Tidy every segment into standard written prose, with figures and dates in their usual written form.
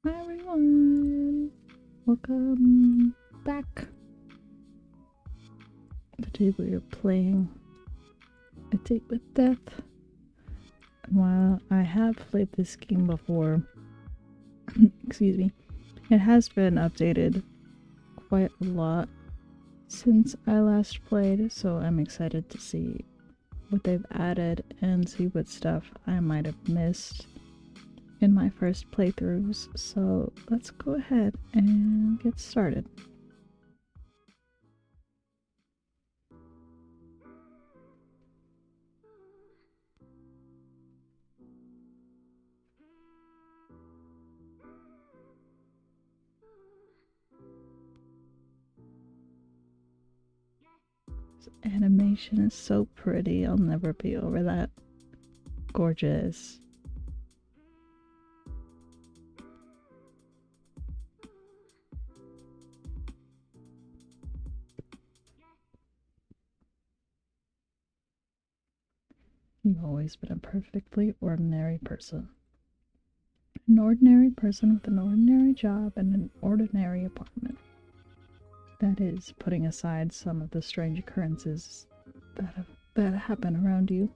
Hi everyone! Welcome back. Today we are playing A Date with Death. And while I have played this game before, excuse me, it has been updated quite a lot since I last played, so I'm excited to see what they've added and see what stuff I might have missed in my first playthroughs. So let's go ahead and get started. This animation is so pretty. I'll never be over that. Gorgeous. You've always been a perfectly ordinary person. An ordinary person with an ordinary job and an ordinary apartment. That is, putting aside some of the strange occurrences that happen around you.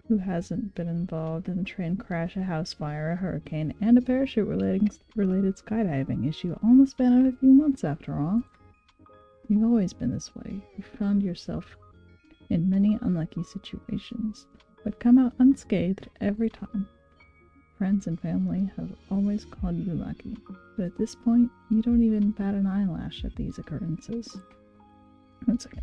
Who hasn't been involved in a train crash, a house fire, a hurricane, and a parachute-related skydiving issue all in the span of a few months, after all? You've always been this way. You've found yourself in many unlucky situations, but come out unscathed every time. Friends and family have always called you lucky, but at this point, you don't even bat an eyelash at these occurrences. One second.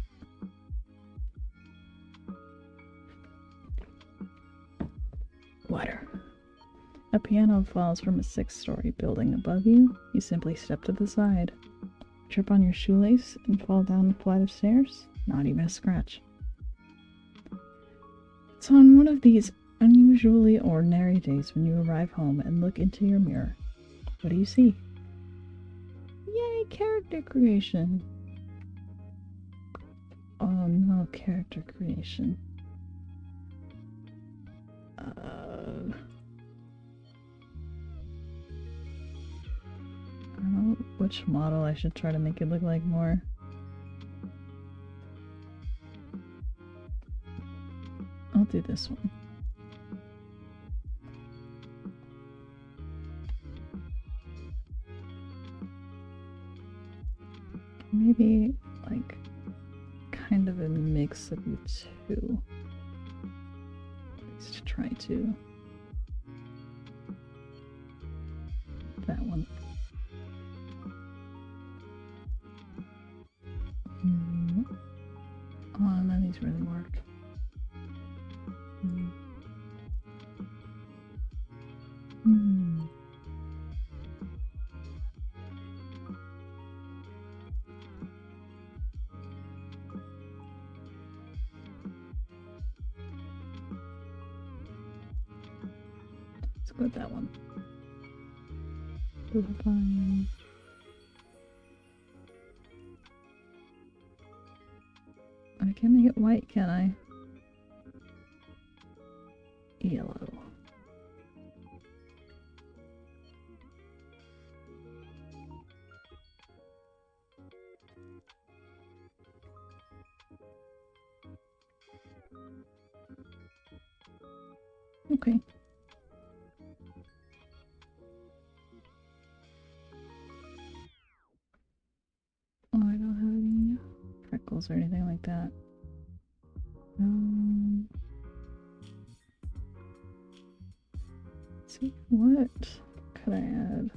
Water. A piano falls from a 6-story building above you. You simply step to the side. Trip on your shoelace and fall down a flight of stairs. Not even a scratch. It's on one of these unusually ordinary days when you arrive home and look into your mirror. What do you see? character creation. Oh no, character creation. I don't know which model I should try to make it look like more. I'll do this one. Maybe like kind of a mix of the two. Let's try to. That one. Oh, none of these really work. Let's go with that one. Fine. I can't make it white, can I? Yellow. Okay. Oh, I don't have any freckles or anything like that. Let's see, what could I add?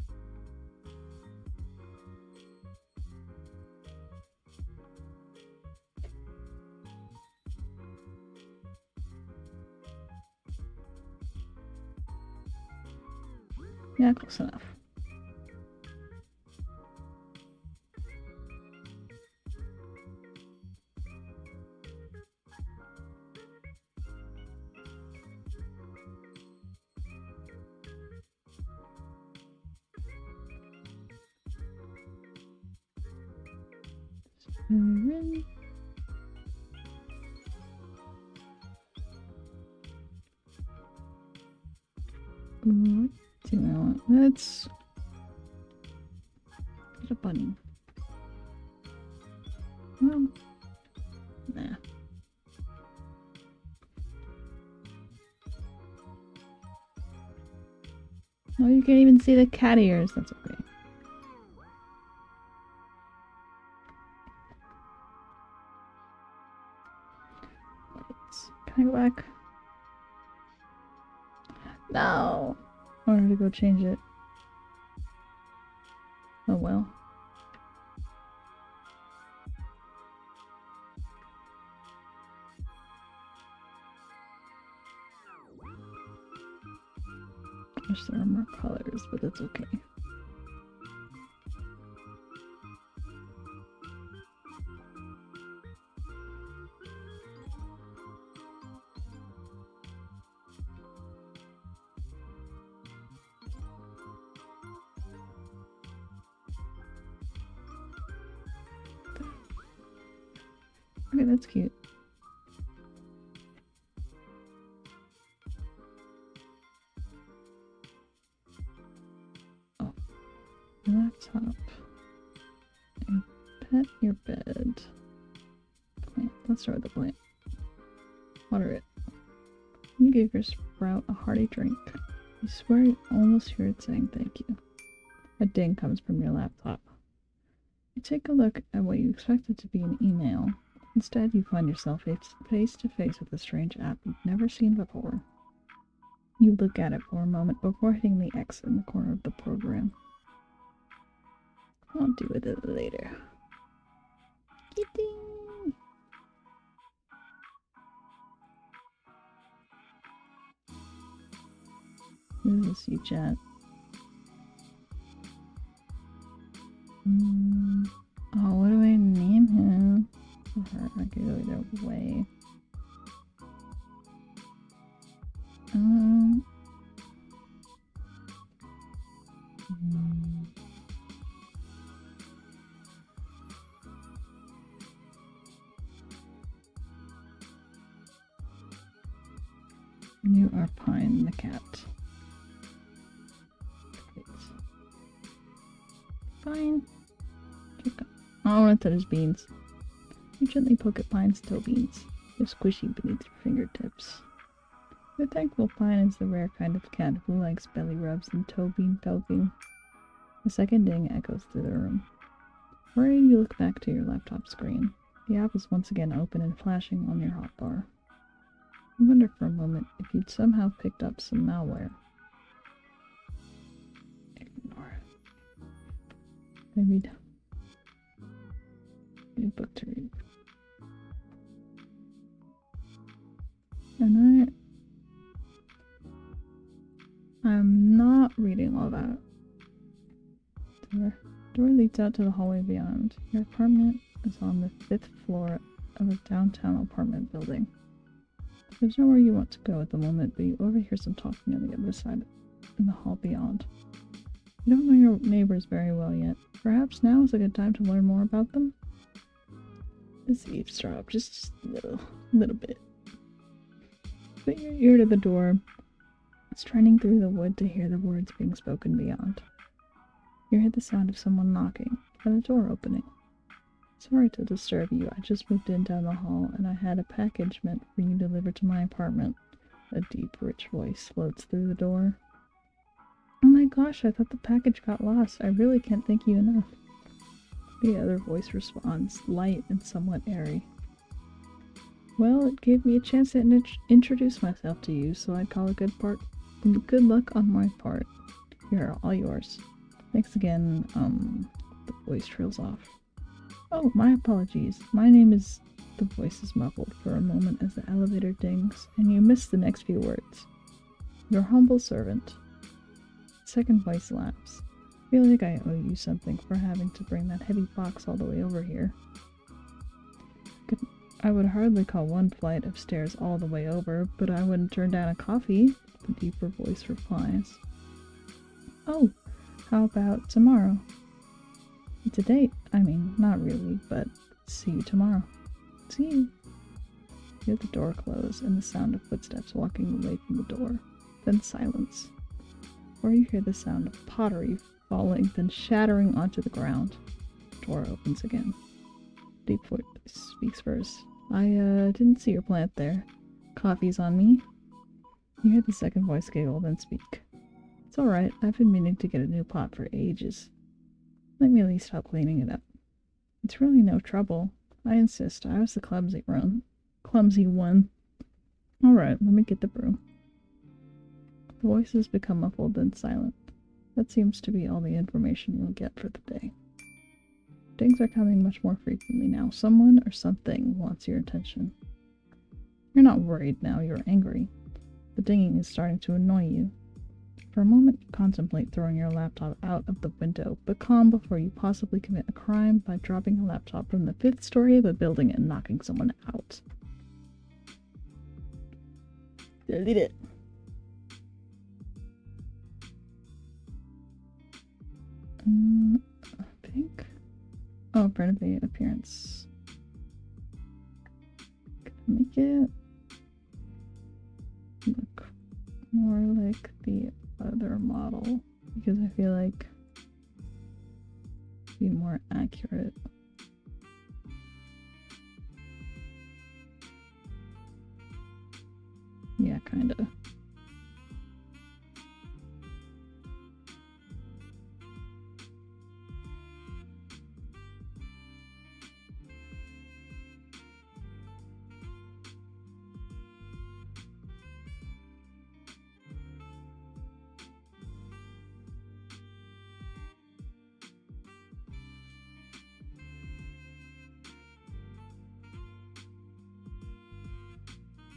Yeah, close enough. Cyren. What do I want? Let's get a bunny. Well, nah. Oh, you can't even see the cat ears. That's okay. Can I go back? No! I wanted to go change it. Oh well. Wish there were more colors, but that's okay. Okay, that's cute. Oh, laptop. And pet your bed. Plant. Let's start with the plant. Water it. You gave your sprout a hearty drink. You swear you almost hear it saying thank you. A ding comes from your laptop. You take a look at what you expected to be an email. Instead, you find yourself face to face with a strange app you've never seen before. You look at it for a moment before hitting the X in the corner of the program. I'll deal with it later. Kitty! This is you, chat. Oh, what do I name him? Her, I could go either way. And you are Pine the cat. Great. Fine. I want to touch beans. You gently poke at Pine's toe beans. They're squishy beneath your fingertips. You're thankful Pine is the rare kind of cat who likes belly rubs and toe bean poking. A second ding echoes through the room. Worried, you look back to your laptop screen. The app is once again open and flashing on your hotbar. You wonder for a moment if you'd somehow picked up some malware. Ignore it. Maybe a book to read. And I'm not reading all that. Door leads out to the hallway beyond. Your apartment is on the 5th floor of a downtown apartment building. There's nowhere you want to go at the moment, but you overhear some talking on the other side in the hall beyond. You don't know your neighbors very well yet. Perhaps now is a good time to learn more about them? Let's eavesdrop, just a little bit. Put your ear to the door, straining through the wood to hear the words being spoken beyond. You hear the sound of someone knocking, and a door opening. Sorry to disturb you, I just moved in down the hall, and I had a package meant for you delivered to my apartment. A deep, rich voice floats through the door. Oh my gosh, I thought the package got lost. I really can't thank you enough. The other voice responds, light and somewhat airy. Well, it gave me a chance to introduce myself to you, so I'd call it good luck on my part. Here, all yours. Thanks again, the voice trails off. Oh, my apologies. My name is... The voice is muffled for a moment as the elevator dings, and you miss the next few words. Your humble servant. Second voice laughs. I feel like I owe you something for having to bring that heavy box all the way over here. I would hardly call one flight of stairs all the way over, but I wouldn't turn down a coffee, the deeper voice replies. Oh, how about tomorrow? It's a date. I mean, not really, but see you tomorrow. See you. You hear the door close and the sound of footsteps walking away from the door. Then silence. Or you hear the sound of pottery falling, then shattering onto the ground. The door opens again. Deep voice speaks first. I didn't see your plant there. Coffee's on me. You hear the second voice giggle, then speak. It's alright, I've been meaning to get a new pot for ages. Let me at least help cleaning it up. It's really no trouble. I insist, I was the clumsy one. Alright, let me get the broom. The voices become muffled, then silent. That seems to be all the information you'll get for the day. Dings are coming much more frequently now. Someone or something wants your attention. You're not worried now, you're angry. The dinging is starting to annoy you. For a moment, you contemplate throwing your laptop out of the window, but calm before you possibly commit a crime by dropping a laptop from the 5th story of a building and knocking someone out. Delete it. I think... Oh, part of the appearance. Gonna make it look more like the other model, because I feel like it'd be more accurate. Yeah, kinda.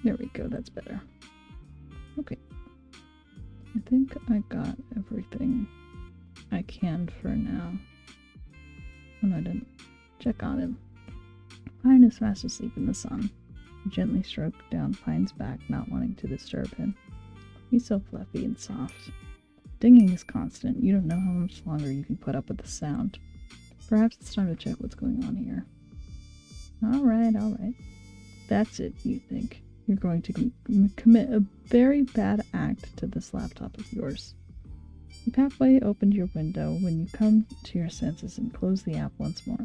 There we go, that's better. Okay. I think I got everything I can for now. Oh no, I didn't. Check on him. Pine is fast asleep in the sun. You gently stroke down Pine's back, not wanting to disturb him. He's so fluffy and soft. Dinging is constant. You don't know how much longer you can put up with the sound. Perhaps it's time to check what's going on here. Alright. That's it, you think. You're going to commit a very bad act to this laptop of yours. You've halfway opened your window when you come to your senses and close the app once more.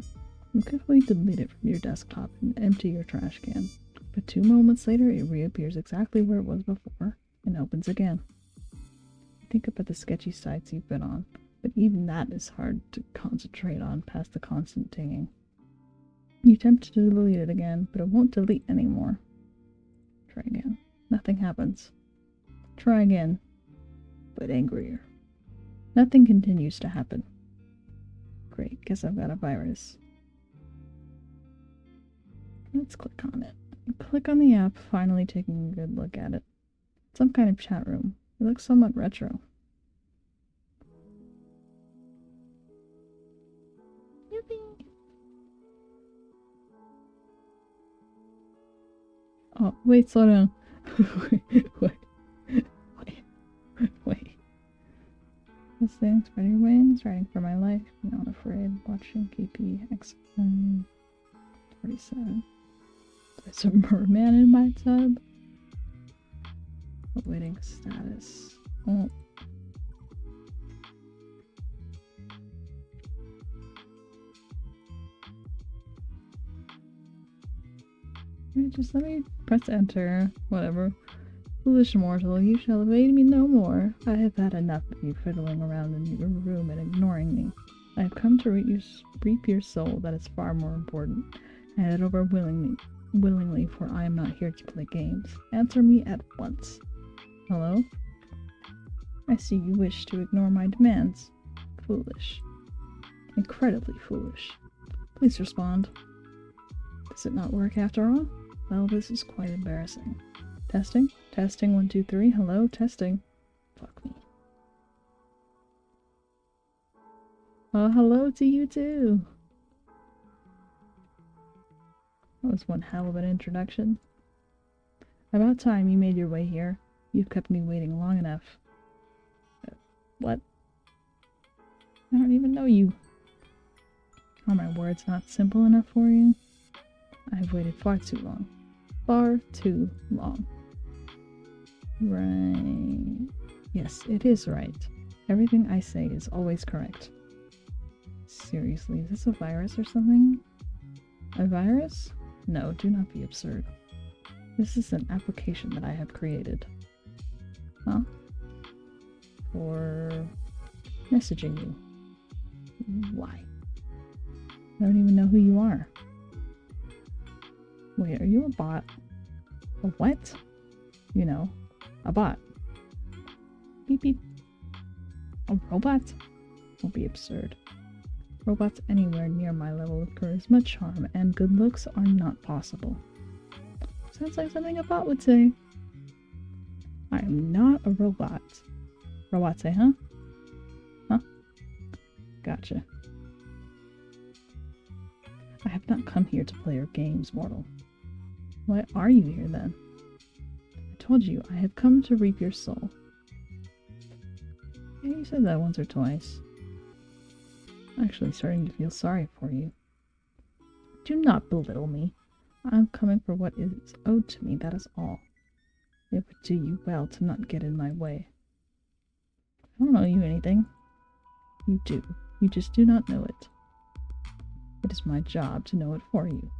You quickly delete it from your desktop and empty your trash can. But 2 moments later, it reappears exactly where it was before and opens again. You think about the sketchy sites you've been on, but even that is hard to concentrate on past the constant dinging. You attempt to delete it again, but it won't delete anymore. Try again. Nothing happens. Try again, but angrier. Nothing continues to happen. Great, guess I've got a virus. Let's click on it. Click on the app, finally taking a good look at it. Some kind of chat room. It looks somewhat retro. Yippee! Oh, wait, slow down. wait. This thing, spread your wings, riding for my life, not afraid, watching KP X 47. There's a merman in my tub. Awaiting status. Oh. Just let me press enter. Whatever. Foolish mortal, you shall evade me no more. I have had enough of you fiddling around in your room and ignoring me. I have come to reap your soul, that is far more important. Hand it over willingly, for I am not here to play games. Answer me at once. Hello? I see you wish to ignore my demands. Foolish. Incredibly foolish. Please respond. Does it not work after all? Well, this is quite embarrassing. Testing? Testing, 1, 2, 3. Hello? Testing. Fuck me. Oh, hello to you too. That was one hell of an introduction. About time you made your way here. You've kept me waiting long enough. What? I don't even know you. Are my words not simple enough for you? I've waited far too long. Far too long. Right. Yes, it is right. Everything I say is always correct. Seriously, is this a virus or something? A virus? No, do not be absurd. This is an application that I have created. Huh? For messaging you. Why? I don't even know who you are. Wait, are you a bot? A what? You know, a bot. Beep beep. A robot? Don't be absurd. Robots anywhere near my level of charisma, charm, and good looks are not possible. Sounds like something a bot would say. I am not a robot. Robots say, huh? Huh? Gotcha. I have not come here to play your games, mortal. Why are you here then? I told you, I have come to reap your soul. Yeah, you said that once or twice. I'm actually starting to feel sorry for you. Do not belittle me. I'm coming for what is owed to me, that is all. It would do you well to not get in my way. I don't owe you anything. You do. You just do not know it. It is my job to know it for you.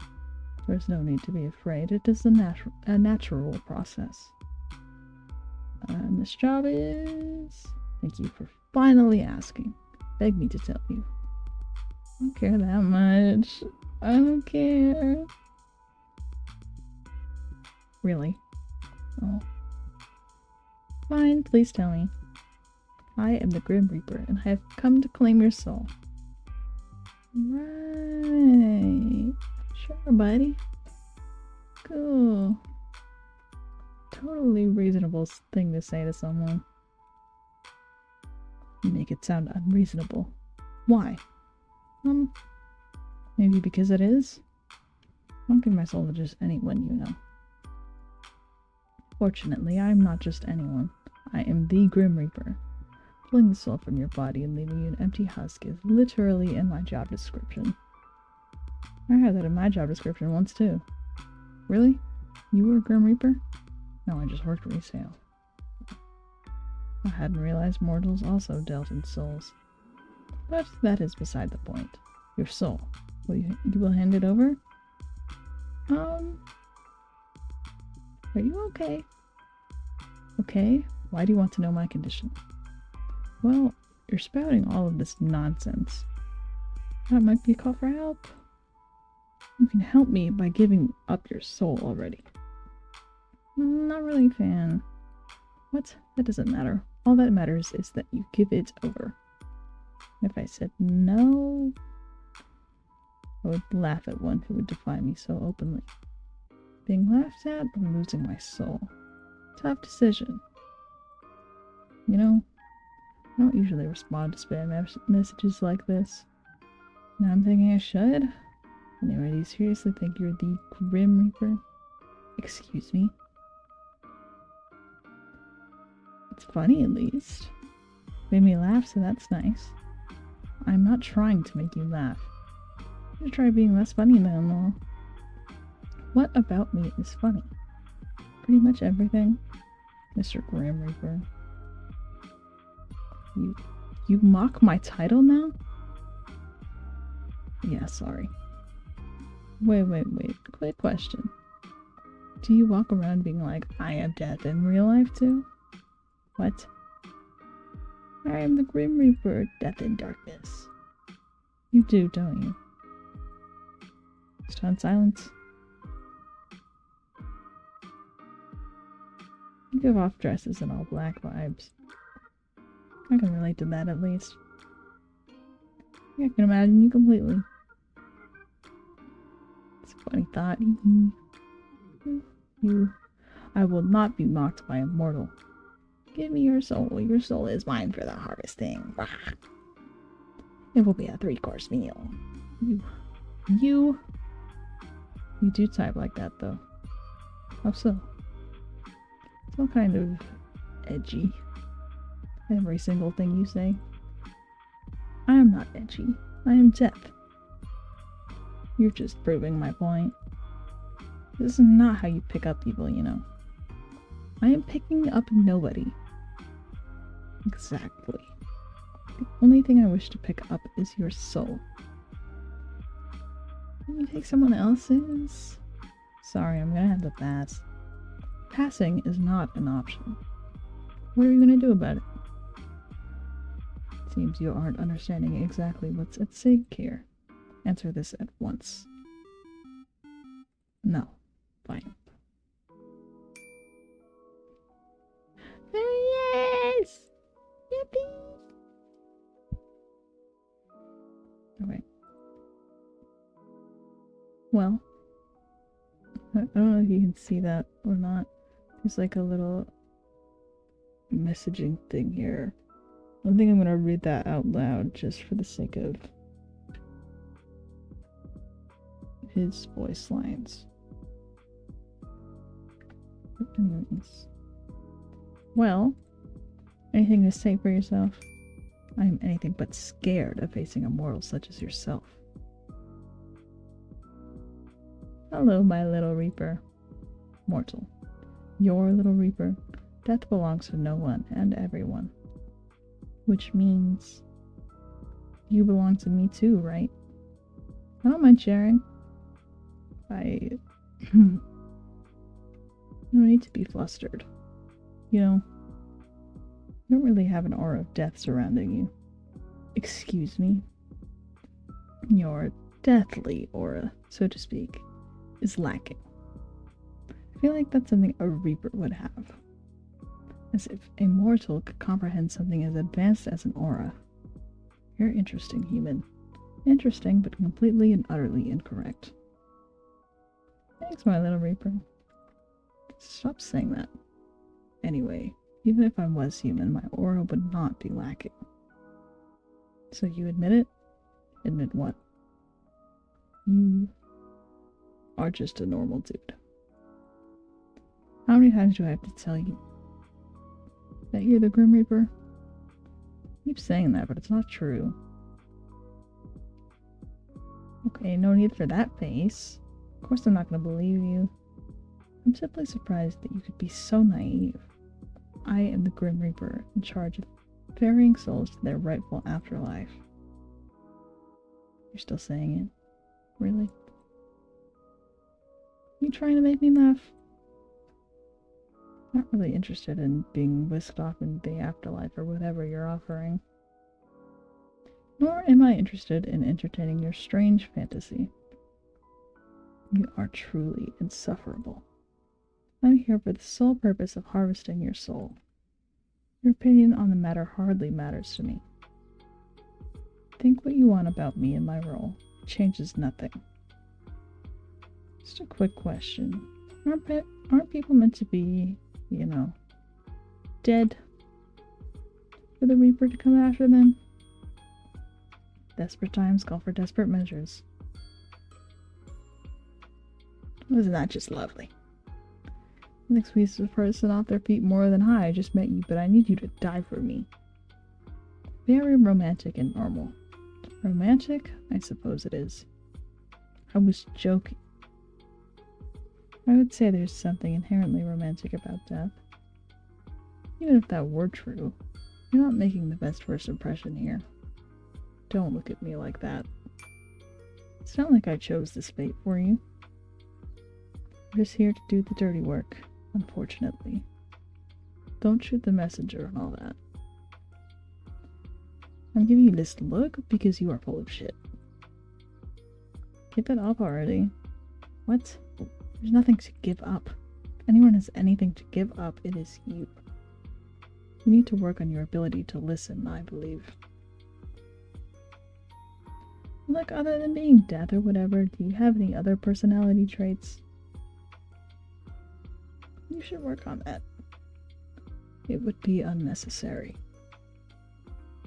There is no need to be afraid. It is a natural process. And this job is... Thank you for finally asking. Beg me to tell you. I don't care that much. I don't care. Really? Oh. Fine, please tell me. I am the Grim Reaper, and I have come to claim your soul. Right. Sure, buddy. Cool. Totally reasonable thing to say to someone. You make it sound unreasonable. Why? Maybe because it is? I don't give my soul to just anyone, you know. Fortunately, I am not just anyone. I am the Grim Reaper. Pulling the soul from your body and leaving you an empty husk is literally in my job description. I had that in my job description once too. Really? You were a Grim Reaper? No, I just worked resale. I hadn't realized mortals also dealt in souls. But that is beside the point. Your soul. You will hand it over? Are you okay? Okay? Why do you want to know my condition? Well, you're spouting all of this nonsense. That might be a call for help. You can help me by giving up your soul already. Not really a fan. What? That doesn't matter. All that matters is that you give it over. If I said no, I would laugh at one who would defy me so openly. Being laughed at or losing my soul. Tough decision. You know, I don't usually respond to spam messages like this. Now I'm thinking I should. Anyway, do you seriously think you're the Grim Reaper? Excuse me? It's funny, at least. Made me laugh, so that's nice. I'm not trying to make you laugh. You should try being less funny then, though. What about me is funny? Pretty much everything, Mr. Grim Reaper. You mock my title now? Yeah, sorry. Wait. Quick question. Do you walk around being like, I am death in real life too? What? I am the Grim Reaper, death in darkness. You do, don't you? Stunned silence. You give off dresses and all black vibes. I can relate to that at least. I can imagine you completely. It's a funny thought. I will not be mocked by a mortal. Give me your soul. Your soul is mine for the harvesting. It will be a 3-course meal. You do type like that though. How so? It's all kind of edgy. Every single thing you say. I am not edgy. I am death. You're just proving my point. This is not how you pick up people, you know. I am picking up nobody. Exactly. The only thing I wish to pick up is your soul. Can you take someone else's? Sorry, I'm gonna have to pass. Passing is not an option. What are you gonna do about it? Seems you aren't understanding exactly what's at stake here. Answer this at once. No. Fine. There he is! Yippee! Okay. Well, I don't know if you can see that or not. There's like a little messaging thing here. I think I'm gonna read that out loud just for the sake of his voice lines. Anyways. Well, anything to say for yourself? I am anything but scared of facing a mortal such as yourself. Hello, my little reaper. Mortal. Your little reaper. Death belongs to no one and everyone. Which means you belong to me too, right? I don't mind sharing. I don't need to be flustered. You know, you don't really have an aura of death surrounding you. Excuse me. Your deathly aura, so to speak, is lacking. I feel like that's something a reaper would have. As if a mortal could comprehend something as advanced as an aura. You're interesting, human. Interesting, but completely and utterly incorrect. Thanks, my little reaper. Stop saying that. Anyway, even if I was human, my aura would not be lacking. So you admit it? Admit what? You are just a normal dude. How many times do I have to tell you that you're the Grim Reaper? I keep saying that, but it's not true. Okay, no need for that face. Of course I'm not gonna believe you. I'm simply surprised that you could be so naive. I am the Grim Reaper, in charge of ferrying souls to their rightful afterlife. You're still saying it? Really? You trying to make me laugh? Not really interested in being whisked off into the afterlife or whatever you're offering. Nor am I interested in entertaining your strange fantasy. You are truly insufferable. I'm here for the sole purpose of harvesting your soul. Your opinion on the matter hardly matters to me. Think what you want about me and my role. It changes nothing. Just a quick question. Aren't people meant to be, you know, dead for the Reaper to come after them? Desperate times call for desperate measures. Wasn't that just lovely? The next squeezes a person off their feet more than I just met you, but I need you to die for me. Very romantic and normal. Romantic? I suppose it is. I was joking. I would say there's something inherently romantic about death. Even if that were true, you're not making the best first impression here. Don't look at me like that. It's not like I chose this fate for you. I'm just here to do the dirty work, unfortunately. Don't shoot the messenger and all that. I'm giving you this look because you are full of shit. Give it up already. What? There's nothing to give up. If anyone has anything to give up, it is you. You need to work on your ability to listen, I believe. Look, other than being death or whatever, do you have any other personality traits? You should work on that. It would be unnecessary.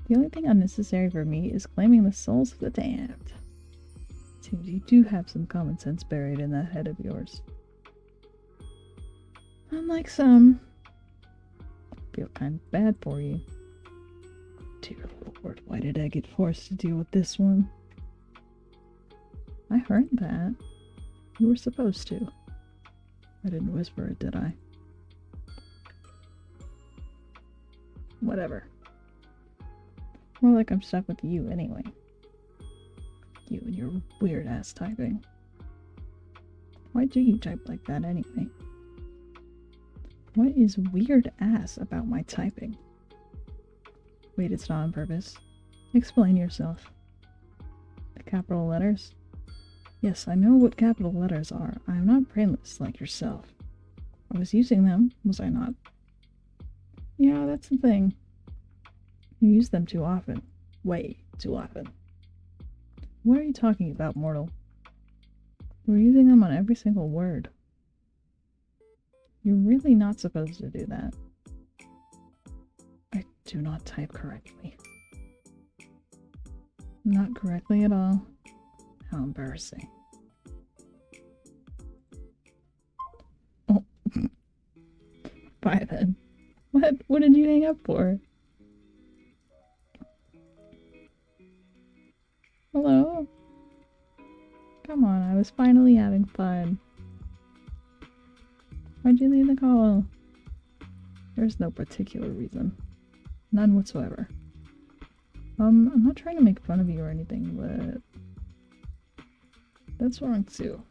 The only thing unnecessary for me is claiming the souls of the damned. Seems you do have some common sense buried in that head of yours. Unlike some. I feel kind of bad for you. Dear Lord, why did I get forced to deal with this one? I heard that. You were supposed to. I didn't whisper it, did I? Whatever. More like I'm stuck with you anyway. You and your weird-ass typing. Why do you type like that anyway? What is weird-ass about my typing? Wait, it's not on purpose. Explain yourself. The capital letters? Yes, I know what capital letters are. I am not brainless like yourself. I was using them, was I not? Yeah, that's the thing. You use them too often. Way too often. What are you talking about, mortal? We're using them on every single word. You're really not supposed to do that. I do not type correctly. Not correctly at all. How embarrassing. Oh. Bye then. What did you hang up for? Hello? Come on, I was finally having fun. Why'd you leave the call? There's no particular reason. None whatsoever. I'm not trying to make fun of you or anything, but that's wrong too.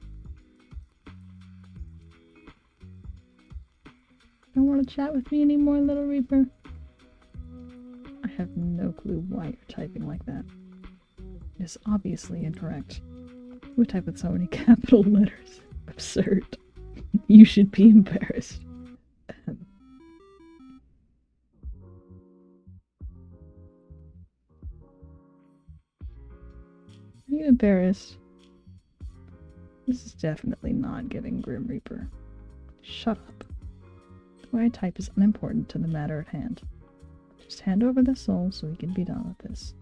Don't want to chat with me anymore, Little Reaper? I have no clue why you're typing like that. It is obviously incorrect. Who would type with so many capital letters? Absurd. You should be embarrassed. Are you embarrassed? This is definitely not giving Grim Reaper. Shut up. The way I type is unimportant to the matter at hand. Just hand over the soul so we can be done with this.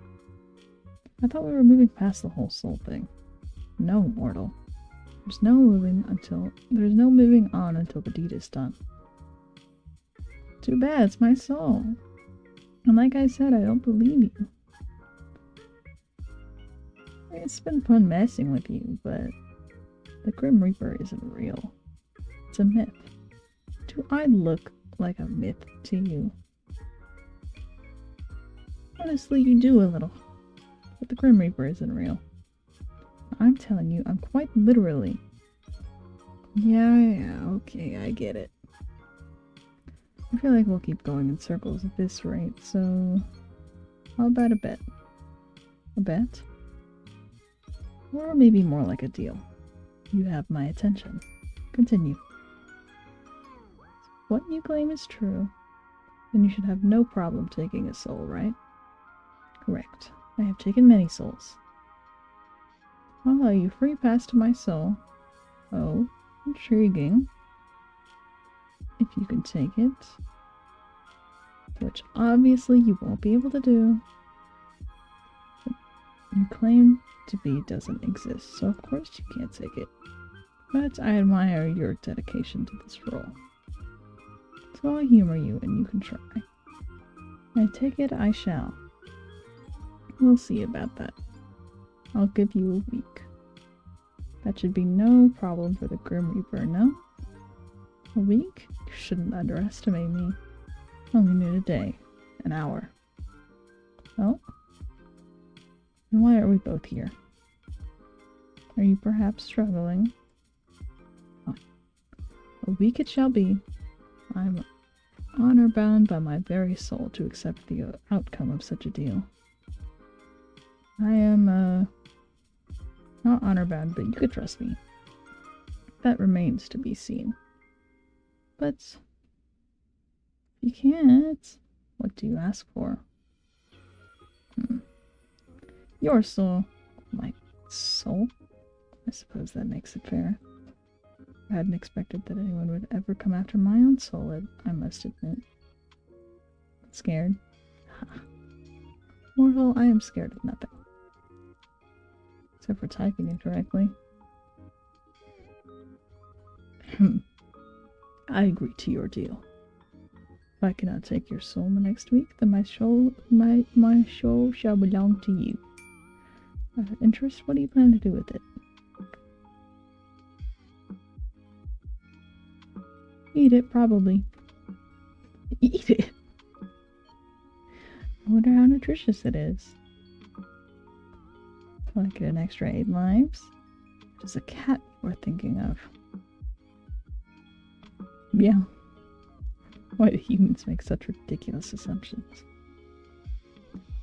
I thought we were moving past the whole soul thing. No, mortal. There's no moving on until the deed is done. Too bad, it's my soul. And like I said, I don't believe you. It's been fun messing with you, but the Grim Reaper isn't real. It's a myth. Do I look like a myth to you? Honestly, you do a little. But the Grim Reaper isn't real. I'm telling you, I'm quite literally. Yeah, okay, I get it. I feel like we'll keep going in circles at this rate, so how about a bet? A bet? Or maybe more like a deal. You have my attention. Continue. If what you claim is true, then you should have no problem taking a soul, right? Correct. I have taken many souls. I'll allow you free pass to my soul. Oh, intriguing. If you can take it. Which obviously you won't be able to do. What you claim to be doesn't exist, so of course you can't take it. But I admire your dedication to this role. So I'll humor you and you can try. I take it I shall. We'll see about that. I'll give you a week. That should be no problem for the Grim Reaper, no? A week? You shouldn't underestimate me. Only need a day. An hour. Oh? Then why are we both here? Are you perhaps struggling? Fine. A week it shall be. I'm honor-bound by my very soul to accept the outcome of such a deal. I am, not honor-bound, but you could trust me. That remains to be seen. But you can't. What do you ask for? Your soul. My soul? I suppose that makes it fair. I hadn't expected that anyone would ever come after my own soul, I must admit. Scared? Mortal, I am scared of nothing. Except for typing incorrectly. I agree to your deal. If I cannot take your soul the next week, then my soul shall belong to you. Out of interest, what do you plan to do with it? Eat it, probably. Eat it? I wonder how nutritious it is. Will I get an extra 8 lives? It is a cat we're thinking of. Yeah. Why do humans make such ridiculous assumptions?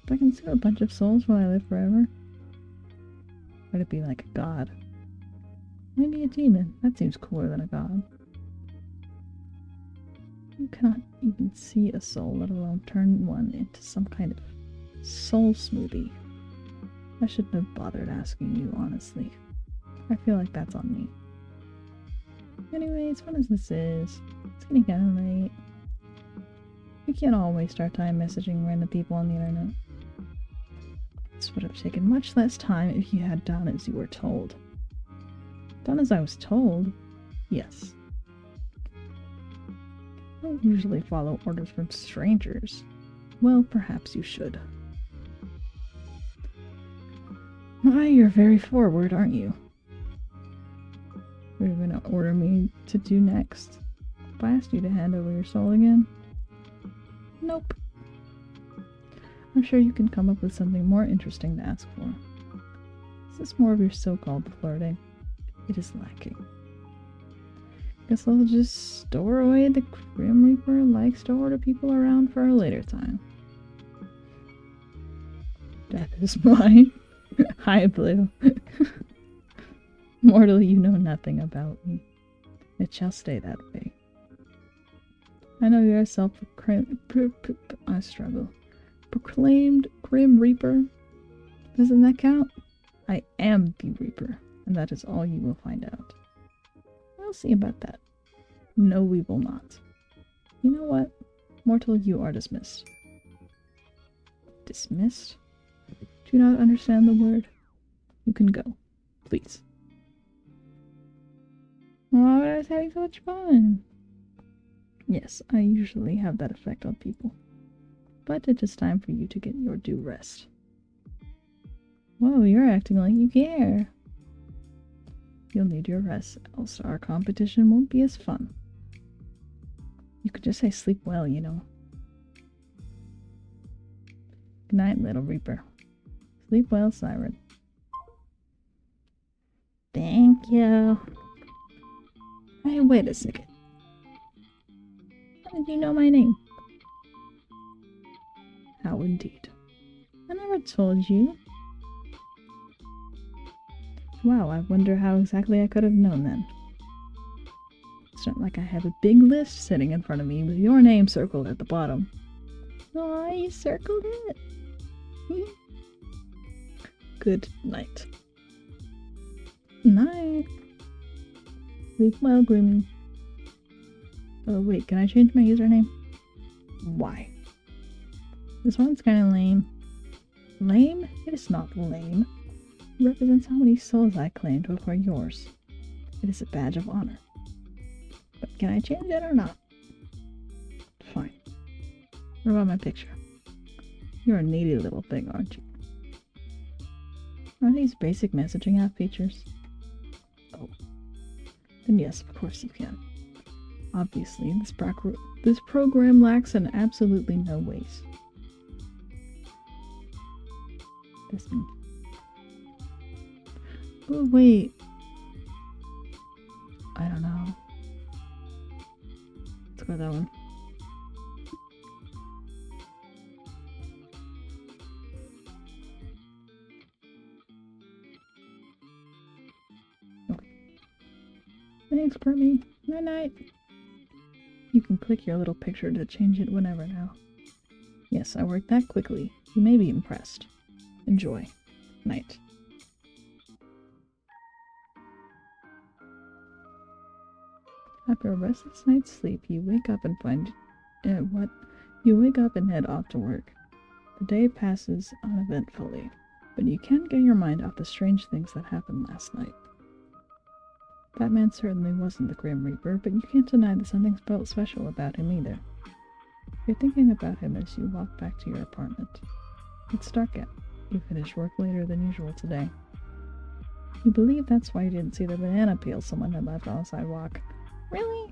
If I can save a bunch of souls while I live forever? Would it be like a god? Maybe a demon. That seems cooler than a god. You cannot even see a soul, let alone turn one into some kind of soul smoothie. I shouldn't have bothered asking you, honestly. I feel like that's on me. Anyway, as fun as this is, it's getting kind of late. We can't all waste our time messaging random people on the internet. This would have taken much less time if you had done as you were told. Done as I was told? Yes. I don't usually follow orders from strangers. Well, perhaps you should. Why, you're very forward, aren't you? What are you gonna order me to do next? If I asked you to hand over your soul again? Nope. I'm sure you can come up with something more interesting to ask for. Is this more of your so-called flirting? It is lacking. Guess I'll just store away the Grim Reaper likes to order people around for a later time. Death is mine. Hi, Blue. Mortal, you know nothing about me. It shall stay that way. I know you're a self-proclaimed... I struggle. Proclaimed Grim Reaper? Doesn't that count? I am the Reaper, and that is all you will find out. We'll see about that. No, we will not. You know what? Mortal, you are dismissed. Dismissed? Do you not understand the word? You can go. Please. Oh, I was having so much fun. Yes, I usually have that effect on people. But it is time for you to get your due rest. Whoa, you're acting like you care. You'll need your rest, else our competition won't be as fun. You could just say sleep well, you know. Good night, little Reaper. Sleep well, Cyren. Thank you. Hey, wait a second. How did you know my name? How indeed. I never told you. Wow, I wonder how exactly I could have known then. It's not like I have a big list sitting in front of me with your name circled at the bottom. Oh, you circled it. Good night. Night. Sleep well, Grimmy. Oh wait, can I change my username? Why? This one's kind of lame. Lame? It is not lame. It represents how many souls I claimed before yours. It is a badge of honor. But can I change it or not? Fine. What about my picture? You're a needy little thing, aren't you? Are these basic messaging app features? Oh. Then yes, of course you can. Obviously, this program lacks in absolutely no ways. This means... Oh, wait. I don't know. Let's go with that one. Okay. Thanks, Grimmy. Night night. You can click your little picture to change it whenever now. Yes, I worked that quickly. You may be impressed. Enjoy. Night. After a restless night's sleep, you wake up and find... what? You wake up and head off to work. The day passes uneventfully, but you can't get your mind off the strange things that happened last night. Batman certainly wasn't the Grim Reaper, but you can't deny that something felt special about him either. You're thinking about him as you walk back to your apartment. It's dark out. You finish work later than usual today. You believe that's why you didn't see the banana peel someone had left on the sidewalk. Really?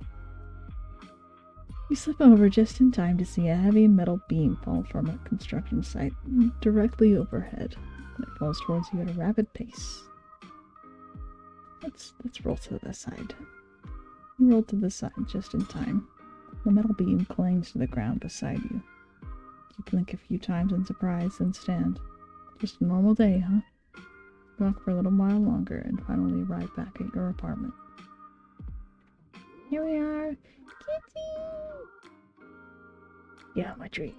You slip over just in time to see a heavy metal beam fall from a construction site directly overhead. It falls towards you at a rapid pace. Let's roll to the side. You roll to the side just in time. The metal beam clings to the ground beside you. You blink a few times in surprise, then stand. Just a normal day, huh? You walk for a little while longer and finally arrive back at your apartment. Here we are! Kitty! Yeah, my treat.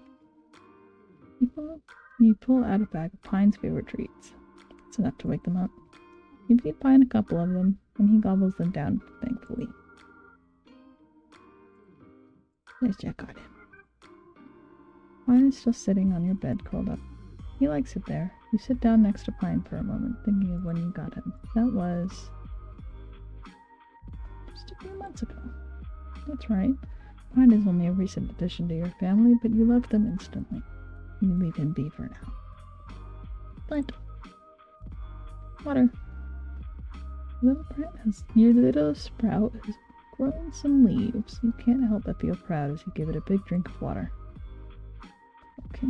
You pull out a bag of Pine's favorite treats. It's enough to wake them up. You feed Pine a couple of them, and he gobbles them down thankfully. Let's check on him. Pine is still sitting on your bed, curled up. He likes it there. You sit down next to Pine for a moment, thinking of when you got him. That was... just a few months ago. That's right. Pine is only a recent addition to your family, but you love them instantly. You leave him be for now. Plant. Water. Your little sprout has grown some leaves. You can't help but feel proud as you give it a big drink of water. Okay.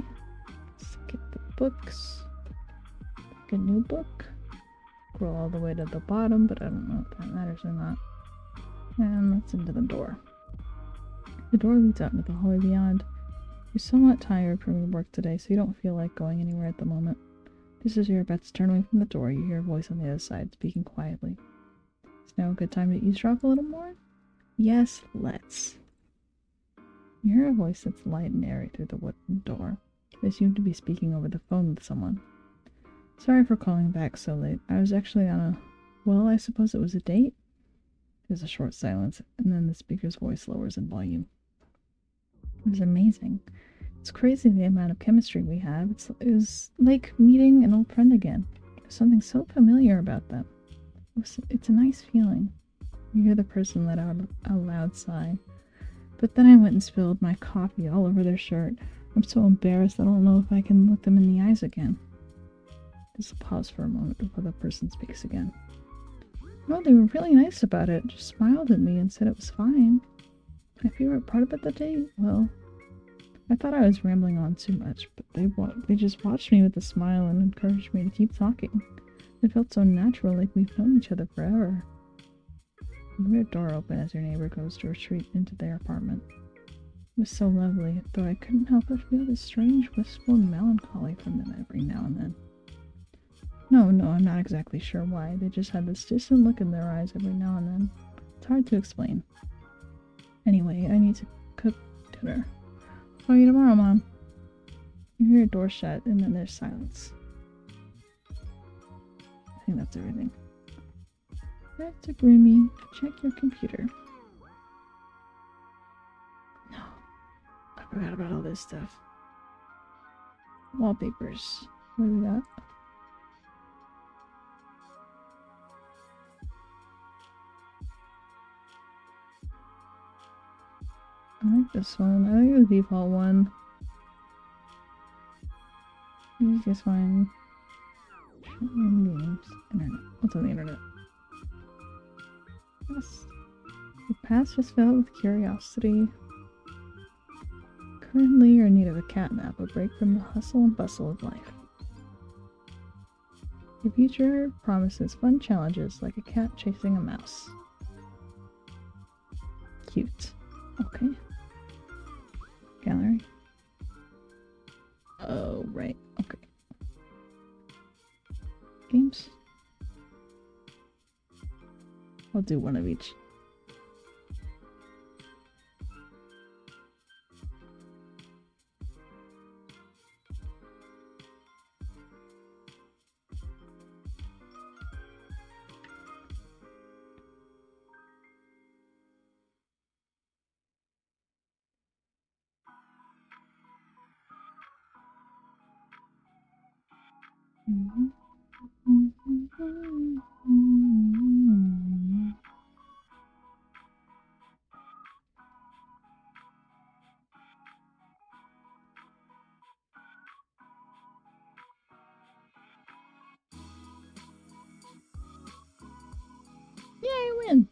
Let's get the books. Pick a new book. Scroll all the way to the bottom, but I don't know if that matters or not. And let's into the door. The door leads out into the hallway beyond. You're somewhat tired from your work today, so you don't feel like going anywhere at the moment. Just as you're about to turn away from the door, you hear a voice on the other side speaking quietly. Is now a good time to eavesdrop a little more? Yes, let's. You hear a voice that's light and airy through the wooden door. They seem to be speaking over the phone with someone. Sorry for calling back so late. I was actually on a... well, I suppose it was a date? There's a short silence, and then the speaker's voice lowers in volume. It was amazing. It's crazy the amount of chemistry we have. It was like meeting an old friend again. There's something so familiar about them. It's a nice feeling. You hear the person let out a loud sigh. But then I went and spilled my coffee all over their shirt. I'm so embarrassed I don't know if I can look them in the eyes again. Just pause for a moment before the person speaks again. No, they were really nice about it. Just smiled at me and said it was fine. My favorite part about the date? Well, I thought I was rambling on too much, but they just watched me with a smile and encouraged me to keep talking. It felt so natural, like we've known each other forever. You hear a door open as your neighbor goes to retreat into their apartment. It was so lovely, though I couldn't help but feel this strange, wistful melancholy from them every now and then. No, I'm not exactly sure why. They just had this distant look in their eyes every now and then. It's hard to explain. Anyway, I need to cook dinner. Call you tomorrow, Mom. You hear a door shut, and then there's silence. I think that's everything. Back to Grimmy. Check your computer. No. I forgot about all this stuff. Wallpapers. What do we got? I like this one. I like the default one. This is fine. Games. Internet. What's on the internet? Yes. The past was filled with curiosity. Currently, you're in need of a catnap, a break from the hustle and bustle of life. The future promises fun challenges like a cat chasing a mouse. Cute. Okay. Gallery. Oh, right. Okay. Games. I'll do one of each. Yay, win!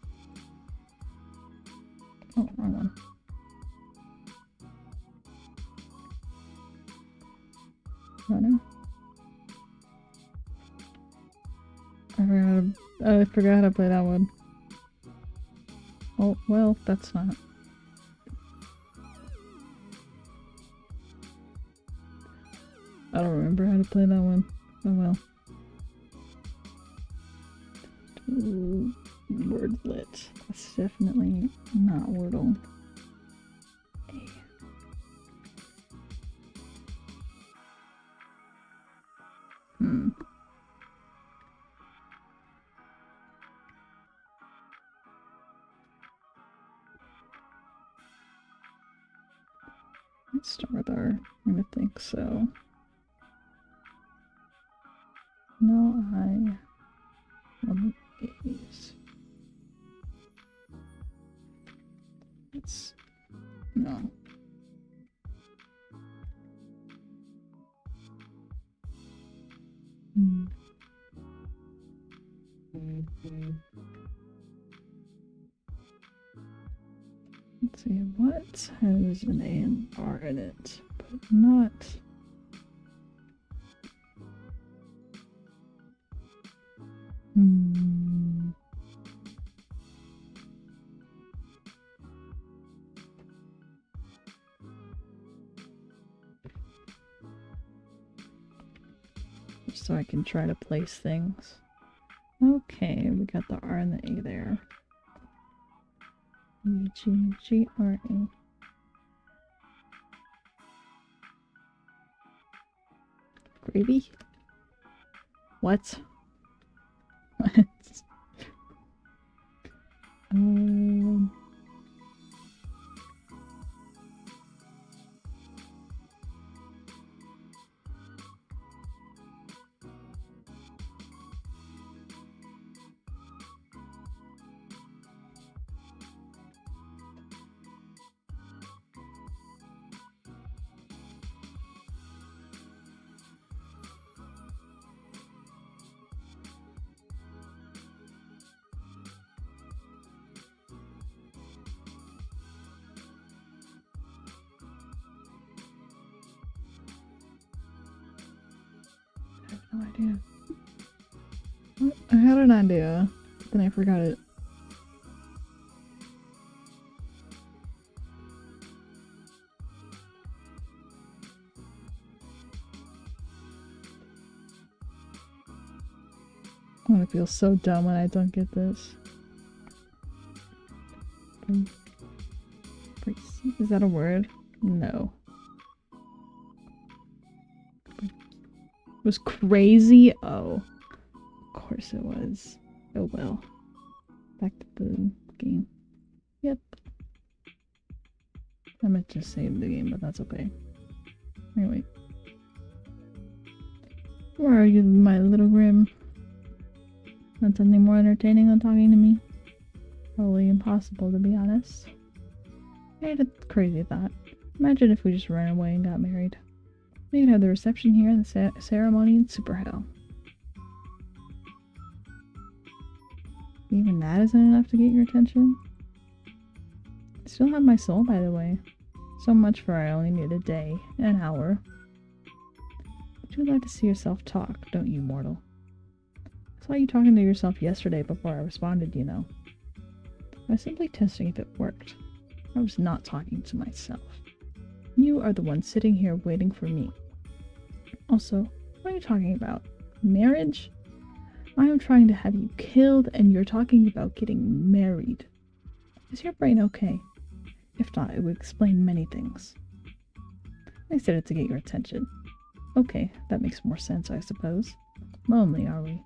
Oh, wrong one. Runner. I forgot how to play that one. Oh, well, that's not. I don't remember how to play that one. Oh well. Wordlet. That's definitely not Wordle. A. Let's start with R. I'm gonna think so. No, I. A's. It's. No. Let's see, what has an A and R in it, but not. So I can try to place things. Okay, we got the R and the A there. E-G-G-R-A. Gravy? What? What? No idea. What? I had an idea, then I forgot it. I'm gonna feel so dumb when I don't get this. Is that a word? No. It was crazy? Oh. Of course it was. Oh well. Back to the game. Yep. I meant to save the game, but that's okay. Anyway. Where are you, my little Grim? Want something more entertaining than talking to me? Probably impossible, to be honest. I had a crazy thought. Imagine if we just ran away and got married. We could have the reception here and the ceremony in Super Hell. Even that isn't enough to get your attention? I still have my soul, by the way. So much for I only need a day, an hour. Would you like to see yourself talk, don't you, mortal? I saw you talking to yourself yesterday before I responded, you know. I was simply testing if it worked. I was not talking to myself. You are the one sitting here waiting for me. Also, what are you talking about? Marriage? I am trying to have you killed and you're talking about getting married. Is your brain okay? If not, it would explain many things. I said it to get your attention. Okay, that makes more sense, I suppose. Lonely, are we?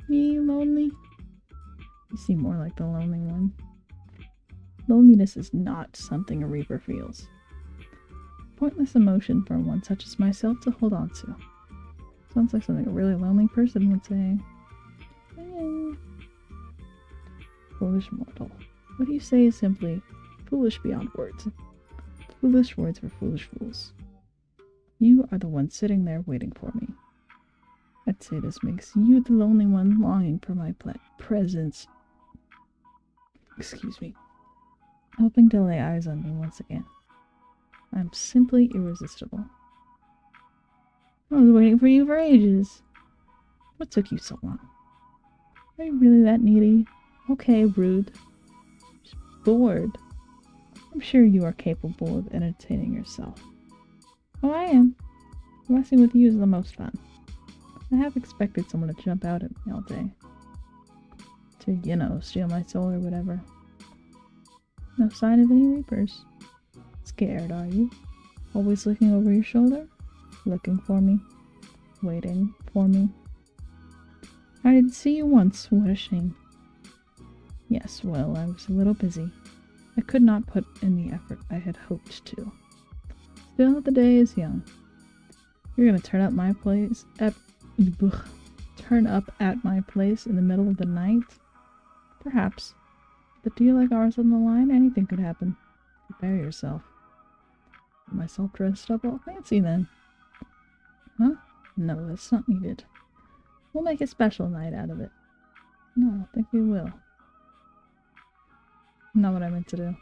Me lonely? You seem more like the lonely one. Loneliness is not something a Reaper feels. Pointless emotion for one such as myself to hold on to. Sounds like something a really lonely person would say. Foolish mortal. What you say is simply foolish beyond words. Foolish words for foolish fools. You are the one sitting there waiting for me. I'd say this makes you the lonely one longing for my presence. Excuse me. Hoping to lay eyes on me once again. I'm simply irresistible. I was waiting for you for ages. What took you so long? Are you really that needy? Okay, rude. Just bored. I'm sure you are capable of entertaining yourself. Oh, I am. Messing with you is the most fun. I have expected someone to jump out at me all day. To, you know, steal my soul or whatever. No sign of any Reapers. Scared, are you? Always looking over your shoulder? Looking for me? Waiting for me? I didn't see you once. What a shame. Yes, well, I was a little busy. I could not put in the effort I had hoped to. Still, the day is young. You're gonna turn up my place at my place in the middle of the night? Perhaps. But do you like ours on the line? Anything could happen. Prepare yourself. Get myself dressed up all fancy then. Huh? No, that's not needed. We'll make a special night out of it. No, I don't think we will. Not what I meant to do.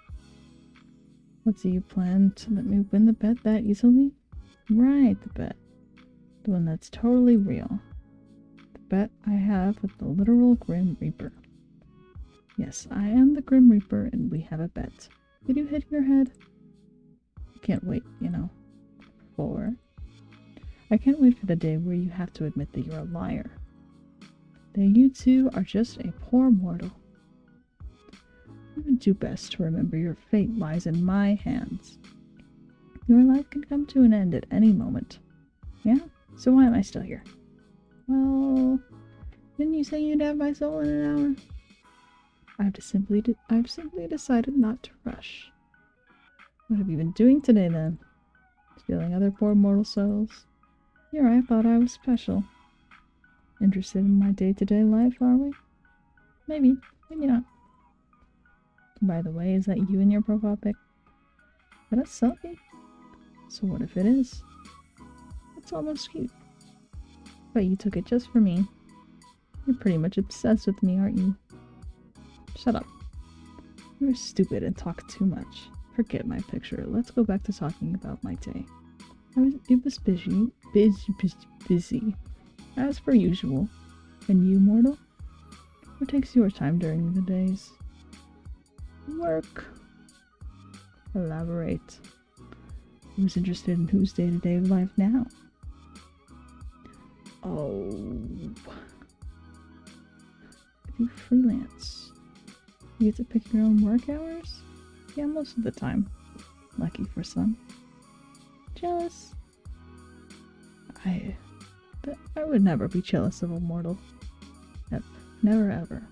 What do you plan to let me win the bet that easily? Right, the bet. The one that's totally real. The bet I have with the literal Grim Reaper. Yes, I am the Grim Reaper and we have a bet. Did you hit your head? I can't wait, you know. I can't wait for the day where you have to admit that you're a liar. That you two are just a poor mortal. You would do best to remember your fate lies in my hands. Your life can come to an end at any moment. Yeah? So why am I still here? Well, didn't you say you'd have my soul in an hour? I've simply decided not to rush. What have you been doing today then? Stealing other poor mortal souls? Here I thought I was special. Interested in my day-to-day life, are we? Maybe, maybe not. By the way, is that you in your profile pic? Is that a selfie? So what if it is? It's almost cute. But you took it just for me. You're pretty much obsessed with me, aren't you? Shut up. You're stupid and talk too much. Forget my picture. Let's go back to talking about my day. It was busy, as per usual. And you, mortal? What takes your time during the days? Work. Elaborate. Who's interested in whose day-to-day life now? Oh. If you freelance, you get to pick your own work hours? Yeah, most of the time. Lucky for some. Jealous? I would never be jealous of a mortal. Never ever.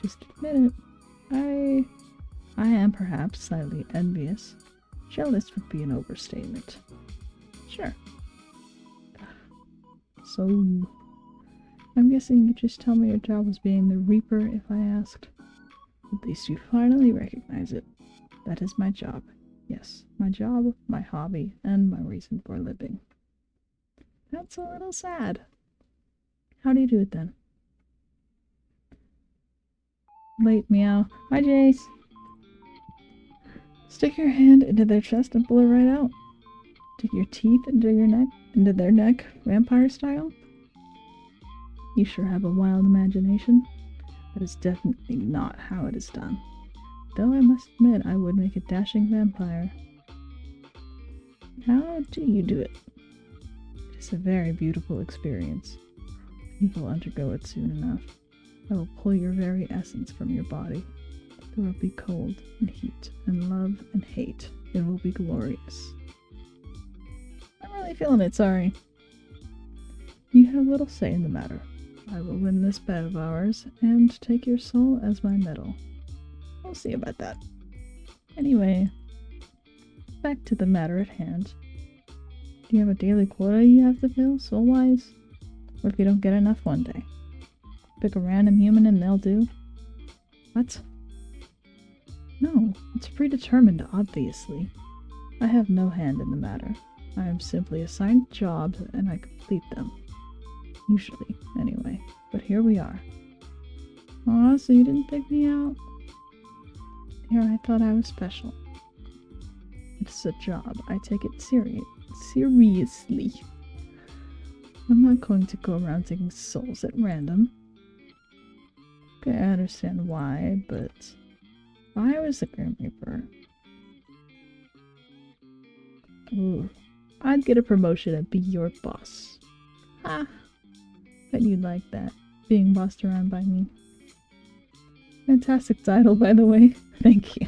Just admit it. I am perhaps slightly envious. Jealous would be an overstatement. Sure. So, I'm guessing you just tell me your job was being the Reaper if I asked. At least you finally recognize it. That is my job. Yes, my job, my hobby, and my reason for living. That's a little sad. How do you do it then? Late meow. Hi, Jace. Stick your hand into their chest and pull it right out. Dig your teeth into their neck, vampire style. You sure have a wild imagination. That is definitely not how it is done. Though I must admit I would make a dashing vampire. How do you do it? It is a very beautiful experience. You will undergo it soon enough. I will pull your very essence from your body. There will be cold and heat and love and hate. It will be glorious. I'm really feeling it, sorry. You have little say in the matter. I will win this bet of ours and take your soul as my medal. We'll see about that. Anyway, back to the matter at hand. Do you have a daily quota you have to fill, soul-wise? What if you don't get enough one day? Pick a random human and they'll do? What? No, it's predetermined, obviously. I have no hand in the matter. I am simply assigned jobs and I complete them. Usually, anyway. But here we are. Aw, so you didn't pick me out? Here I thought I was special. It's a job. I take it seriously. I'm not going to go around taking souls at random. Okay, I understand why, but if I was the Grim Reaper, ooh, I'd get a promotion and be your boss. Ha! Bet you'd like that, being bossed around by me. Fantastic title, by the way. Thank you.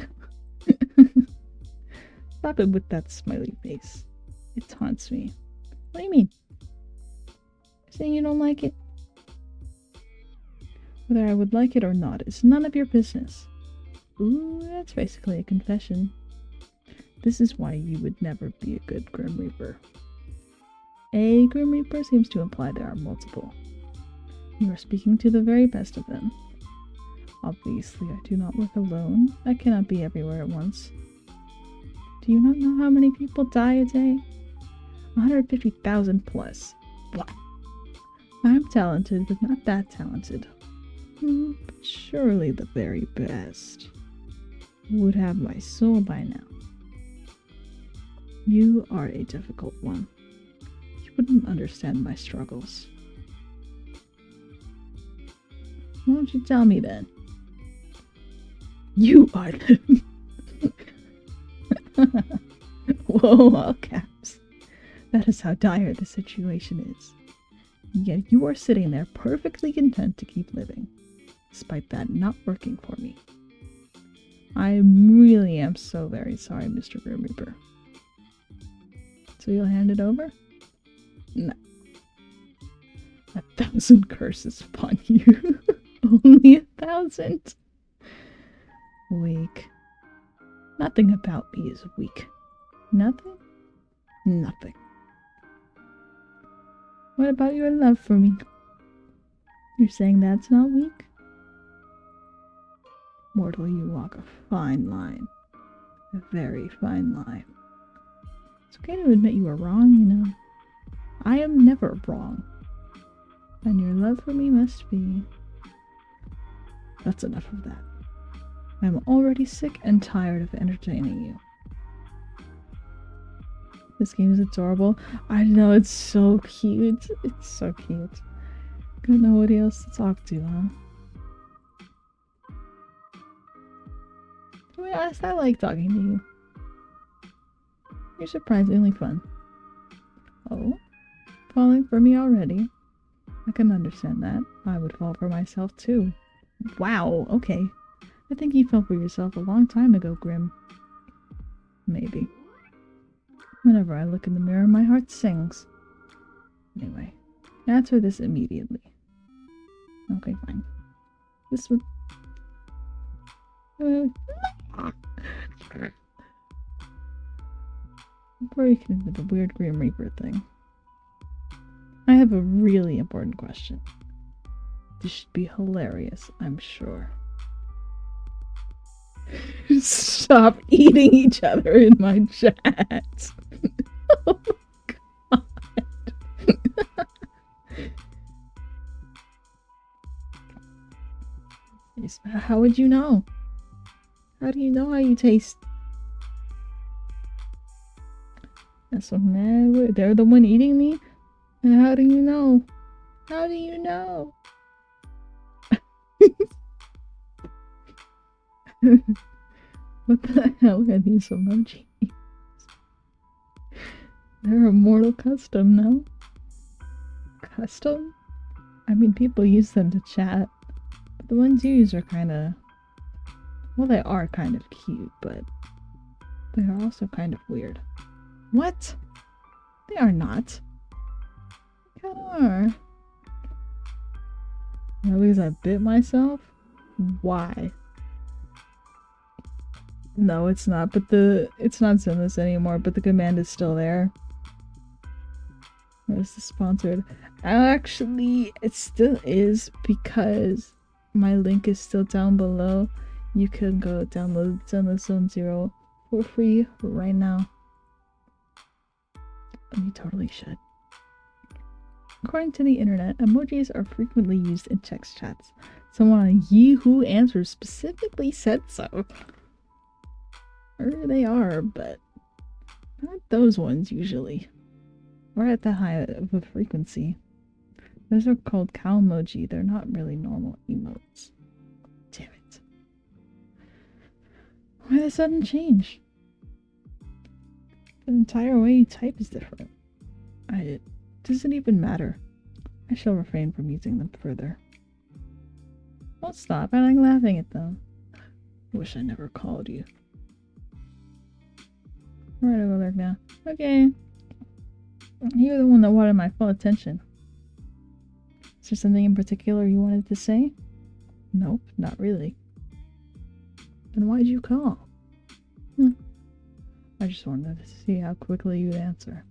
Stop it with that smiley face. It taunts me. What do you mean? You're saying you don't like it? Whether I would like it or not is none of your business. Ooh, that's basically a confession. This is why you would never be a good Grim Reaper. A Grim Reaper seems to imply there are multiple. You are speaking to the very best of them. Obviously, I do not work alone. I cannot be everywhere at once. Do you not know how many people die a day? 150,000 plus. Blah. I'm talented, but not that talented. But surely the very best would have my soul by now. You are a difficult one. You wouldn't understand my struggles. Why don't you tell me then? You are the... Whoa, all caps. That is how dire the situation is. Yet you are sitting there perfectly content to keep living, despite that not working for me. I really am so very sorry, Mr. Grim Reaper. So you'll hand it over? No. 1,000 curses upon you. Only 1,000? Weak. Nothing about me is weak. Nothing? Nothing. What about your love for me? You're saying that's not weak? Mortal, you walk a fine line. A very fine line. It's okay to admit you were wrong, you know. I am never wrong. And your love for me must be... That's enough of that. I'm already sick and tired of entertaining you. This game is adorable. I know, it's so cute. It's so cute. Got nobody else to talk to, huh? To be honest, I like talking to you. You're surprisingly fun. Oh? Falling for me already? I can understand that. I would fall for myself too. Wow, okay. I think you fell for yourself a long time ago, Grim. Maybe. Whenever I look in the mirror, my heart sings. Anyway, answer this immediately. Okay, fine. This would... Before you can do the weird Grim Reaper thing, I have a really important question. This should be hilarious, I'm sure. Stop eating each other in my chat. Oh god. How would you know? How do you know how you taste? That's so mad. They're the one eating me? And how do you know? How do you know? What the hell are these emojis? They're a mortal custom, no? Custom? I mean, people use them to chat. But the ones you use are kinda... Well, they are kind of cute, but... They are also kind of weird. What? They are not. They kinda are. At least I bit myself? Why? No, it's not, but it's not sinless anymore, but the command is still there. Where's the sponsored? Actually, it still is because my link is still down below. You can go download Zenless Zone Zero for free right now. And you totally should. According to the internet, emojis are frequently used in text chats. Someone on Yahoo Answers specifically said so. Or they are, but not those ones usually. Or at that high of a frequency. Those are called cow emoji. They're not really normal emotes. Damn it. Why the sudden change? The entire way you type is different. Does it even matter? I shall refrain from using them further. Don't stop. I like laughing at them. I wish I never called you. Where do I go there now? Okay. You're the one that wanted my full attention. Is there something in particular you wanted to say? Nope, not really. Then why'd you call? I just wanted to see how quickly you'd answer.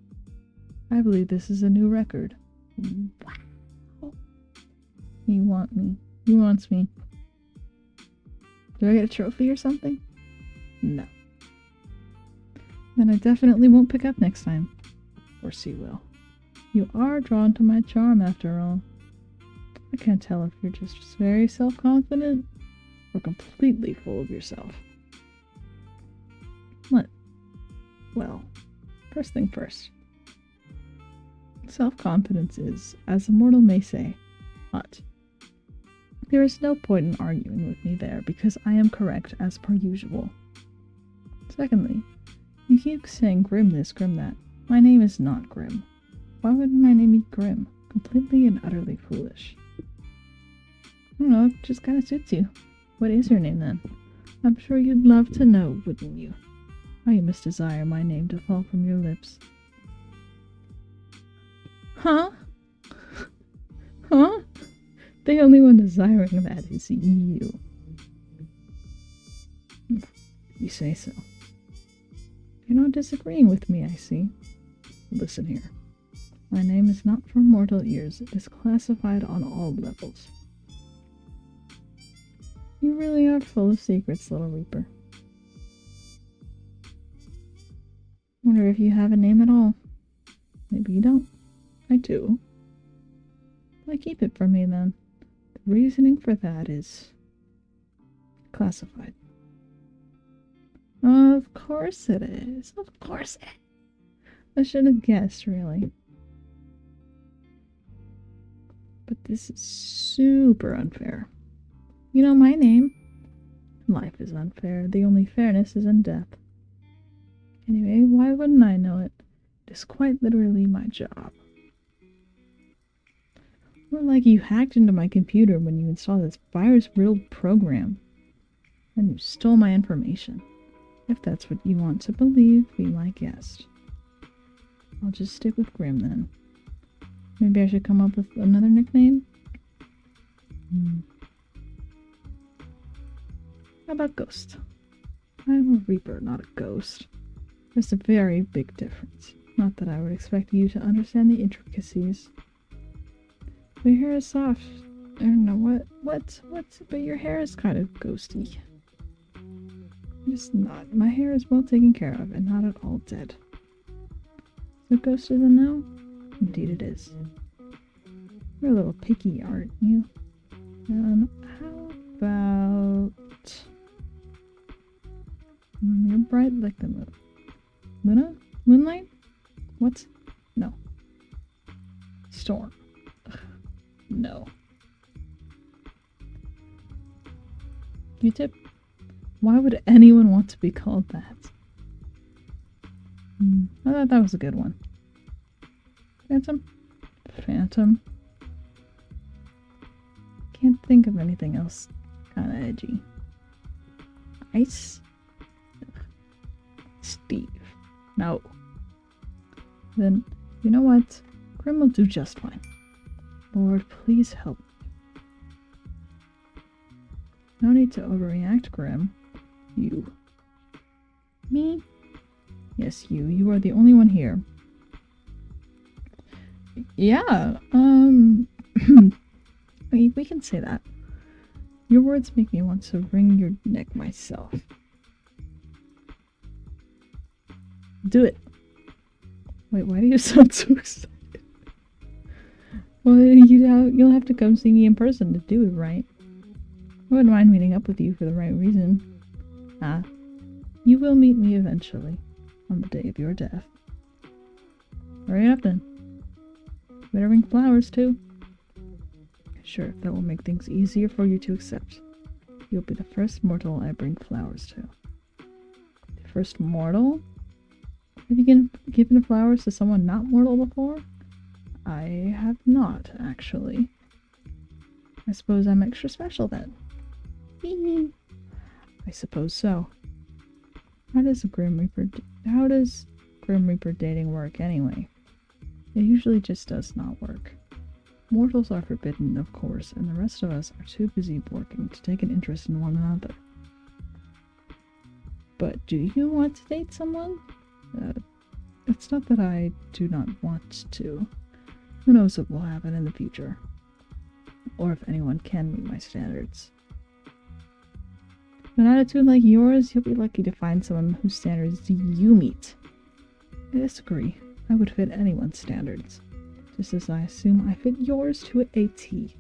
I believe this is a new record. Wow. You want me. He wants me. Do I get a trophy or something? No. Then I definitely won't pick up next time. Of course you will. You are drawn to my charm after all. I can't tell if you're just very self-confident or completely full of yourself. What? Well, first thing first. Self-confidence is, as a mortal may say, hot. There is no point in arguing with me there because I am correct as per usual. Secondly, you keep saying Grim this, Grim that. My name is not Grim. Why would my name be Grim? Completely and utterly foolish. I don't know, it just kind of suits you. What is your name then? I'm sure you'd love to know, wouldn't you? How you must desire my name to fall from your lips. Huh? Huh? The only one desiring that is you. You say so. You're not disagreeing with me, I see. Listen here. My name is not for mortal ears. It is classified on all levels. You really are full of secrets, little Reaper. Wonder if you have a name at all. Maybe you don't. I do. Why keep it from me then? The reasoning for that is classified. Of course it is. Of course it is. I should have guessed, really. But this is super unfair. You know my name? Life is unfair. The only fairness is in death. Anyway, why wouldn't I know it? It is quite literally my job. More like you hacked into my computer when you installed this virus-riddled program. And you stole my information. If that's what you want to believe, be my guest. I'll just stick with Grim then. Maybe I should come up with another nickname? How about Ghost? I'm a Reaper, not a ghost. There's a very big difference. Not that I would expect you to understand the intricacies. But your hair is soft. I don't know what? But your hair is kind of ghosty. It's not. My hair is well taken care of and not at all dead. So Ghost is a no? Indeed it is. You're a little picky, aren't you? How about... You're bright like the moon. Luna? Moonlight? What? No. Storm. Ugh. No. Q-tip? Why would anyone want to be called that? I thought that was a good one. Phantom? Phantom. Can't think of anything else kinda edgy. Ice? Ugh. Steve. No. Then, you know what? Grim will do just fine. Lord, please help me. No need to overreact, Grim. You. Me? Yes, you. You are the only one here. Yeah, we can say that. Your words make me want to wring your neck myself. Do it. Wait, why do you sound so excited? Well, you'll have to come see me in person to do it right. I wouldn't mind meeting up with you for the right reason. Ah, you will meet me eventually, on the day of your death. Hurry up then. Better bring flowers too. Sure, if that will make things easier for you to accept. You'll be the first mortal I bring flowers to. The first mortal? Have you given flowers to someone not mortal before? I have not, actually. I suppose I'm extra special then. I suppose so. How does Grim Reaper dating work anyway? It usually just does not work. Mortals are forbidden, of course, and the rest of us are too busy working to take an interest in one another. But do you want to date someone? It's not that I do not want to. Who knows what will happen in the future? Or if anyone can meet my standards. With an attitude like yours, you'll be lucky to find someone whose standards you meet. I disagree. I would fit anyone's standards, just as I assume I fit yours to a T.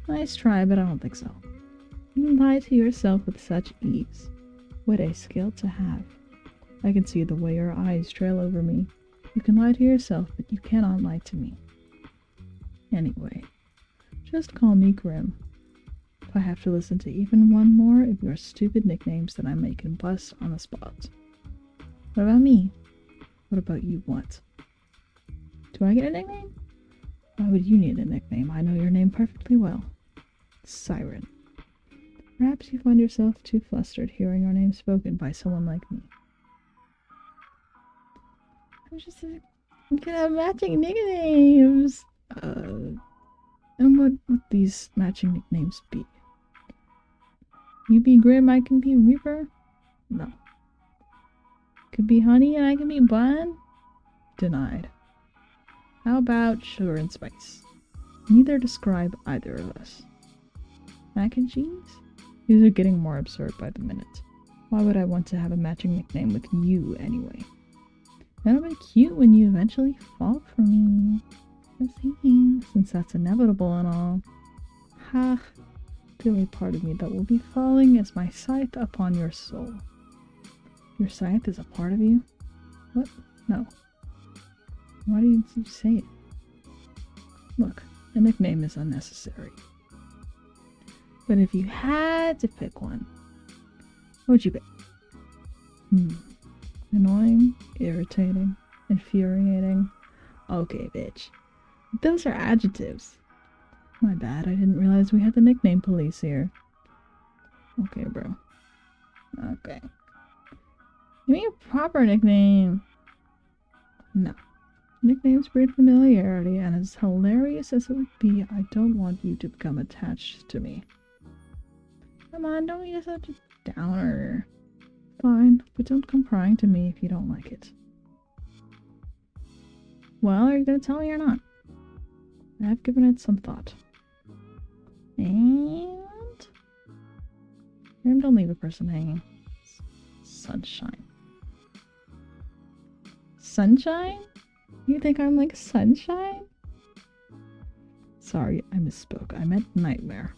Nice try, but I don't think so. You can lie to yourself with such ease. What a skill to have. I can see the way your eyes trail over me. You can lie to yourself, but you cannot lie to me. Anyway, just call me Grim. If I have to listen to even one more of your stupid nicknames, then I may combust on the spot. What about me? What about you? What? Do I get a nickname? Why would you need a nickname? I know your name perfectly well. Cyren. Perhaps you find yourself too flustered hearing your name spoken by someone like me. I'm gonna have matching nicknames! And what would these matching nicknames be? You be Grim, I can be Reaper? No. Could be Honey and I can be Bun? Denied. How about Sugar and Spice? Neither describe either of us. Mac and Cheese? These are getting more absurd by the minute. Why would I want to have a matching nickname with you anyway? That'll be cute when you eventually fall for me. Just saying, since that's inevitable and all. Ha! The only part of me that will be falling is my scythe upon your soul. Your scythe is a part of you? What? No. Why did you say it? Look, a nickname is unnecessary. But if you had to pick one, what would you pick? Annoying, irritating, infuriating. Okay, bitch. Those are adjectives. My bad, I didn't realize we had the nickname police here. Okay, bro. Okay. Give me a proper nickname. No. Nicknames breed familiarity, and as hilarious as it would be, I don't want you to become attached to me. Come on, don't be such a downer. Fine, but don't come crying to me if you don't like it. Well, are you gonna tell me or not? I have given it some thought. And... don't leave a person hanging. Sunshine. Sunshine? You think I'm like sunshine? Sorry, I misspoke. I meant nightmare.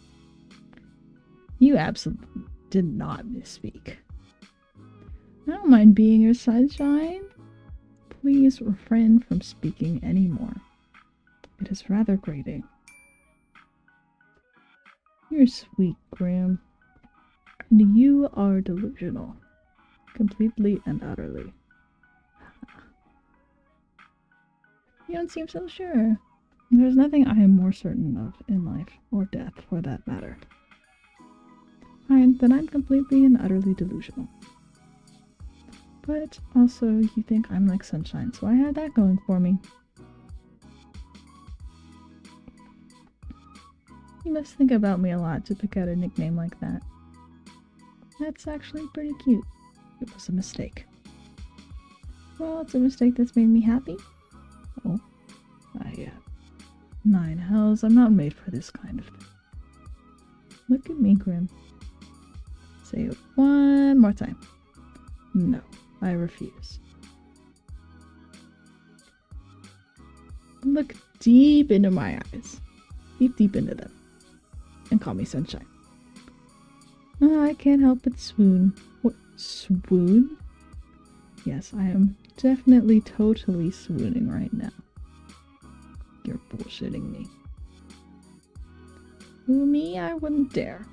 You absolutely did not misspeak. I don't mind being your sunshine. Please refrain from speaking anymore. It is rather grating. You're sweet, Graham. And you are delusional. Completely and utterly. You don't seem so sure. There's nothing I am more certain of in life, or death for that matter. Fine, then I'm completely and utterly delusional. But also, you think I'm like sunshine, so I have that going for me. You must think about me a lot to pick out a nickname like that. That's actually pretty cute. It was a mistake. Well, it's a mistake that's made me happy. Oh, nine hells, I'm not made for this kind of thing. Look at me, Grim. Say it one more time. No, I refuse. Look deep into my eyes. Deep into them. And call me sunshine. Oh, I can't help but swoon. What? Swoon? Yes, I am definitely totally swooning right now. You're bullshitting me. Who, me? I wouldn't dare.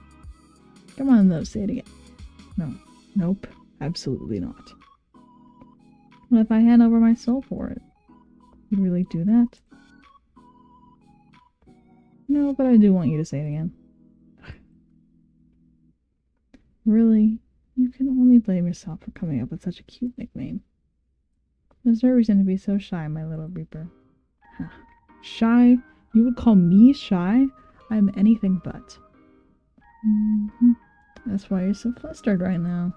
Come on, though, say it again. No. Nope. Absolutely not. What if I hand over my soul for it? You'd really do that? No, but I do want you to say it again. Really? You can only blame yourself for coming up with such a cute nickname. There's no reason to be so shy, my little Reaper. Huh. Shy? You would call me shy? I'm anything but. That's why you're so flustered right now.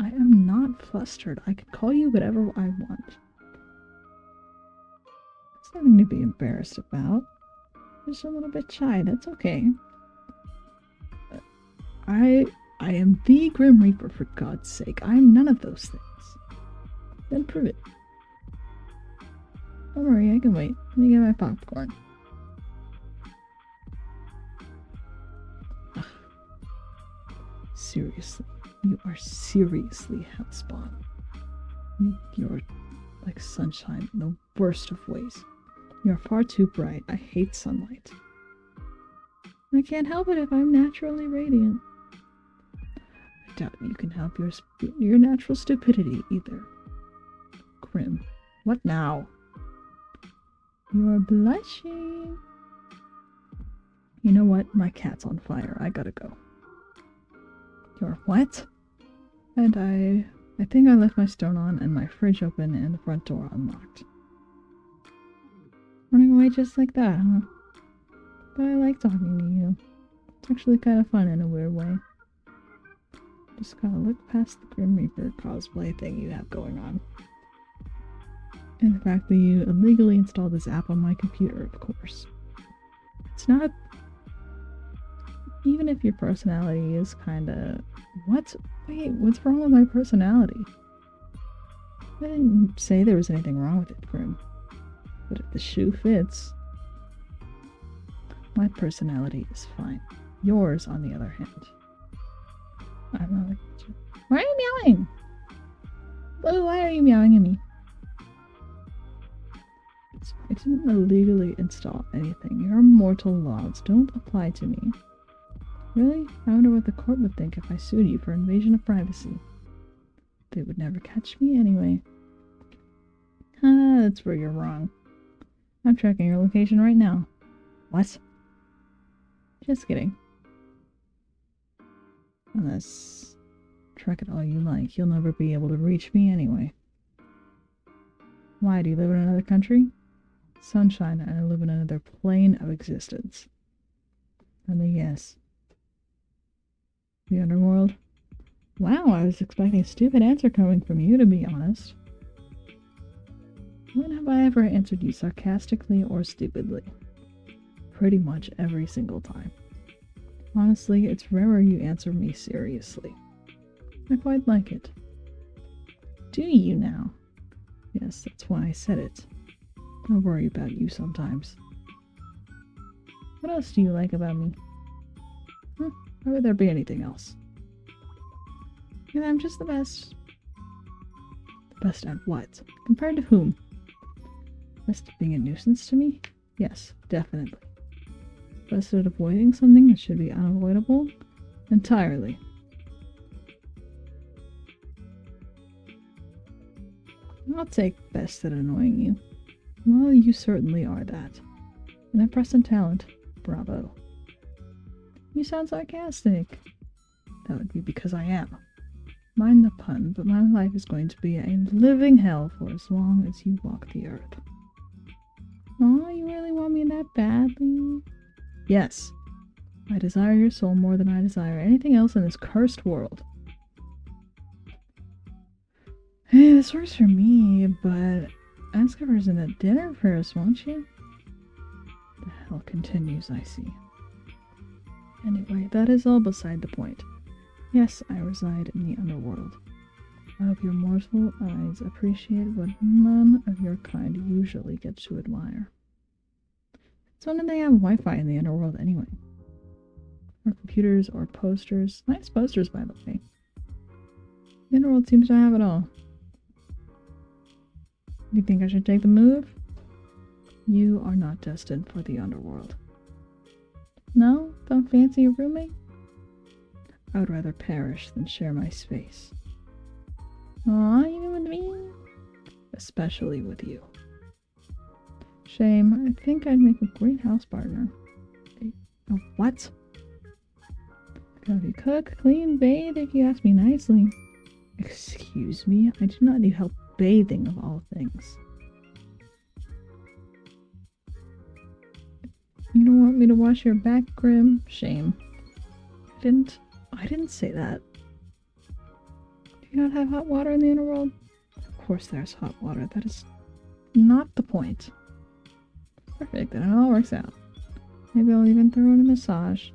I am not flustered. I could call you whatever I want. It's nothing to be embarrassed about. Just a little bit shy, that's okay. I am the Grim Reaper, for God's sake. I am none of those things. Then prove it. Don't worry, I can wait. Let me get my popcorn. Ugh. Seriously. You are seriously hellspawn. You're like sunshine in the worst of ways. You're far too bright. I hate sunlight. I can't help it if I'm naturally radiant. I doubt you can help your natural stupidity either. Grim. What now? You're blushing. You know what? My cat's on fire. I gotta go. You're what? And I think I left my stone on and my fridge open and the front door unlocked. Running away just like that, huh? But I like talking to you. It's actually kind of fun in a weird way. Just gotta look past the Grim Reaper cosplay thing you have going on. And the fact that you illegally installed this app on my computer, of course. It's not... Even if your personality is kinda... What? Wait, what's wrong with my personality? I didn't say there was anything wrong with it, Grim. But if the shoe fits... My personality is fine. Yours, on the other hand. I'm not like... Why are you meowing? Blue, why are you meowing at me? I didn't illegally install anything. Your mortal laws don't apply to me. Really? I wonder what the court would think if I sued you for invasion of privacy. They would never catch me anyway. Ah, that's where you're wrong. I'm tracking your location right now. What? Just kidding. Unless... track it all you like, you'll never be able to reach me anyway. Why, do you live in another country? Sunshine, and I live in another plane of existence. Let me guess. The underworld? Wow, I was expecting a stupid answer coming from you, to be honest. When have I ever answered you sarcastically or stupidly? Pretty much every single time. Honestly, it's rarer you answer me seriously. I quite like it. Do you now? Yes, that's why I said it. I worry about you sometimes. What else do you like about me? Why would there be anything else? And I'm just the best. The best at what? Compared to whom? Best at being a nuisance to me? Yes, definitely. Best at avoiding something that should be unavoidable? Entirely. I'll take best at annoying you. Well, you certainly are that. An impressive talent. Bravo. You sound sarcastic. That would be because I am. Mind the pun, but my life is going to be a living hell for as long as you walk the earth. Aw, you really want me that badly? Yes. I desire your soul more than I desire anything else in this cursed world. Hey, this works for me, but ask a person at dinner first, won't you? The hell continues, I see. Anyway, that is all beside the point. Yes, I reside in the underworld. I hope your mortal eyes appreciate what none of your kind usually get to admire. So when do they have Wi-Fi in the underworld anyway? Or computers, or posters. Nice posters, by the way. The underworld seems to have it all. You think I should take the move? You are not destined for the underworld. No? Don't fancy a roommate? I would rather perish than share my space. Aw, even with me? Especially with you. Shame. I think I'd make a great house partner. A what? I can help you cook, clean, bathe if you ask me nicely. Excuse me? I do not need help bathing of all things. You don't want me to wash your back, Grim? Shame. I didn't say that. Do you not have hot water in the underworld? Of course there's hot water. That is not the point. Perfect, then it all works out. Maybe I'll even throw in a massage.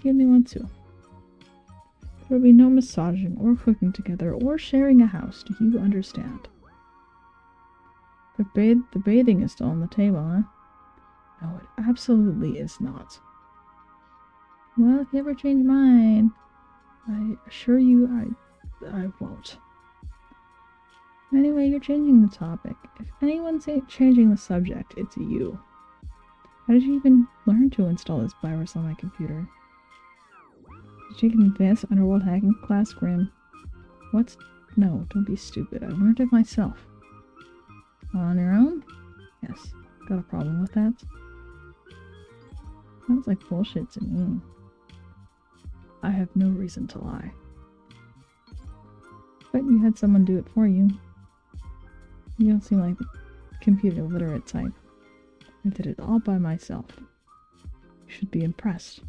Give me one too. There will be no massaging or cooking together or sharing a house, do you understand? But the bathing is still on the table, huh? No, it absolutely is not. Well, if you ever change your mind, I assure you I won't. Anyway, you're changing the topic. If anyone's changing the subject, it's you. How did you even learn to install this virus on my computer? Did you take an advanced underworld hacking class, Grim? What? No, don't be stupid. I learned it myself. On your own? Yes. Got a problem with that? Sounds like bullshit to me. I have no reason to lie. But you had someone do it for you. You don't seem like the computer literate type. I did it all by myself. You should be impressed.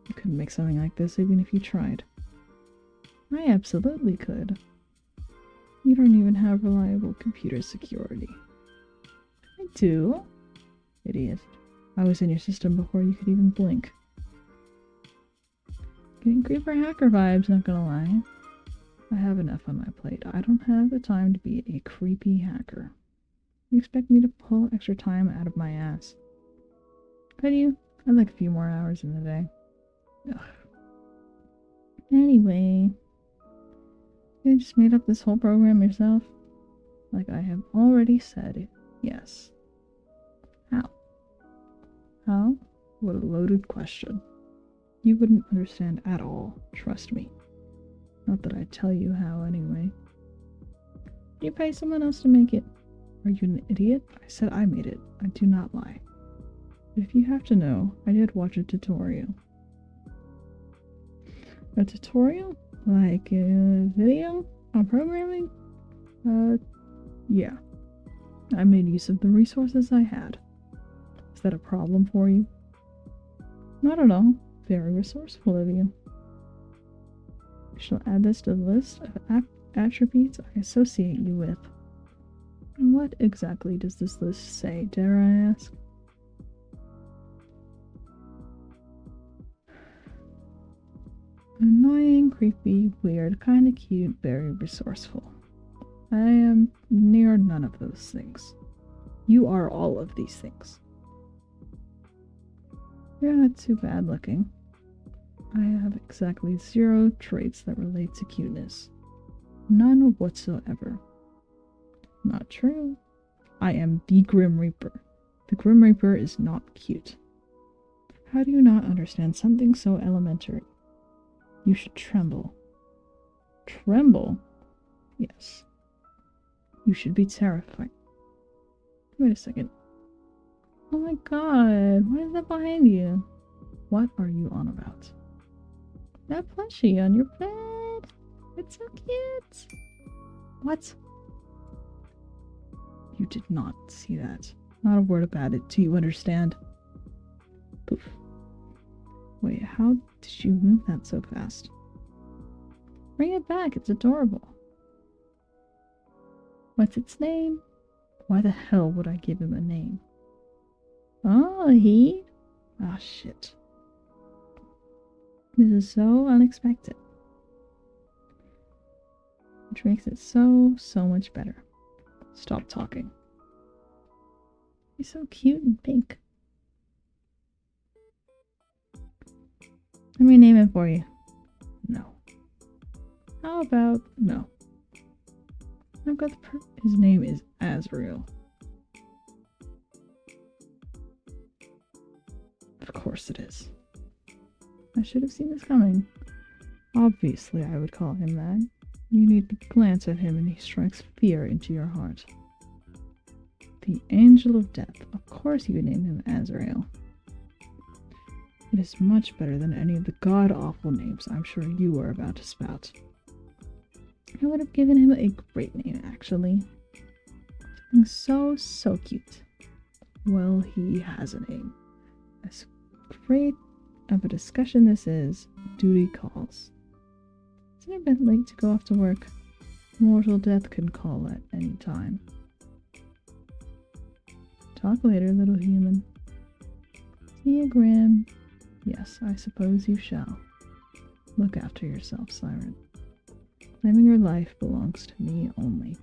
You couldn't make something like this even if you tried. I absolutely could. You don't even have reliable computer security. I do. Idiot. I was in your system before you could even blink. Getting creeper hacker vibes, not gonna lie. I have enough on my plate. I don't have the time to be a creepy hacker. You expect me to pull extra time out of my ass? Could you? I'd like a few more hours in the day. Ugh. Anyway, you just made up this whole program yourself? Like I have already said, yes. How? How? What a loaded question. You wouldn't understand at all, trust me. Not that I'd tell you how anyway. You pay someone else to make it. Are you an idiot? I said I made it. I do not lie. But if you have to know, I did watch a tutorial. A tutorial? Like a video on programming? Yeah. I made use of the resources I had. Is that a problem for you? Not at all. Very resourceful of you. I shall add this to the list of attributes I associate you with. And what exactly does this list say, dare I ask? Annoying, creepy, weird, kinda cute, very resourceful. I am near none of those things. You are all of these things. You're not too bad looking. I have exactly 0 traits that relate to cuteness. None whatsoever. Not true. I am the Grim Reaper. The Grim Reaper is not cute. How do you not understand something so elementary? You should tremble. Tremble? Yes. You should be terrified. Wait a second. Oh my god, what is that behind you? What are you on about? That plushie on your bed. It's so cute. What? You did not see that. Not a word about it. Do you understand? Poof. Wait, how did you move that so fast? Bring it back. It's adorable. What's its name? Why the hell would I give him a name? Oh, he? Ah, shit. This is so unexpected. Which makes it so much better. Stop talking. He's so cute and pink. Let me name it for you. No. How about no? I've got his name is Azrael. Of course it is. I should have seen this coming. Obviously I would call him that. You need to glance at him and he strikes fear into your heart. The Angel of Death. Of course you would name him Azrael. It is much better than any of the god-awful names I'm sure you were about to spout. I would have given him a great name, actually. Something so cute. Well, he has a name. As great of a discussion this is, duty calls. Isn't it a bit late to go off to work? Mortal death can call at any time. Talk later, little human. See you, Grim. Yes, I suppose you shall. Look after yourself, Cyren. Claiming your life belongs to me only.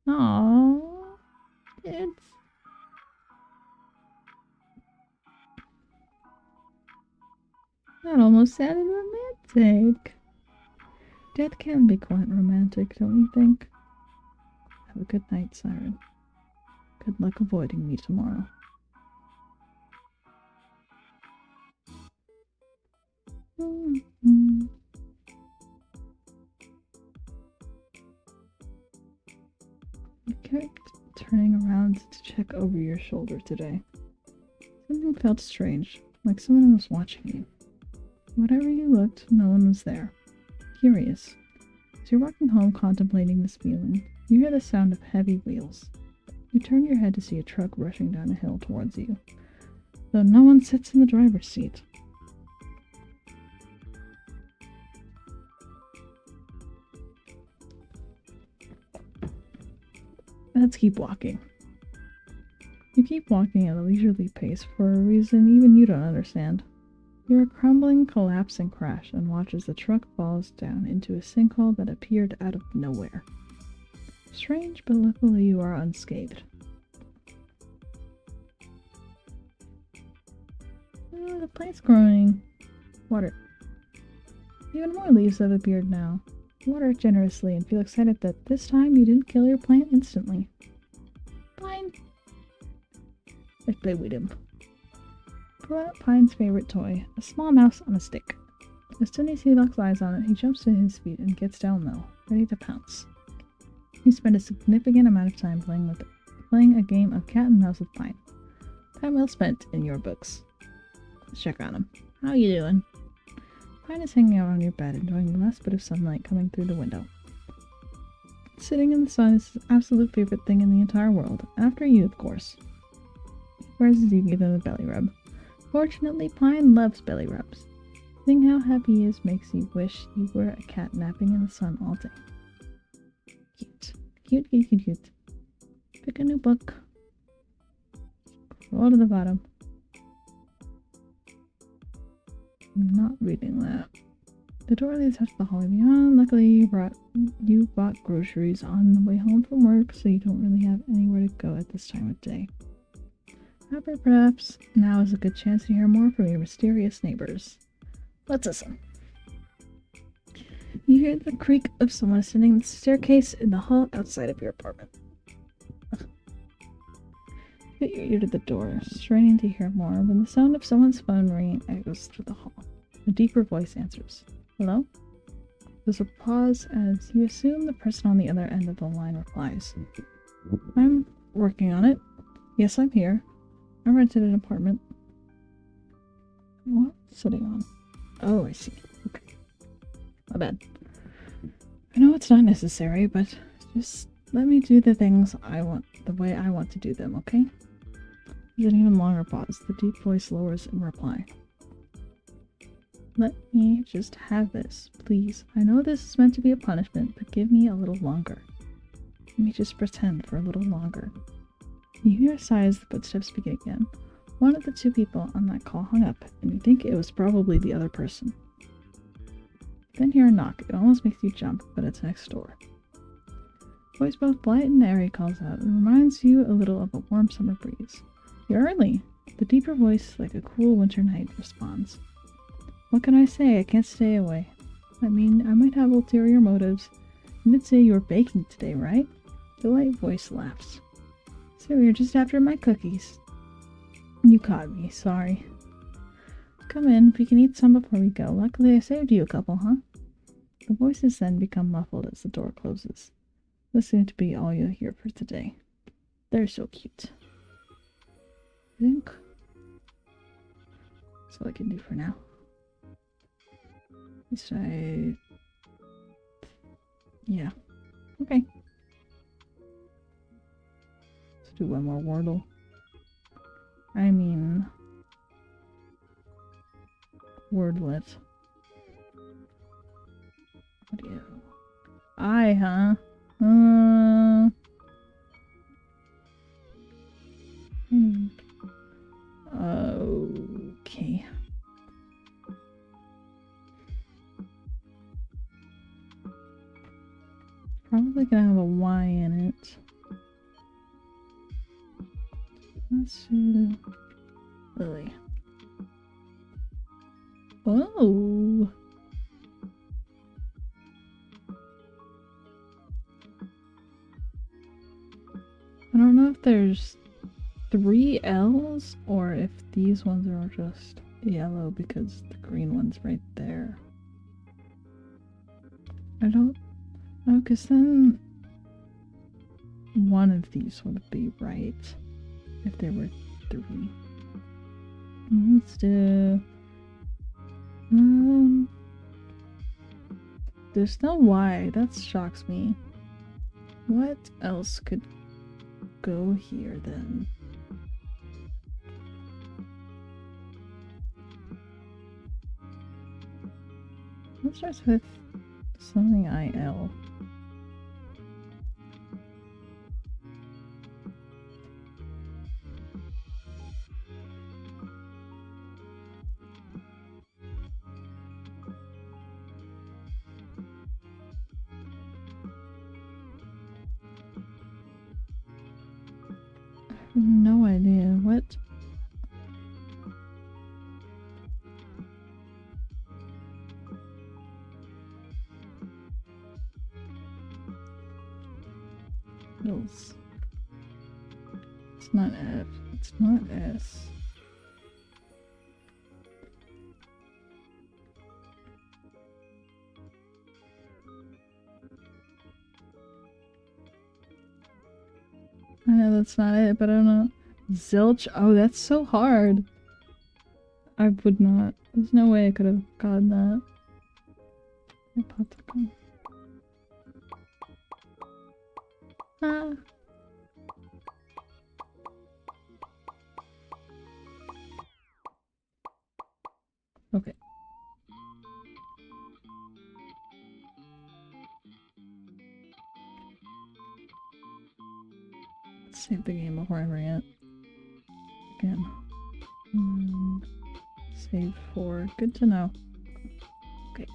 Aww, kids. That almost sounded romantic. Death can be quite romantic, don't you think? Have a good night, Cyren. Good luck avoiding me tomorrow. Mm-hmm. You kept turning around to check over your shoulder today. Something felt strange, like someone was watching you. Whatever you looked, no one was there. Curious. As you're walking home contemplating this feeling, you hear the sound of heavy wheels. You turn your head to see a truck rushing down a hill towards you, though no one sits in the driver's seat. Let's keep walking. You keep walking at a leisurely pace for a reason even you don't understand. You're a crumbling, collapsing crash and watch as the truck falls down into a sinkhole that appeared out of nowhere. Strange, but luckily you are unscathed. Oh, the plant's growing. Water. Even more leaves have appeared now. Water it generously and feel excited that this time you didn't kill your plant instantly. Fine. Let's play with him. Pull out Pine's favorite toy, a small mouse on a stick. As soon as he locks eyes on it, he jumps to his feet and gets down low, ready to pounce. You spend a significant amount of time playing a game of cat and mouse with Pine. Time well spent in your books. Let's check on him. How you doing? Pine is hanging out on your bed, enjoying the last bit of sunlight coming through the window. Sitting in the sun is his absolute favorite thing in the entire world, after you, of course. Whereas you give him a belly rub. Fortunately, Pine loves belly rubs. Seeing how happy he is makes you wish you were a cat napping in the sun all day. Cute. Cute, cute, cute, cute. Pick a new book. Scroll to the bottom. I'm not reading that. The door leads out to the hallway beyond. Luckily, you bought groceries on the way home from work, so you don't really have anywhere to go at this time of day. However, perhaps now is a good chance to hear more from your mysterious neighbors. Let's listen. You hear the creak of someone ascending the staircase in the hall outside of your apartment. Put your ear to the door, straining to hear more, when the sound of someone's phone ringing echoes through the hall. A deeper voice answers. Hello? There's a pause as you assume the person on the other end of the line replies. I'm working on it. Yes, I'm here. I rented an apartment. What? Sitting on? Oh, I see. Okay. My bad. I know it's not necessary, but just let me do the things I want, the way I want to do them, okay? There's an even longer pause. The deep voice lowers in reply. Let me just have this, please. I know this is meant to be a punishment, but give me a little longer. Let me just pretend for a little longer. You hear a sigh as the footsteps begin again. One of the two people on that call hung up, and you think it was probably the other person. Then hear a knock. It almost makes you jump, but it's next door. Voice both polite and airy calls out and reminds you a little of a warm summer breeze. You're early. The deeper voice, like a cool winter night, responds. What can I say? I can't stay away. I mean, I might have ulterior motives. You did say you were baking today, right? The light voice laughs. So you're just after my cookies. You caught me, sorry. Come in, we can eat some before we go. Luckily I saved you a couple, huh? The voices then become muffled as the door closes. This seems to be all you'll hear for today. They're so cute. I think that's all I can do for now. At least yeah. Okay. Let's do one more Wordle. I mean... Wordlet. What do you... huh? Okay. Probably gonna have a Y in it. Let's do Lily. Oh. I don't know if there's 3 L's or if these ones are just yellow because the green one's right there. I don't know, because then one of these would be right if there were 3. Let's do... there's no Y. That shocks me. What else could go here then? What starts with something IL? No idea. What? It's not F. It's not S. I know that's not it, but I don't know. Zilch? Oh, that's so hard. I would not. There's no way I could have gotten that. Ah. Okay. Let's save the game before I bring it. Again. Save for. Good to know. Okay.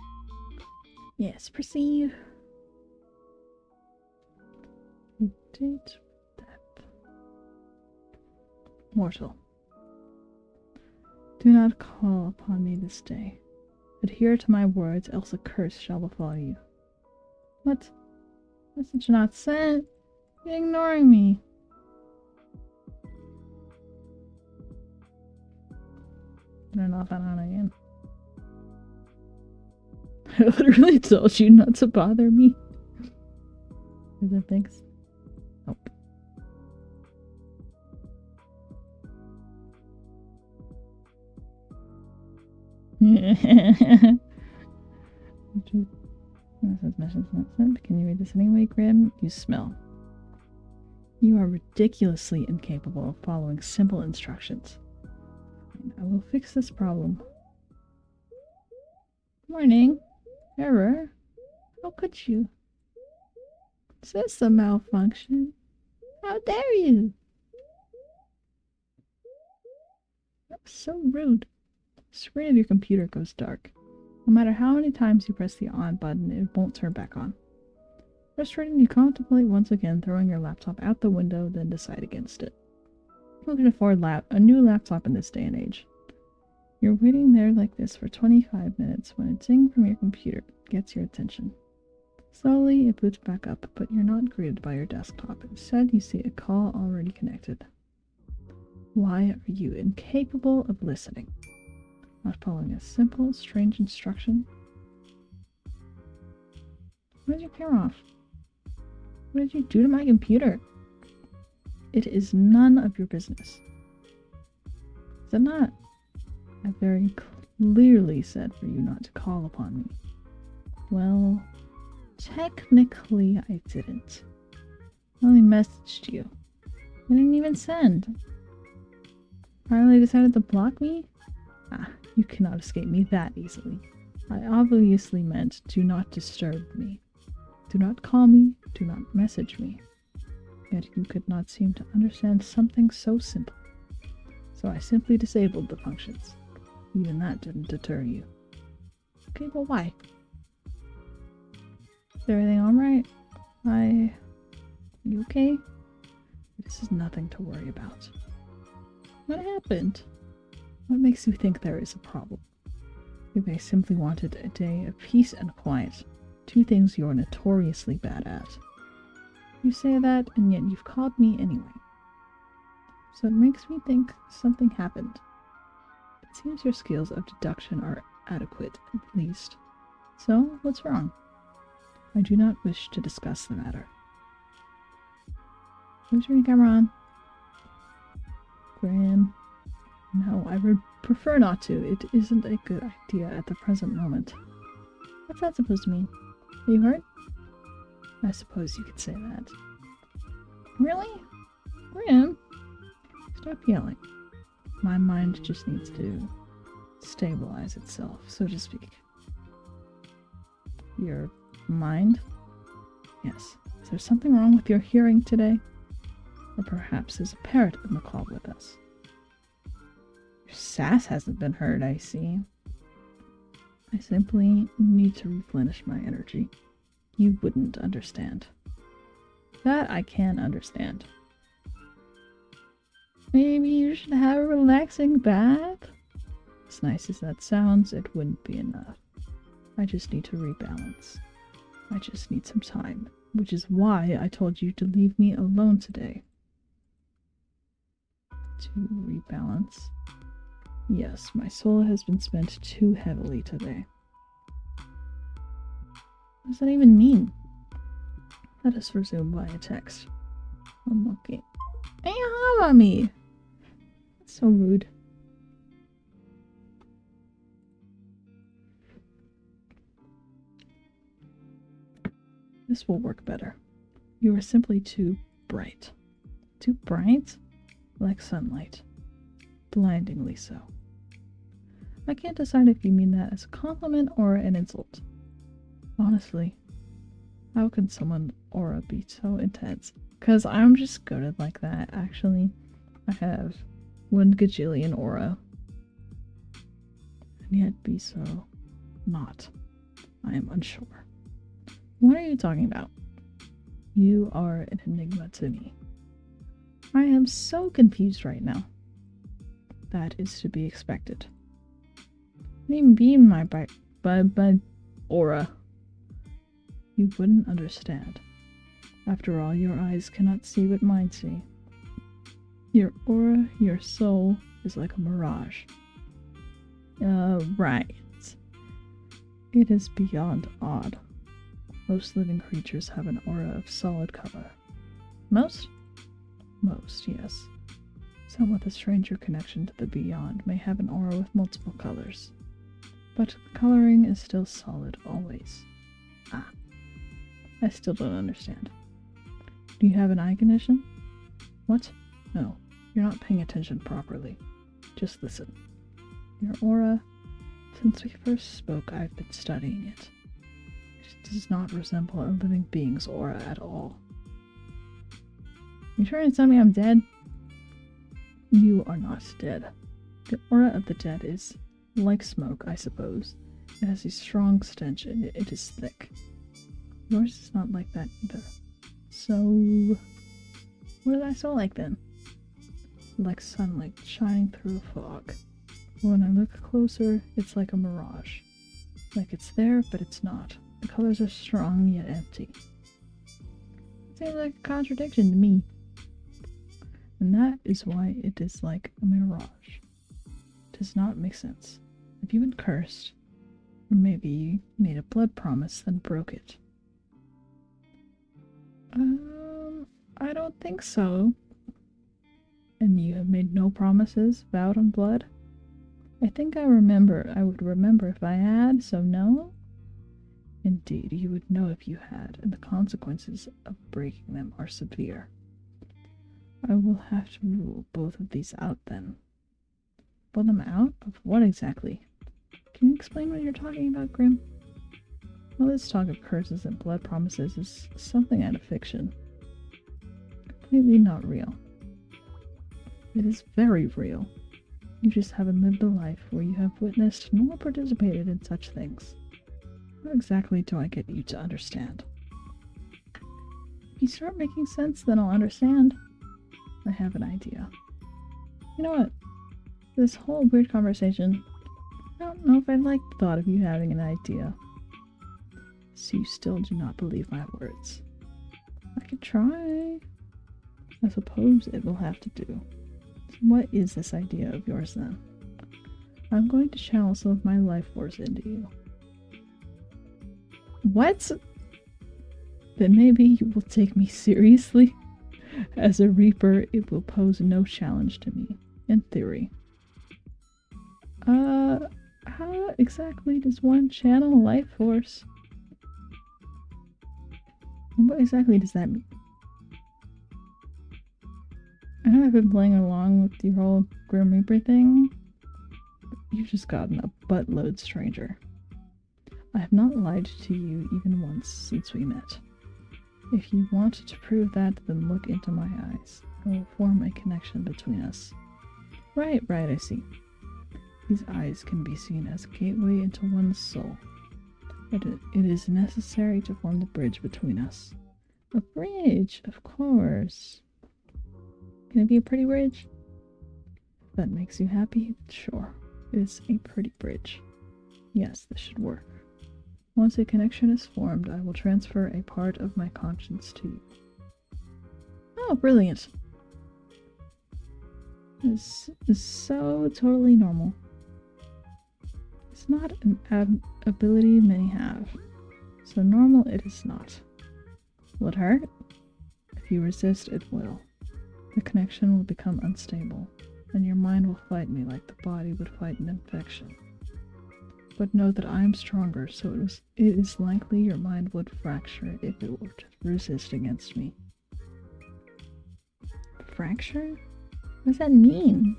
Yes, proceed. Date. Death. Mortal. Do not call upon me this day. Adhere to my words, else a curse shall befall you. What? Message not sent? You're ignoring me. Turn off that on again. I literally told you not to bother me. Is it fixed? Nope. Message not sent. Can you read this anyway, Grim? You smell. You are ridiculously incapable of following simple instructions. I will fix this problem. Morning. Error. How could you? Is this a malfunction? How dare you? That's so rude. The screen of your computer goes dark. No matter how many times you press the on button, it won't turn back on. Frustrated, you contemplate once again throwing your laptop out the window, then decide against it. Who can afford a new laptop in this day and age? You're waiting there like this for 25 minutes when a ding from your computer gets your attention. Slowly, it boots back up, but you're not greeted by your desktop. Instead, you see a call already connected. Why are you incapable of listening? Not following a simple, strange instruction? Why is your camera off? What did you do to my computer? It is none of your business. Is it not? I very clearly said for you not to call upon me. Well, technically I didn't. I only messaged you. I didn't even send. Finally decided to block me? Ah, you cannot escape me that easily. I obviously meant do not disturb me. Do not call me, do not message me. Yet you could not seem to understand something so simple. So I simply disabled the functions. Even that didn't deter you. Okay, well why? Is everything alright? You okay? This is nothing to worry about. What happened? What makes you think there is a problem? Maybe I simply wanted a day of peace and quiet. Two things you're notoriously bad at. You say that, and yet you've called me anyway. So it makes me think something happened. It seems your skills of deduction are adequate, at least. So, what's wrong? I do not wish to discuss the matter. Please turn your camera on. Graham. No, I would prefer not to. It isn't a good idea at the present moment. What's that supposed to mean? Are you hurt? I suppose you could say that. Really? Graham? Stop yelling. My mind just needs to stabilize itself, so to speak. Your mind? Yes. Is there something wrong with your hearing today? Or perhaps there's a parrot in the call with us. Your sass hasn't been heard, I see. I simply need to replenish my energy. You wouldn't understand. That I can understand. Maybe you should have a relaxing bath? As nice as that sounds, it wouldn't be enough. I just need to rebalance. I just need some time, which is why I told you to leave me alone today. to rebalance. Yes, my soul has been spent too heavily today. What does that even mean? Let us resume via text. I'm okay. Hey, how about me? That's so rude. This will work better. You are simply too bright. Too bright? Like sunlight. Blindingly so. I can't decide if you mean that as a compliment or an insult. Honestly, how can someone's aura be so intense? Because I'm just good like that, actually. I have 1 gajillion aura. And yet be so not. I am unsure. What are you talking about? You are an enigma to me. I am so confused right now. That is to be expected. What do you mean my aura? You wouldn't understand. After all, your eyes cannot see what mine see. Your aura, your soul, is like a mirage. Right. It is beyond odd. Most living creatures have an aura of solid color. Most? Most, yes. Some with a stranger connection to the beyond may have an aura with multiple colors. But the coloring is still solid always. Ah. I still don't understand. Do you have an eye condition? What? No, you're not paying attention properly. Just listen. Your aura, since we first spoke, I've been studying it. It does not resemble a living being's aura at all. You trying to tell me I'm dead? You are not dead. The aura of the dead is like smoke, I suppose. It has a strong stench and it is thick. Yours is not like that either. So, what did I saw like then? Like sunlight shining through a fog. When I look closer, it's like a mirage. Like it's there, but it's not. The colors are strong yet empty. Seems like a contradiction to me. And that is why it is like a mirage. It does not make sense. Have you been cursed? Or maybe you made a blood promise, then broke it. I don't think so. And you have made no promises vowed on blood? I think I would remember if I had, so no? Indeed, you would know if you had, and the consequences of breaking them are severe. I will have to rule both of these out then. Rule them out? Of what exactly? Can you explain what you're talking about, Grim? All this talk of curses and blood promises is something out of fiction. Completely not real. It is very real. You just haven't lived a life where you have witnessed nor participated in such things. How exactly do I get you to understand? If you start making sense, then I'll understand. I have an idea. You know what? This whole weird conversation, I don't know if I like the thought of you having an idea. So you still do not believe my words. I could try. I suppose it will have to do. So what is this idea of yours then? I'm going to channel some of my life force into you. What? Then maybe you will take me seriously? As a Reaper, it will pose no challenge to me, in theory. How exactly does one channel life force? What exactly does that mean? I know I've been playing along with your whole Grim Reaper thing, but you've just gotten a buttload stranger. I have not lied to you even once since we met. If you want to prove that, then look into my eyes. I will form a connection between us. Right, I see. These eyes can be seen as a gateway into one's soul. But it is necessary to form the bridge between us. A bridge, of course. Can it be a pretty bridge? If that makes you happy, sure. It is a pretty bridge. Yes, this should work. Once a connection is formed, I will transfer a part of my conscience to you. Oh, brilliant. is so totally normal. It's not an ability many have, so normal it is not. Will it hurt? If you resist, it will. The connection will become unstable, and your mind will fight me like the body would fight an infection. But know that I am stronger, so it is likely your mind would fracture if it were to resist against me. Fracture? What does that mean?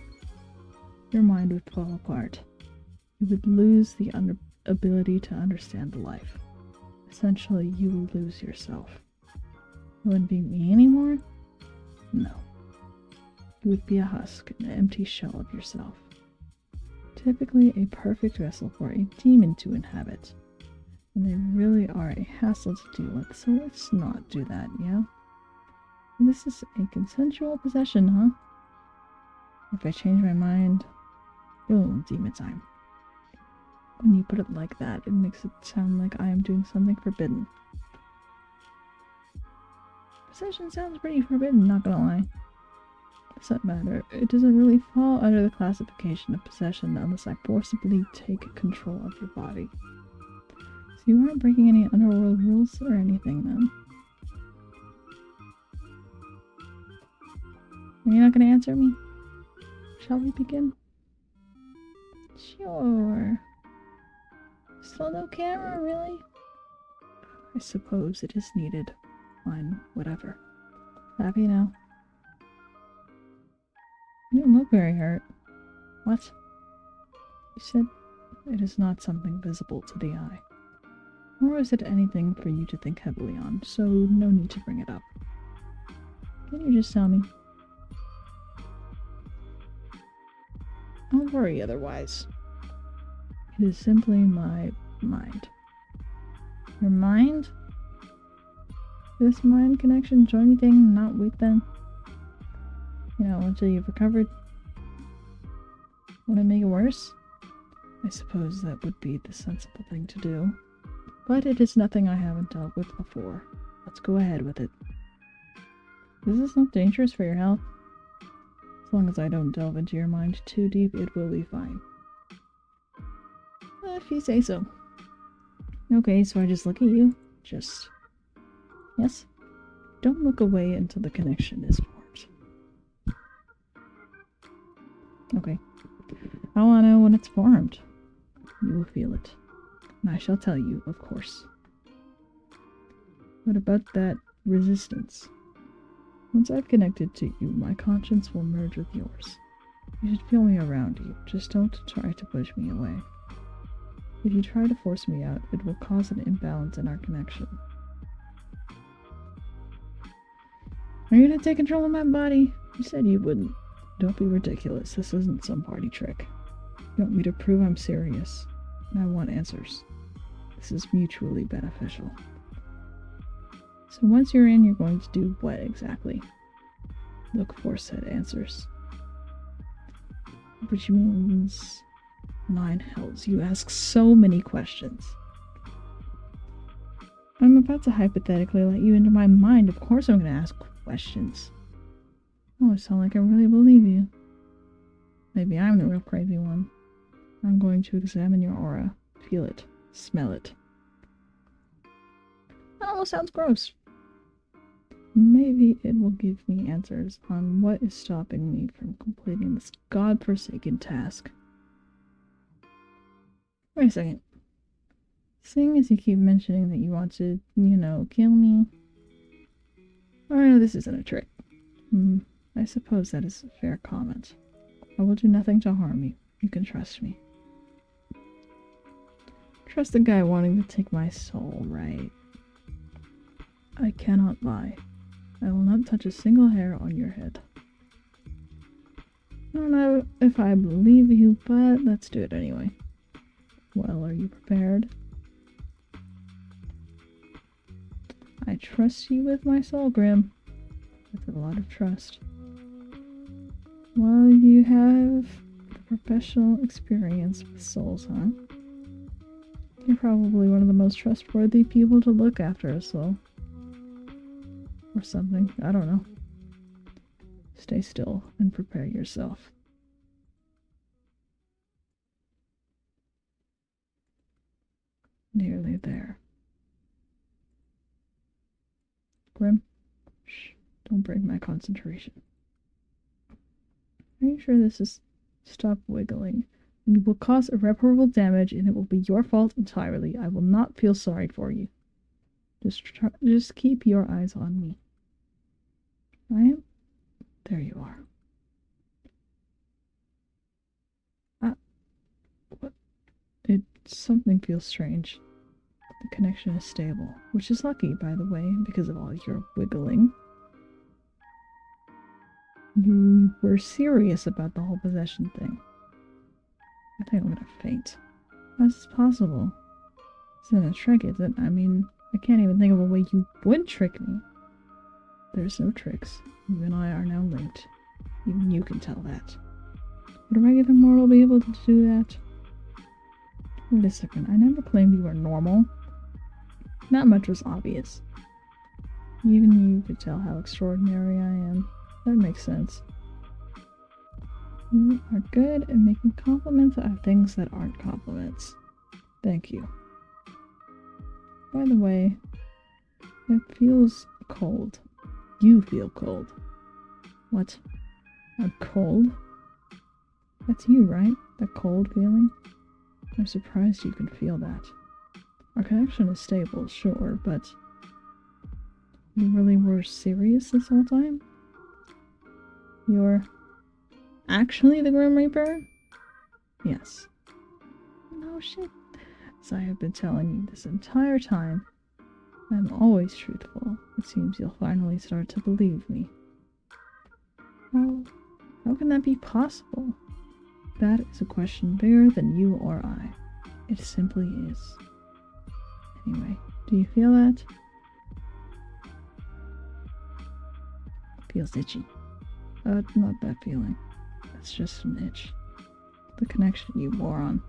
Your mind would fall apart. You would lose the ability to understand the life. Essentially, you will lose yourself. You wouldn't be me anymore? No. You would be a husk, an empty shell of yourself. Typically a perfect vessel for a demon to inhabit. And they really are a hassle to deal with, so let's not do that, yeah? This is a consensual possession, huh? If I change my mind, boom, demon time. When you put it like that, it makes it sound like I am doing something forbidden. Possession sounds pretty forbidden, not gonna lie. Does that matter? It doesn't really fall under the classification of possession unless I forcibly take control of your body. So you aren't breaking any underworld rules or anything, then? Are you not gonna answer me? Shall we begin? Sure. Still no camera, really? I suppose it is needed. Fine, whatever. Happy now? You don't look very hurt. What? You said it is not something visible to the eye. Nor is it anything for you to think heavily on, so no need to bring it up. Can you just tell me? Don't worry otherwise. It is simply my mind. Your mind? This mind connection do anything not weak then? You know, until you've recovered? Want to make it worse? I suppose that would be the sensible thing to do. But it is nothing I haven't dealt with before. Let's go ahead with it. This is not dangerous for your health. As long as I don't delve into your mind too deep, it will be fine. If you say so. Okay, so I just look at you. Just... Yes? Don't look away until the connection is formed. Okay. I want to know when it's formed. You will feel it. And I shall tell you, of course. What about that resistance? Once I've connected to you, my conscience will merge with yours. You should feel me around you. Just don't try to push me away. If you try to force me out, it will cause an imbalance in our connection. Are you gonna take control of my body? You said you wouldn't. Don't be ridiculous. This isn't some party trick. You want me to prove I'm serious. And I want answers. This is mutually beneficial. So once you're in, you're going to do what exactly? Look for said answers. Which means... 9 hells, you ask so many questions. I'm about to hypothetically let you into my mind. Of course I'm going to ask questions. Oh, it sounds like I really believe you. Maybe I'm the real crazy one. I'm going to examine your aura. Feel it. Smell it. That almost sounds gross. Maybe it will give me answers on what is stopping me from completing this godforsaken task. Wait a second. Seeing as you keep mentioning that you want to, you know, kill me. Oh no, this isn't a trick. I suppose that is a fair comment. I will do nothing to harm you. You can trust me. Trust the guy wanting to take my soul, right? I cannot lie. I will not touch a single hair on your head. I don't know if I believe you, but let's do it anyway. Well, are you prepared? I trust you with my soul, Grim. With a lot of trust. Well, you have professional experience with souls, huh? You're probably one of the most trustworthy people to look after a soul. Or something. I don't know. Stay still and prepare yourself. Nearly there. Grim, shh, don't break my concentration. Are you sure this is... Stop wiggling. You will cause irreparable damage and it will be your fault entirely. I will not feel sorry for you. Just keep your eyes on me. I am... There you are. What? Something feels strange. The connection is stable, which is lucky, by the way, because of all your wiggling. You were serious about the whole possession thing. I think I'm gonna faint. How is this possible? This isn't a trick, is it? I mean, I can't even think of a way you would trick me. There's no tricks. You and I are now linked. Even you can tell that. Would a regular mortal be able to do that? Wait a second, I never claimed you were normal. Not much was obvious. Even you could tell how extraordinary I am. That makes sense. You are good at making compliments out of things that aren't compliments. Thank you. By the way, it feels cold. You feel cold. What? I'm cold? That's you, right? That cold feeling? I'm surprised you can feel that. Our connection is stable, sure, but... You really were serious this whole time? You're... actually the Grim Reaper? Yes. No shit. As I have been telling you this entire time, I'm always truthful. It seems you'll finally start to believe me. How can that be possible? That is a question bigger than you or I. It simply is. Anyway, do you feel that? Feels itchy. Not that feeling. It's just an itch. The connection, you moron.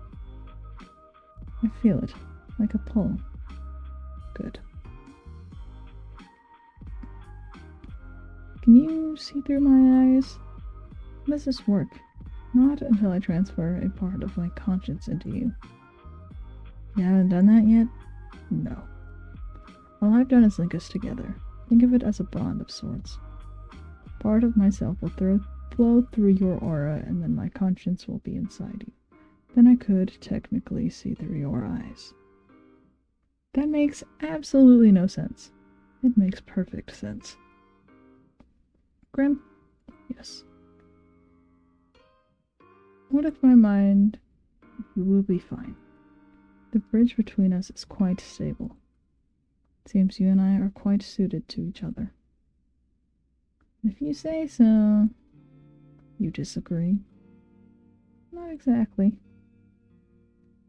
I feel it, like a pull. Good. Can you see through my eyes? How does this work? Not until I transfer a part of my conscience into you. You haven't done that yet? No. All I've done is link us together. Think of it as a bond of sorts. Part of myself will flow through your aura, and then my conscience will be inside you. Then I could technically see through your eyes. That makes absolutely no sense. It makes perfect sense. Grim? Yes. What if my mind... You will be fine. The bridge between us is quite stable. It seems you and I are quite suited to each other. If you say so. You disagree? Not exactly.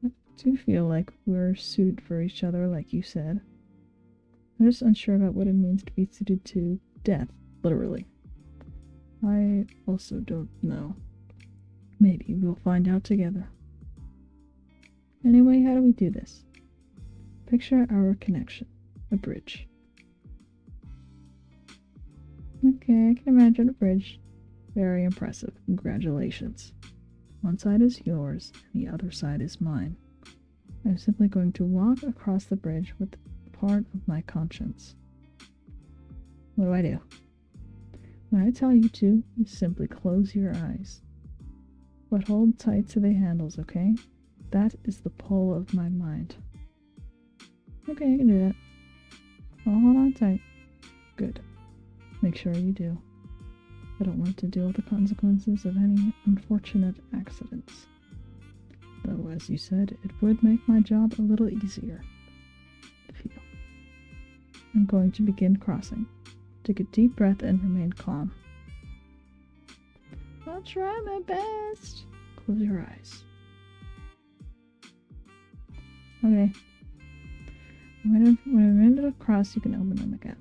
I do feel like we're suited for each other, like you said. I'm just unsure about what it means to be suited to death, literally. I also don't know. Maybe we'll find out together. Anyway, how do we do this? Picture our connection. A bridge. Okay, I can imagine a bridge. Very impressive. Congratulations. One side is yours, and the other side is mine. I'm simply going to walk across the bridge with part of my conscience. What do I do? When I tell you to, you simply close your eyes. But hold tight to the handles, okay? That is the pull of my mind. Okay, I can do that. I'll hold on tight. Good. Make sure you do. I don't want to deal with the consequences of any unfortunate accidents. Though, as you said, it would make my job a little easier. Feel. I'm going to begin crossing. Take a deep breath and remain calm. I'll try my best. Close your eyes. Okay. When I'm ready to cross, you can open them again.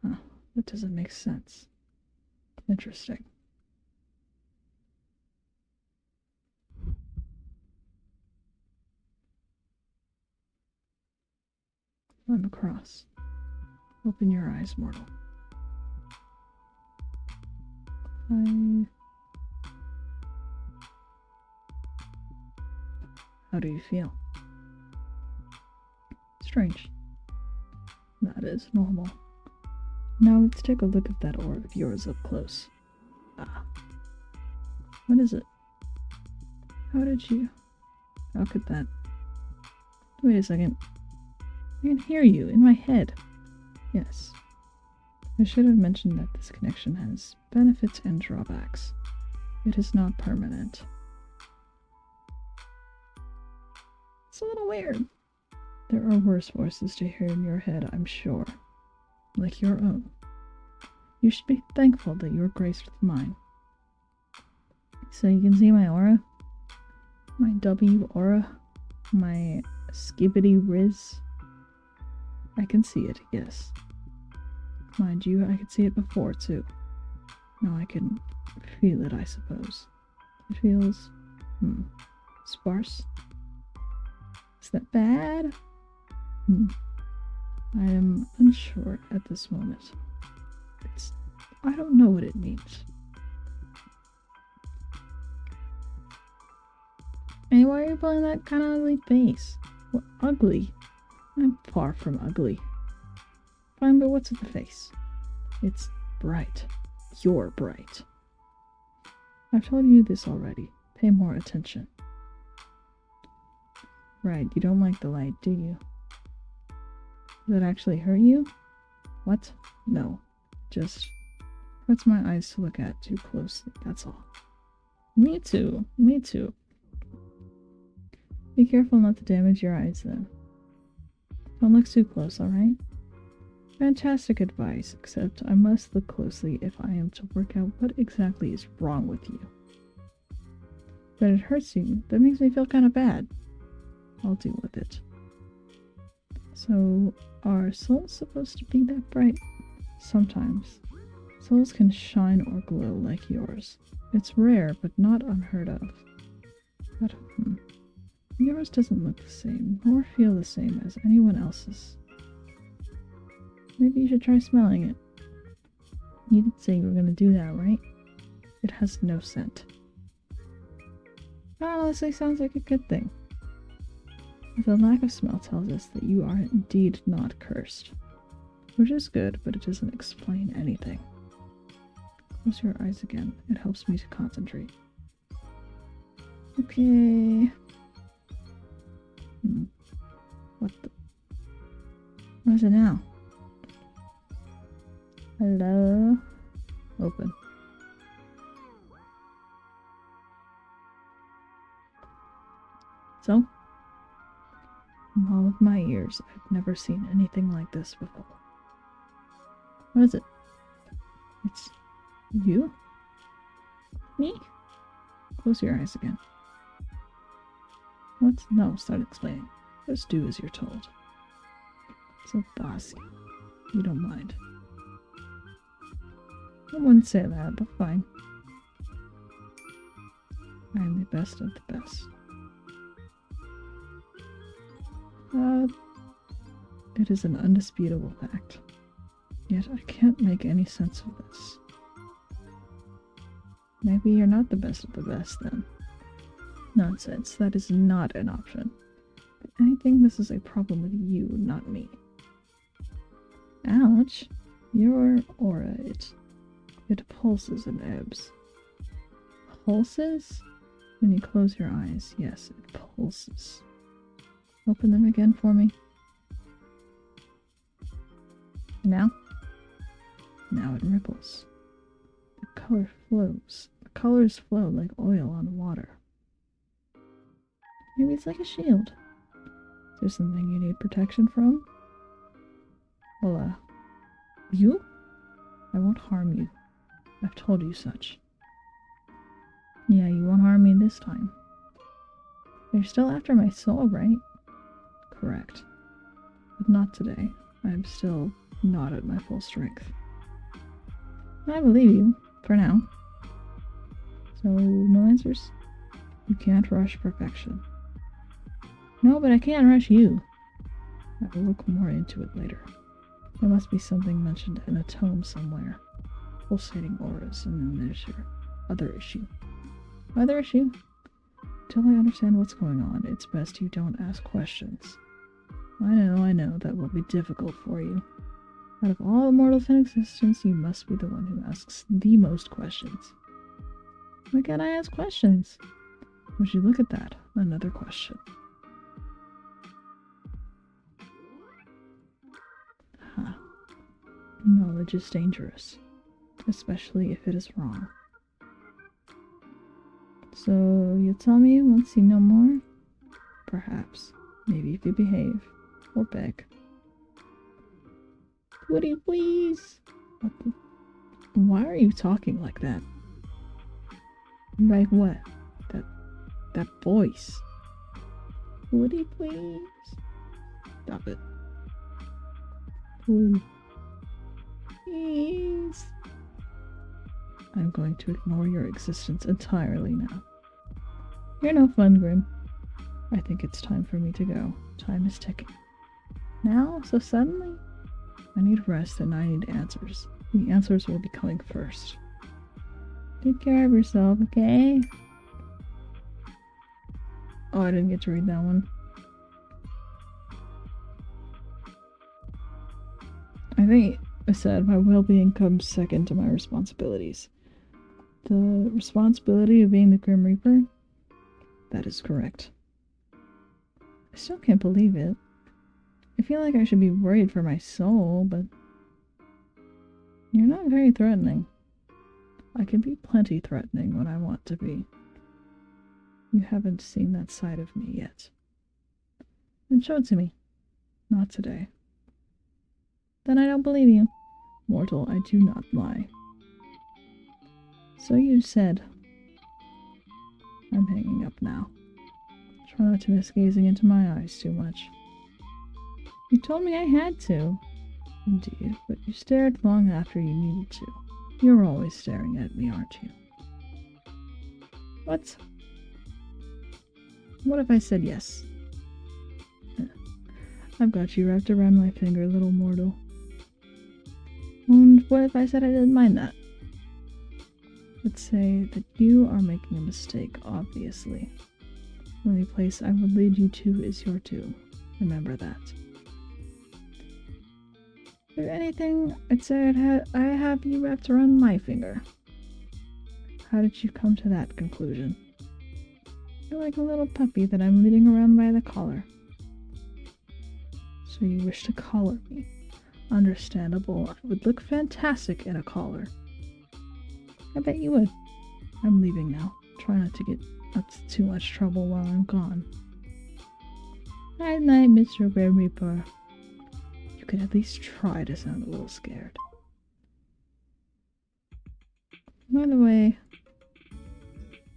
Huh, that doesn't make sense. Interesting. I'm across. Open your eyes, mortal. How do you feel? Strange. That is normal. Now let's take a look at that aura of yours up close. Ah. What is it? How could that... Wait a second. I can hear you in my head. Yes. I should have mentioned that this connection has benefits and drawbacks. It is not permanent. It's a little weird. There are worse voices to hear in your head, I'm sure. Like your own. You should be thankful that you are graced with mine. So you can see my aura? My W aura? My skibbity riz? I can see it, yes. Mind you, I could see it before, too. Now I can feel it, I suppose. It feels... sparse? Is that bad? I am unsure at this moment. I don't know what it means. Hey, why are you pulling that kind of ugly face? What, ugly? I'm far from ugly. Fine, but what's with the face? It's bright. You're bright. I've told you this already. Pay more attention. Right, you don't like the light, do you? Does it actually hurt you? What? No. Just hurts my eyes to look at too closely, that's all. Me too. Me too. Be careful not to damage your eyes then. Don't look too close, alright? Fantastic advice, except I must look closely if I am to work out what exactly is wrong with you. That it hurts you, that makes me feel kind of bad. I'll deal with it. So, are souls supposed to be that bright? Sometimes. Souls can shine or glow like yours. It's rare, but not unheard of. But, yours doesn't look the same, nor feel the same as anyone else's. Maybe you should try smelling it. You did say you were gonna do that, right? It has no scent. That honestly sounds like a good thing. The lack of smell tells us that you are indeed not cursed. Which is good, but it doesn't explain anything. Close your eyes again. It helps me to concentrate. Okay. What is it now? Hello? Open. So? In all of my years, I've never seen anything like this before. What is it? It's you? Me? Close your eyes again. What? No, start explaining. Just do as you're told. So bossy. You don't mind. I wouldn't say that, but fine. I am the best of the best. It is an undisputable fact. Yet I can't make any sense of this. Maybe you're not the best of the best, then. Nonsense, that is not an option. But I think this is a problem with you, not me. Ouch! Your aura, it pulses and ebbs. Pulses? When you close your eyes, yes, it pulses. Open them again for me. Now? Now it ripples. The color flows. The colors flow like oil on water. Maybe it's like a shield. Is there something you need protection from? Well, you? I won't harm you. I've told you such. Yeah, you won't harm me this time. You're still after my soul, right? Correct. But not today. I'm still not at my full strength. I believe you, for now. So, no answers? You can't rush perfection. No, but I can't rush you. I'll look more into it later. There must be something mentioned in a tome somewhere. Pulsating auras, and then there's your other issue. Other issue? Till I understand what's going on, it's best you don't ask questions. I know, that will be difficult for you. Out of all mortals in existence, you must be the one who asks the most questions. Why can't I ask questions? Would you look at that? Another question. Huh. Knowledge is dangerous, especially if it is wrong. So, you'll tell me once you know more? Perhaps. Maybe if you behave. Or beg. Would you please? Why are you talking like that? Like what? That voice. Would you please? Stop it. Please. Please. I'm going to ignore your existence entirely now. You're no fun, Grim. I think it's time for me to go. Time is ticking. Now? So suddenly? I need rest and I need answers. The answers will be coming first. Take care of yourself, okay? Oh, I didn't get to read that one. I think I said my well-being comes second to my responsibilities. The responsibility of being the Grim Reaper? That is correct. I still can't believe it. I feel like I should be worried for my soul, but you're not very threatening. I can be plenty threatening when I want to be. You haven't seen that side of me yet. Then show it to me. Not today. Then I don't believe you. Mortal, I do not lie. So you said. I'm hanging up now. Try not to miss gazing into my eyes too much. You told me I had to. Indeed, but you stared long after you needed to. You're always staring at me, aren't you? What? What if I said yes? I've got you wrapped around my finger, little mortal. And what if I said I didn't mind that? Let's say that you are making a mistake, obviously. The only place I would lead you to is your doom. Remember that. If anything, I'd say I have you wrapped around my finger. How did you come to that conclusion? You're like a little puppy that I'm leading around by the collar. So you wish to collar me. Understandable. I would look fantastic in a collar. I bet you would. I'm leaving now. Try not to get up to too much trouble while I'm gone. Night night, Mr. Grim Reaper. You could at least try to sound a little scared. By the way,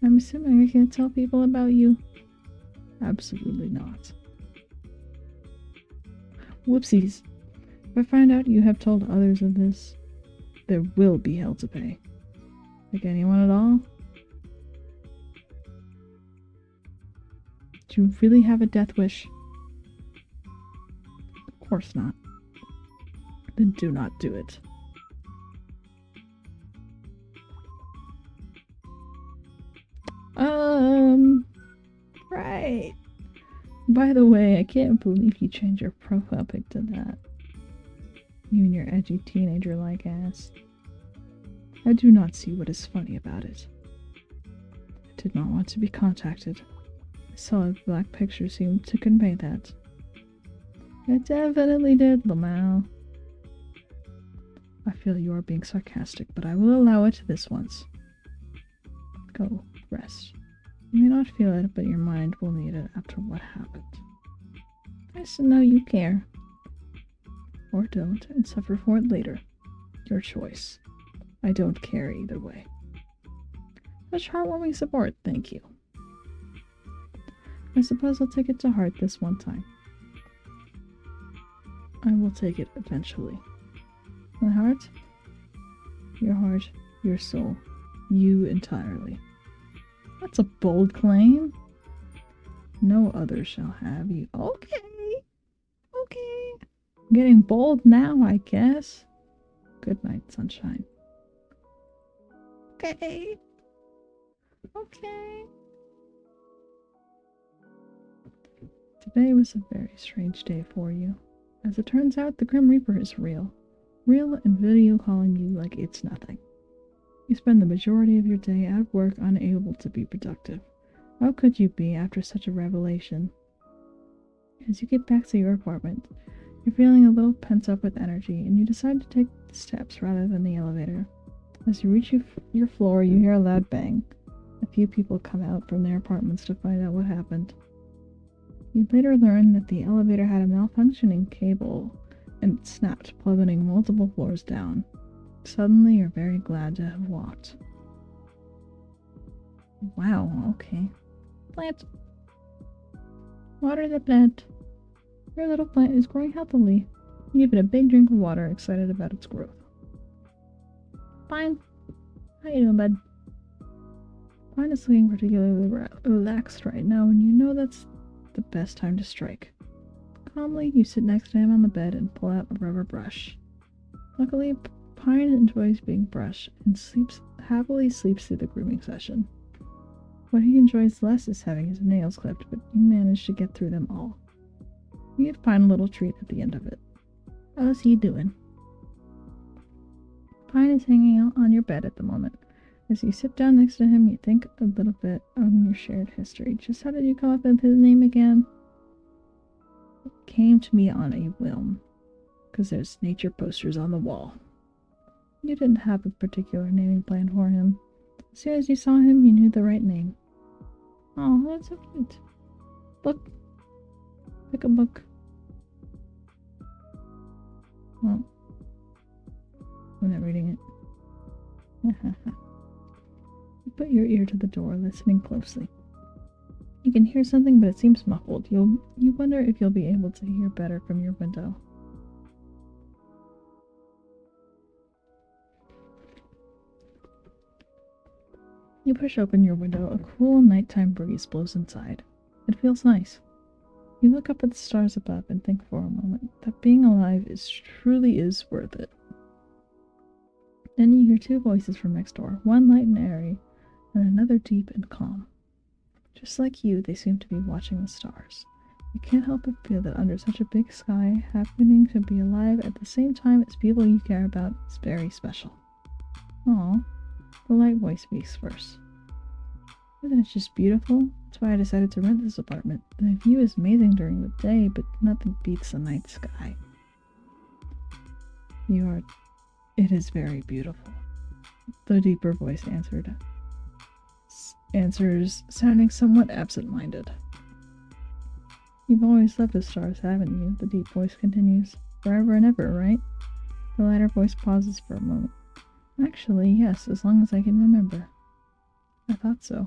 I'm assuming I can't tell people about you. Absolutely not. Whoopsies. If I find out you have told others of this, there will be hell to pay. Like anyone at all? Do you really have a death wish? Of course not. Then do not do it. Right. By the way, I can't believe you changed your profile pic to that. You and your edgy teenager-like ass. I do not see what is funny about it. I did not want to be contacted. I saw a black picture seemed to convey that. It definitely did, Lamau. I feel you are being sarcastic, but I will allow it this once. Go, rest. You may not feel it, but your mind will need it after what happened. Nice to know you care. Or don't, and suffer for it later. Your choice. I don't care either way. Such heartwarming support, thank you. I suppose I'll take it to heart this one time. I will take it eventually. My heart? Your soul. You entirely. That's a bold claim. No other shall have you. Okay. Okay. Getting bold now, I guess. Good night, sunshine. Okay. Okay. Today was a very strange day for you. As it turns out, the Grim Reaper is real. Real and video calling you like it's nothing. You spend the majority of your day at work unable to be productive. How could you be after such a revelation? As you get back to your apartment, you're feeling a little pent up with energy, and you decide to take the steps rather than the elevator. As you reach your floor, you hear a loud bang. A few people come out from their apartments to find out what happened. You later learn that the elevator had a malfunctioning cable and it snapped, plummeting multiple floors down. Suddenly, you're very glad to have walked. Wow, okay. Plant. Water the plant. Your little plant is growing healthily. You give it a big drink of water, excited about its growth. Fine. How you doing, bud? Fine is looking particularly relaxed right now, and you know that's the best time to strike. Calmly, you sit next to him on the bed and pull out a rubber brush. Luckily, Pine enjoys being brushed and happily sleeps through the grooming session. What he enjoys less is having his nails clipped, but you manage to get through them all. You give Pine a little treat at the end of it. How's he doing? Pine is hanging out on your bed at the moment. As you sit down next to him, you think a little bit on your shared history. Just how did you come up with his name again? It came to me on a whim, because there's nature posters on the wall. You didn't have a particular naming plan for him. As soon as you saw him, you knew the right name. Oh, that's so cute. Book. Pick a book. Well, I'm not reading it. You put your ear to the door, listening closely. You can hear something, but it seems muffled. You wonder if you'll be able to hear better from your window. You push open your window. A cool nighttime breeze blows inside. It feels nice. You look up at the stars above and think for a moment that being alive truly is worth it. Then you hear two voices from next door, one light and airy, and another deep and calm. Just like you, they seem to be watching the stars. You can't help but feel that under such a big sky, happening to be alive at the same time as people you care about is very special. Aw, the light voice speaks first. Isn't it just beautiful? That's why I decided to rent this apartment. The view is amazing during the day, but nothing beats the night sky. It is very beautiful. The deeper voice answers, sounding somewhat absent-minded. You've always loved the stars, haven't you? The deep voice continues. Forever and ever, right? The lighter voice pauses for a moment. Actually, yes, as long as I can remember. I thought so.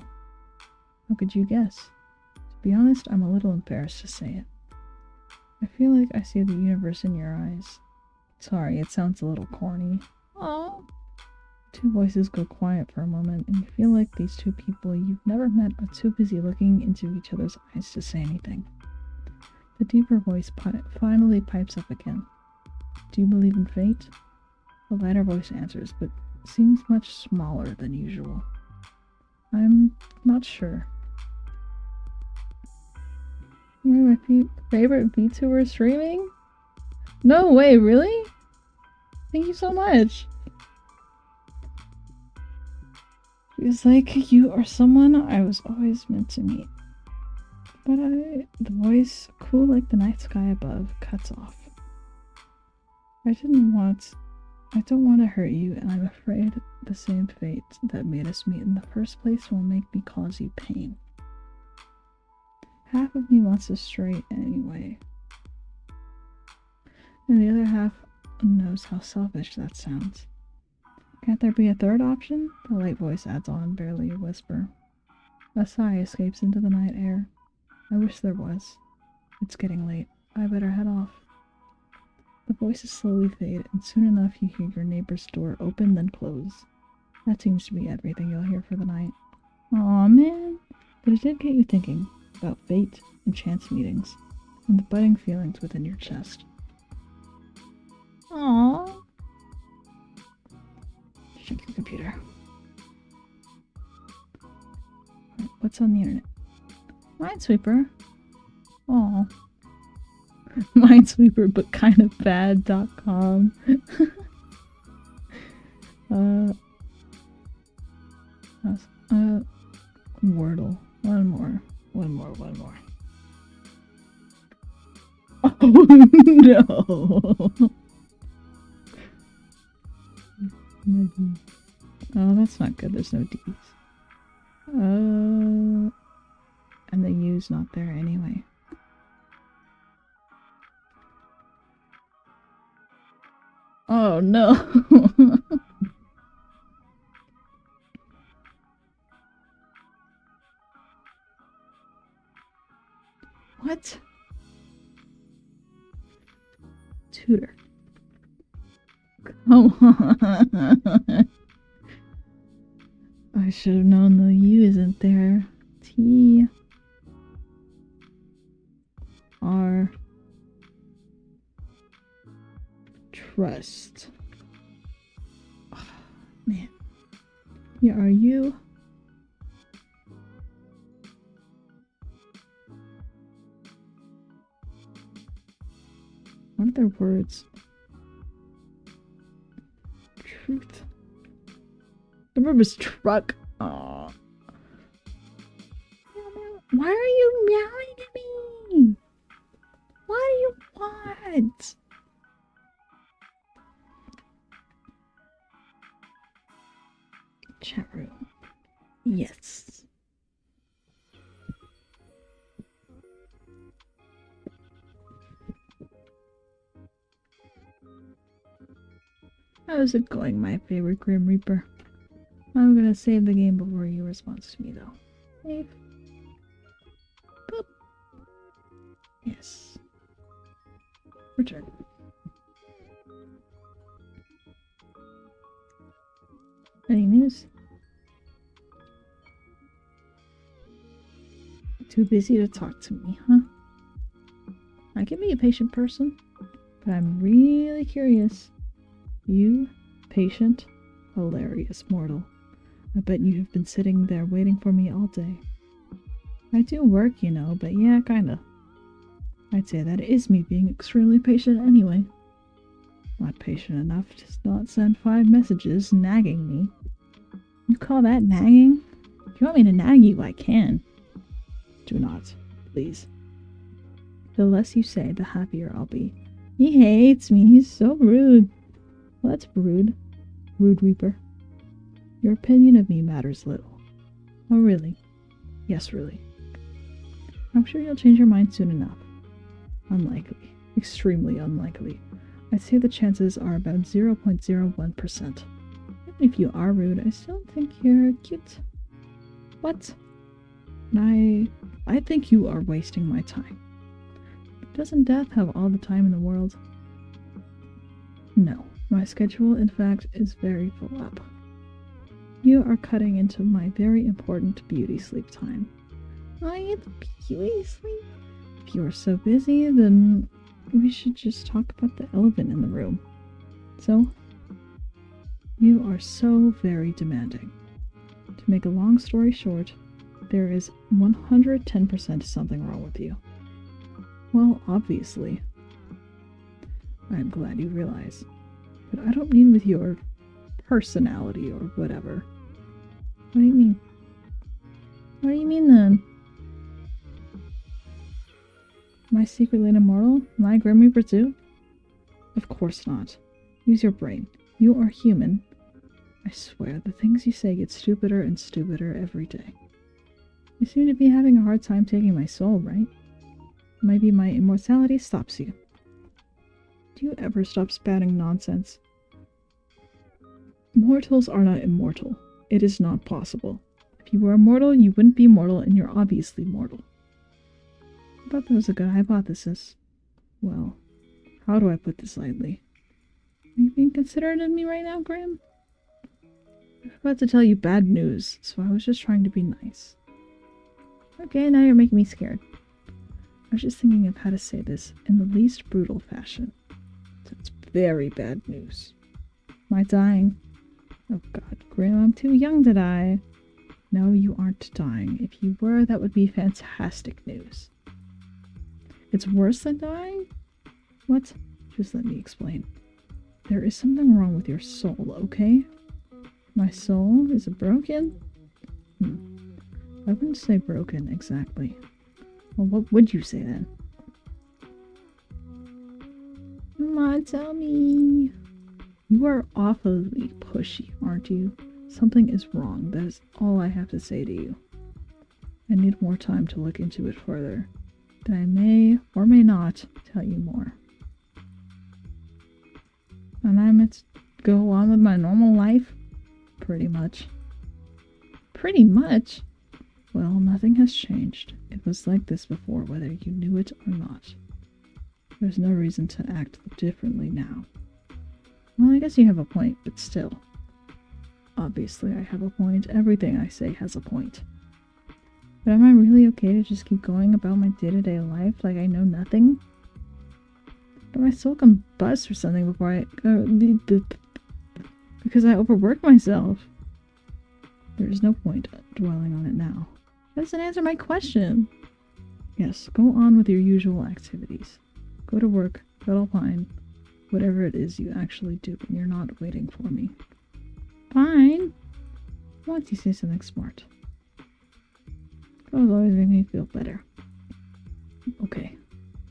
How could you guess? To be honest, I'm a little embarrassed to say it. I feel like I see the universe in your eyes. Sorry, it sounds a little corny. Aww. Two voices go quiet for a moment, and you feel like these two people you've never met are too busy looking into each other's eyes to say anything. The deeper voice finally pipes up again. Do you believe in fate? The lighter voice answers, but seems much smaller than usual. I'm not sure. My favorite VTuber streaming? No way, really? Thank you so much. Feels like you are someone I was always meant to meet. But the voice, cool like the night sky above, cuts off. I don't want to hurt you, and I'm afraid the same fate that made us meet in the first place will make me cause you pain. Half of me wants to stray anyway, and the other half knows how selfish that sounds. Can't there be a third option? The light voice adds on, barely a whisper. A sigh escapes into the night air. I wish there was. It's getting late. I better head off. The voices slowly fade, and soon enough you hear your neighbor's door open then close. That seems to be everything you'll hear for the night. Aw, man. But it did get you thinking about fate and chance meetings, and the budding feelings within your chest. Aww. Check your computer. What's on the internet? Minesweeper. Aww. Minesweeper, but kind of bad.com. Wordle. One more. Oh no! Oh, that's not good. There's no D's. And the U's not there anyway. Oh no! What? Tutor. Come on. I should have known the U isn't there. T R Trust. Oh, man. Here are you. What are their words? Truth. The verb is truck. Aww. Why are you meowing at me? What do you want? Chat room. Yes. How's it going, my favorite Grim Reaper? I'm gonna save the game before he responds to me, though. Save. Boop. Yes. Return. Any news? Too busy to talk to me, huh? I can be a patient person, but I'm really curious. You, patient, hilarious mortal. I bet you have been sitting there waiting for me all day. I do work, you know, but yeah, kinda. I'd say that is me being extremely patient anyway. Not patient enough to not send 5 messages nagging me. You call that nagging? If you want me to nag you, I can. Do not, please. The less you say, the happier I'll be. He hates me, he's so rude. Well, that's rude. Rude Reaper. Your opinion of me matters little. Oh, really? Yes, really. I'm sure you'll change your mind soon enough. Unlikely. Extremely unlikely. I'd say the chances are about 0.01%. Even if you are rude, I still think you're cute. What? I think you are wasting my time. Doesn't Death have all the time in the world? No. My schedule, in fact, is very full up. You are cutting into my very important beauty sleep time. I get beauty sleep? If you are so busy, then we should just talk about the elephant in the room. So, you are so very demanding. To make a long story short, there is 110% something wrong with you. Well, obviously. I'm glad you realize. But I don't mean with your personality or whatever. What do you mean? What do you mean then? Am I secretly an immortal? Am I a Grim Reaper too? Of course not. Use your brain. You are human. I swear, the things you say get stupider and stupider every day. You seem to be having a hard time taking my soul, right? Maybe my immortality stops you. Do you ever stop spouting nonsense? Mortals are not immortal. It is not possible. If you were immortal, you wouldn't be mortal, and you're obviously mortal. I thought that was a good hypothesis. Well, how do I put this lightly? Are you being considerate of me right now, Graham? I was about to tell you bad news, so I was just trying to be nice. Okay, now you're making me scared. I was just thinking of how to say this in the least brutal fashion. So it's very bad news. Am I dying? Oh god, Grim, I'm too young to die. No, you aren't dying. If you were, that would be fantastic news. It's worse than dying? What? Just let me explain. There is something wrong with your soul, okay? My soul? Is it broken? I wouldn't say broken, exactly. Well, what would you say then? Come on, tell me. You are awfully pushy, aren't you? Something is wrong. That is all I have to say to you. I need more time to look into it further. Then I may or may not tell you more. And I'm meant to go on with my normal life? Pretty much. Pretty much? Well, nothing has changed. It was like this before, whether you knew it or not. There's no reason to act differently now. Well, I guess you have a point, but still. Obviously, I have a point. Everything I say has a point. But am I really okay to just keep going about my day-to-day life like I know nothing? But my soul combusts or something before I... because I overwork myself. There is no point dwelling on it now. That doesn't answer my question. Yes, go on with your usual activities. Go to work, cuddle pine, whatever it is you actually do when you're not waiting for me. Fine. Why don't you say something smart? That'll always make me feel better. Okay.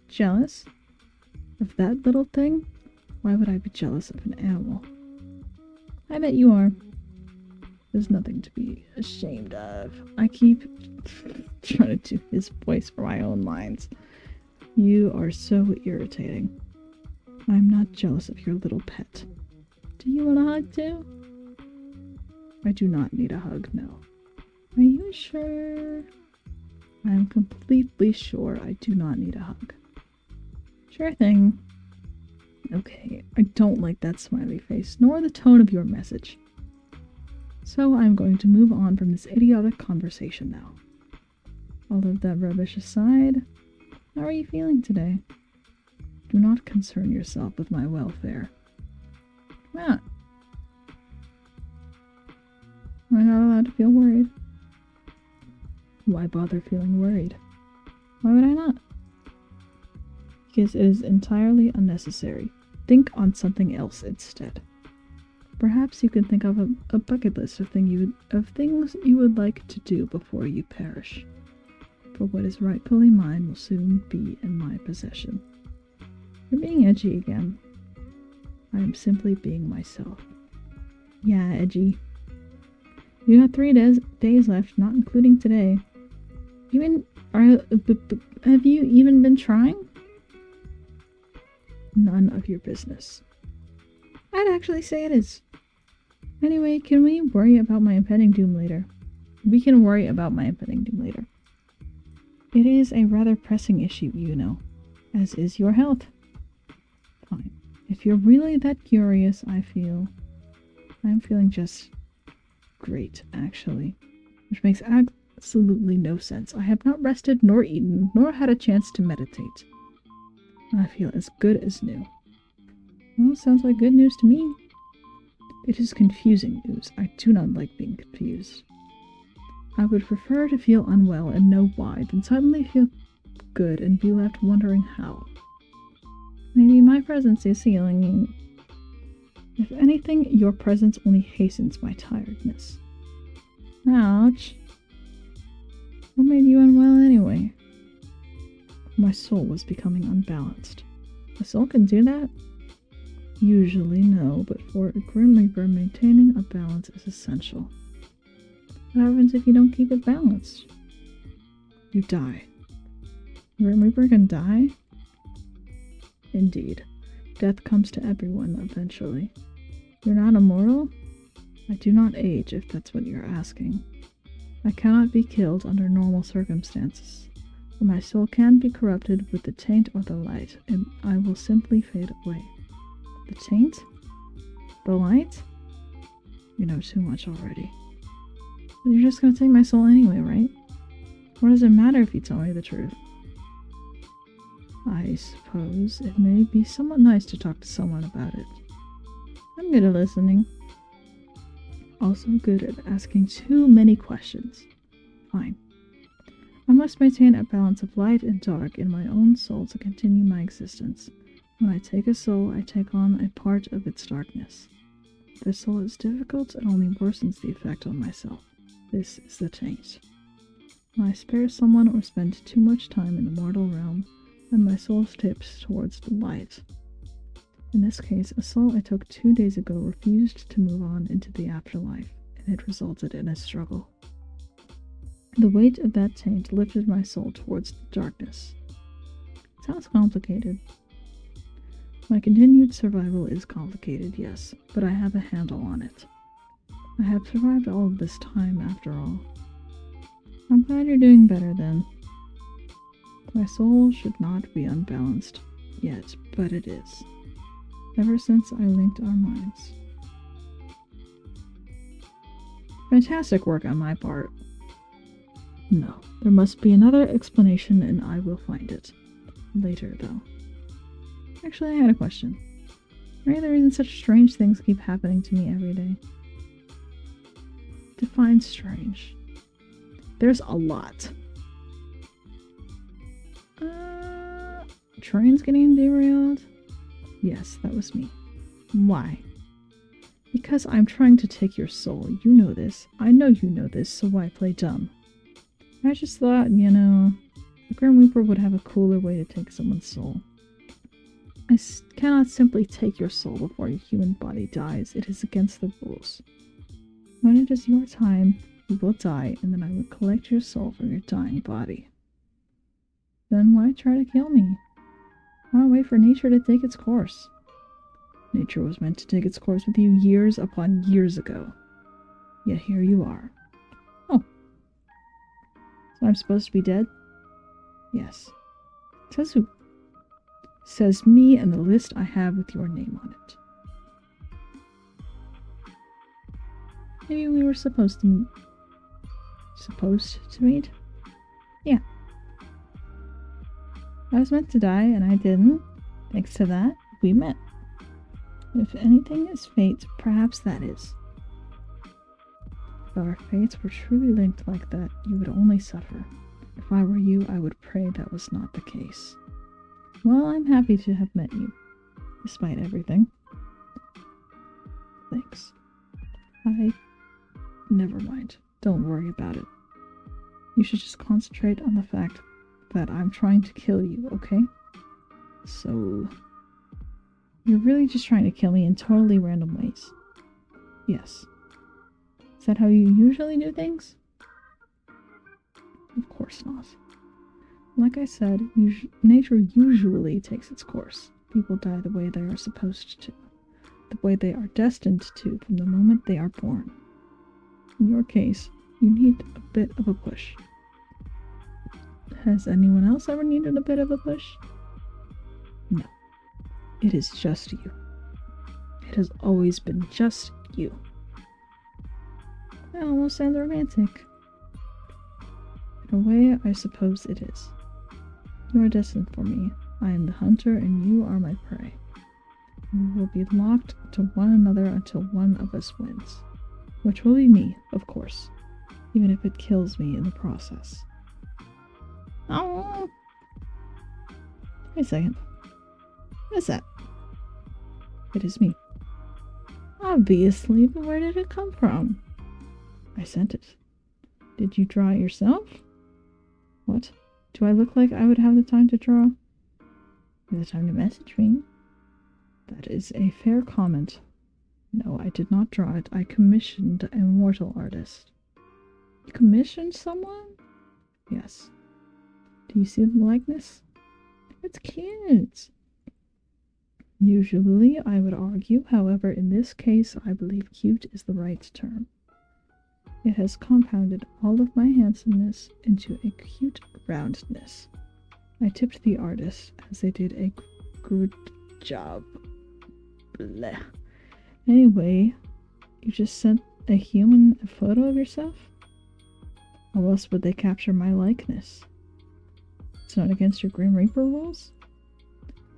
Jealous? Of that little thing? Why would I be jealous of an animal? I bet you are. There's nothing to be ashamed of. I keep trying to do his voice for my own lines. You are so irritating. I'm not jealous of your little pet. Do you want a hug too? I do not need a hug, no. Are you sure? I am completely sure I do not need a hug. Sure thing. Okay, I don't like that smiley face, nor the tone of your message. So I'm going to move on from this idiotic conversation now. All of that rubbish aside, how are you feeling today? Do not concern yourself with my welfare. Ah. Am I not allowed to feel worried? Why bother feeling worried? Why would I not? Because it is entirely unnecessary. Think on something else instead. Perhaps you can think of a bucket list of things you would like to do before you perish. For what is rightfully mine will soon be in my possession. You're being edgy again. I am simply being myself. Yeah, edgy. You got 3 days left, not including today. Have you even been trying? None of your business. I'd actually say it is. Anyway, can we worry about my impending doom later? We can worry about my impending doom later. It is a rather pressing issue, you know, as is your health. Fine. If you're really that curious, I'm feeling just great, actually. Which makes absolutely no sense. I have not rested, nor eaten, nor had a chance to meditate. I feel as good as new. Well, sounds like good news to me. It is confusing news. I do not like being confused. I would prefer to feel unwell and know why, than suddenly feel good and be left wondering how. Maybe my presence is healing. If anything, your presence only hastens my tiredness. Ouch. What made you unwell anyway? My soul was becoming unbalanced. A soul can do that? Usually no, but for a Grim Reaper, maintaining a balance is essential. What happens if you don't keep it balanced? You die. Grim Reaper can die? Indeed. Death comes to everyone eventually. You're not immortal? I do not age, if that's what you're asking. I cannot be killed under normal circumstances. But my soul can be corrupted with the taint or the light, and I will simply fade away. The taint? The light? You know too much already. But you're just gonna take my soul anyway, right? What does it matter if you tell me the truth? I suppose it may be somewhat nice to talk to someone about it. I'm good at listening. Also good at asking too many questions. Fine. I must maintain a balance of light and dark in my own soul to continue my existence. When I take a soul, I take on a part of its darkness. The soul is difficult and only worsens the effect on myself. This is the taint. When I spare someone or spend too much time in the mortal realm, then my soul tips towards the light. In this case, a soul I took 2 days ago refused to move on into the afterlife, and it resulted in a struggle. The weight of that taint lifted my soul towards the darkness. It sounds complicated. My continued survival is complicated, yes, but I have a handle on it. I have survived all of this time, after all. I'm glad you're doing better, then. My soul should not be unbalanced yet, but it is. Ever since I linked our minds. Fantastic work on my part. No, there must be another explanation and I will find it. Later, though. Actually, I had a question. Are there reason such strange things keep happening to me every day? Define strange. There's a lot. Trains getting derailed? Yes, that was me. Why? Because I'm trying to take your soul. You know this. I know you know this, so why play dumb? I just thought, the Grim Reaper would have a cooler way to take someone's soul. I cannot simply take your soul before your human body dies. It is against the rules. When it is your time, you will die, and then I will collect your soul from your dying body. Then why try to kill me? Why wait for nature to take its course? Nature was meant to take its course with you years upon years ago. Yet here you are. Oh. So I'm supposed to be dead? Yes. Says who? Says me and the list I have with your name on it. Maybe we were supposed to meet. Supposed to meet? Yeah. I was meant to die and I didn't. Thanks to that, we met. If anything is fate, perhaps that is. If our fates were truly linked like that, you would only suffer. If I were you, I would pray that was not the case. Well, I'm happy to have met you, despite everything. Thanks. Never mind. Don't worry about it. You should just concentrate on the fact that I'm trying to kill you, okay? So... You're really just trying to kill me in totally random ways. Yes. Is that how you usually do things? Of course not. Like I said, nature usually takes its course. People die the way they are supposed to. The way they are destined to from the moment they are born. In your case, you need a bit of a push. Has anyone else ever needed a bit of a push? No. It is just you. It has always been just you. That almost sounds romantic. In a way, I suppose it is. You are destined for me. I am the hunter and you are my prey. We will be locked to one another until one of us wins. Which will be me, of course. Even if it kills me in the process. Oh. Wait a second. What is that? It is me. Obviously, but where did it come from? I sent it. Did you draw it yourself? What? Do I look like I would have the time to draw? The time to message me? That is a fair comment. No, I did not draw it. I commissioned a mortal artist. You commissioned someone? Yes. Do you see the likeness? It's cute. Usually, I would argue, however, in this case, I believe cute is the right term. It has compounded all of my handsomeness into a cute roundness. I tipped the artist, as they did a good job. Blech. Anyway, you just sent a human a photo of yourself? How else would they capture my likeness? It's not against your Grim Reaper rules?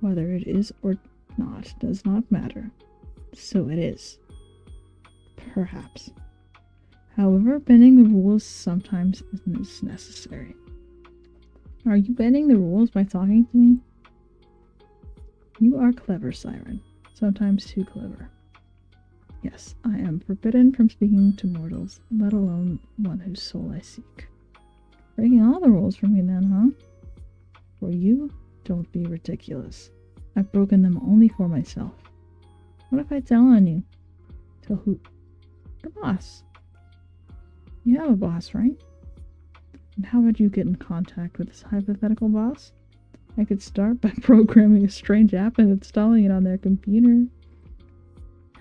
Whether it is or not does not matter. So it is. Perhaps. However, bending the rules sometimes is necessary. Are you bending the rules by talking to me? You are clever, Cyren. Sometimes too clever. Yes, I am forbidden from speaking to mortals, let alone one whose soul I seek. Breaking all the rules for me then, huh? For you? Don't be ridiculous. I've broken them only for myself. What if I tell on you? Tell who? The boss. You have a boss, right? And how would you get in contact with this hypothetical boss? I could start by programming a strange app and installing it on their computer.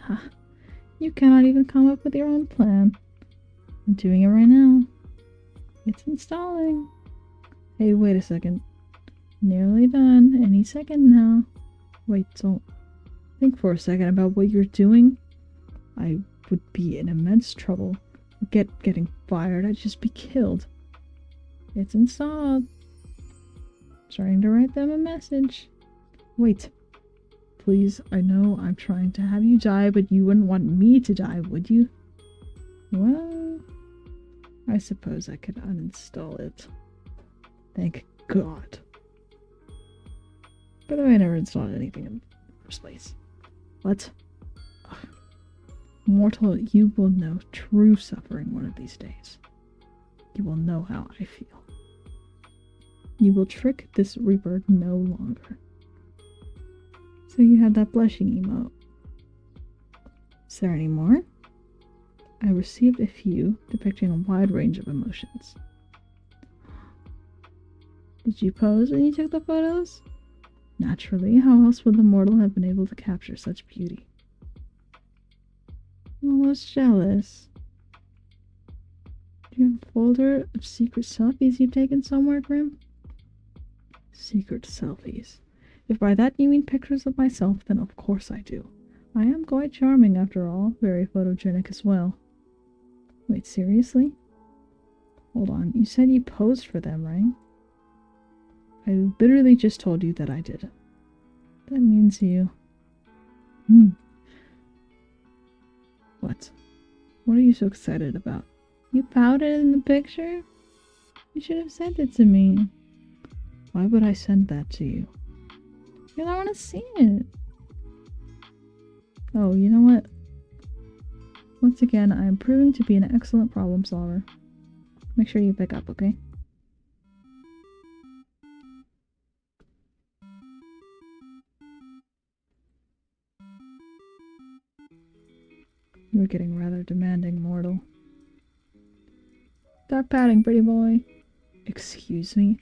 Ha! You cannot even come up with your own plan. I'm doing it right now. It's installing. Hey, wait a second. Nearly done. Any second now. Wait, don't think for a second about what you're doing. I would be in immense trouble. Getting fired. I'd just be killed. It's installed. Trying to write them a message. Wait. Please, I know I'm trying to have you die, but you wouldn't want me to die, would you? Well, I suppose I could uninstall it. Thank God. By the way, I never installed anything in the first place. What? Ugh. Mortal, you will know true suffering one of these days. You will know how I feel. You will trick this Reaper no longer. So you have that blushing emote. Is there any more? I received a few depicting a wide range of emotions. Did you pose when you took the photos? Naturally, how else would the mortal have been able to capture such beauty? Almost jealous. Do you have a folder of secret selfies you've taken somewhere, Grim? Secret selfies. If by that you mean pictures of myself, then of course I do. I am quite charming after all, very photogenic as well. Wait, seriously? Hold on, you said you posed for them, right? I literally just told you that I did. That means you... What? What are you so excited about? You pouted in the picture? You should have sent it to me. Why would I send that to you? Because I want to see it. Oh, you know what? Once again, I am proving to be an excellent problem solver. Make sure you pick up, okay? You're getting rather demanding, mortal. Stop pouting, pretty boy. Excuse me?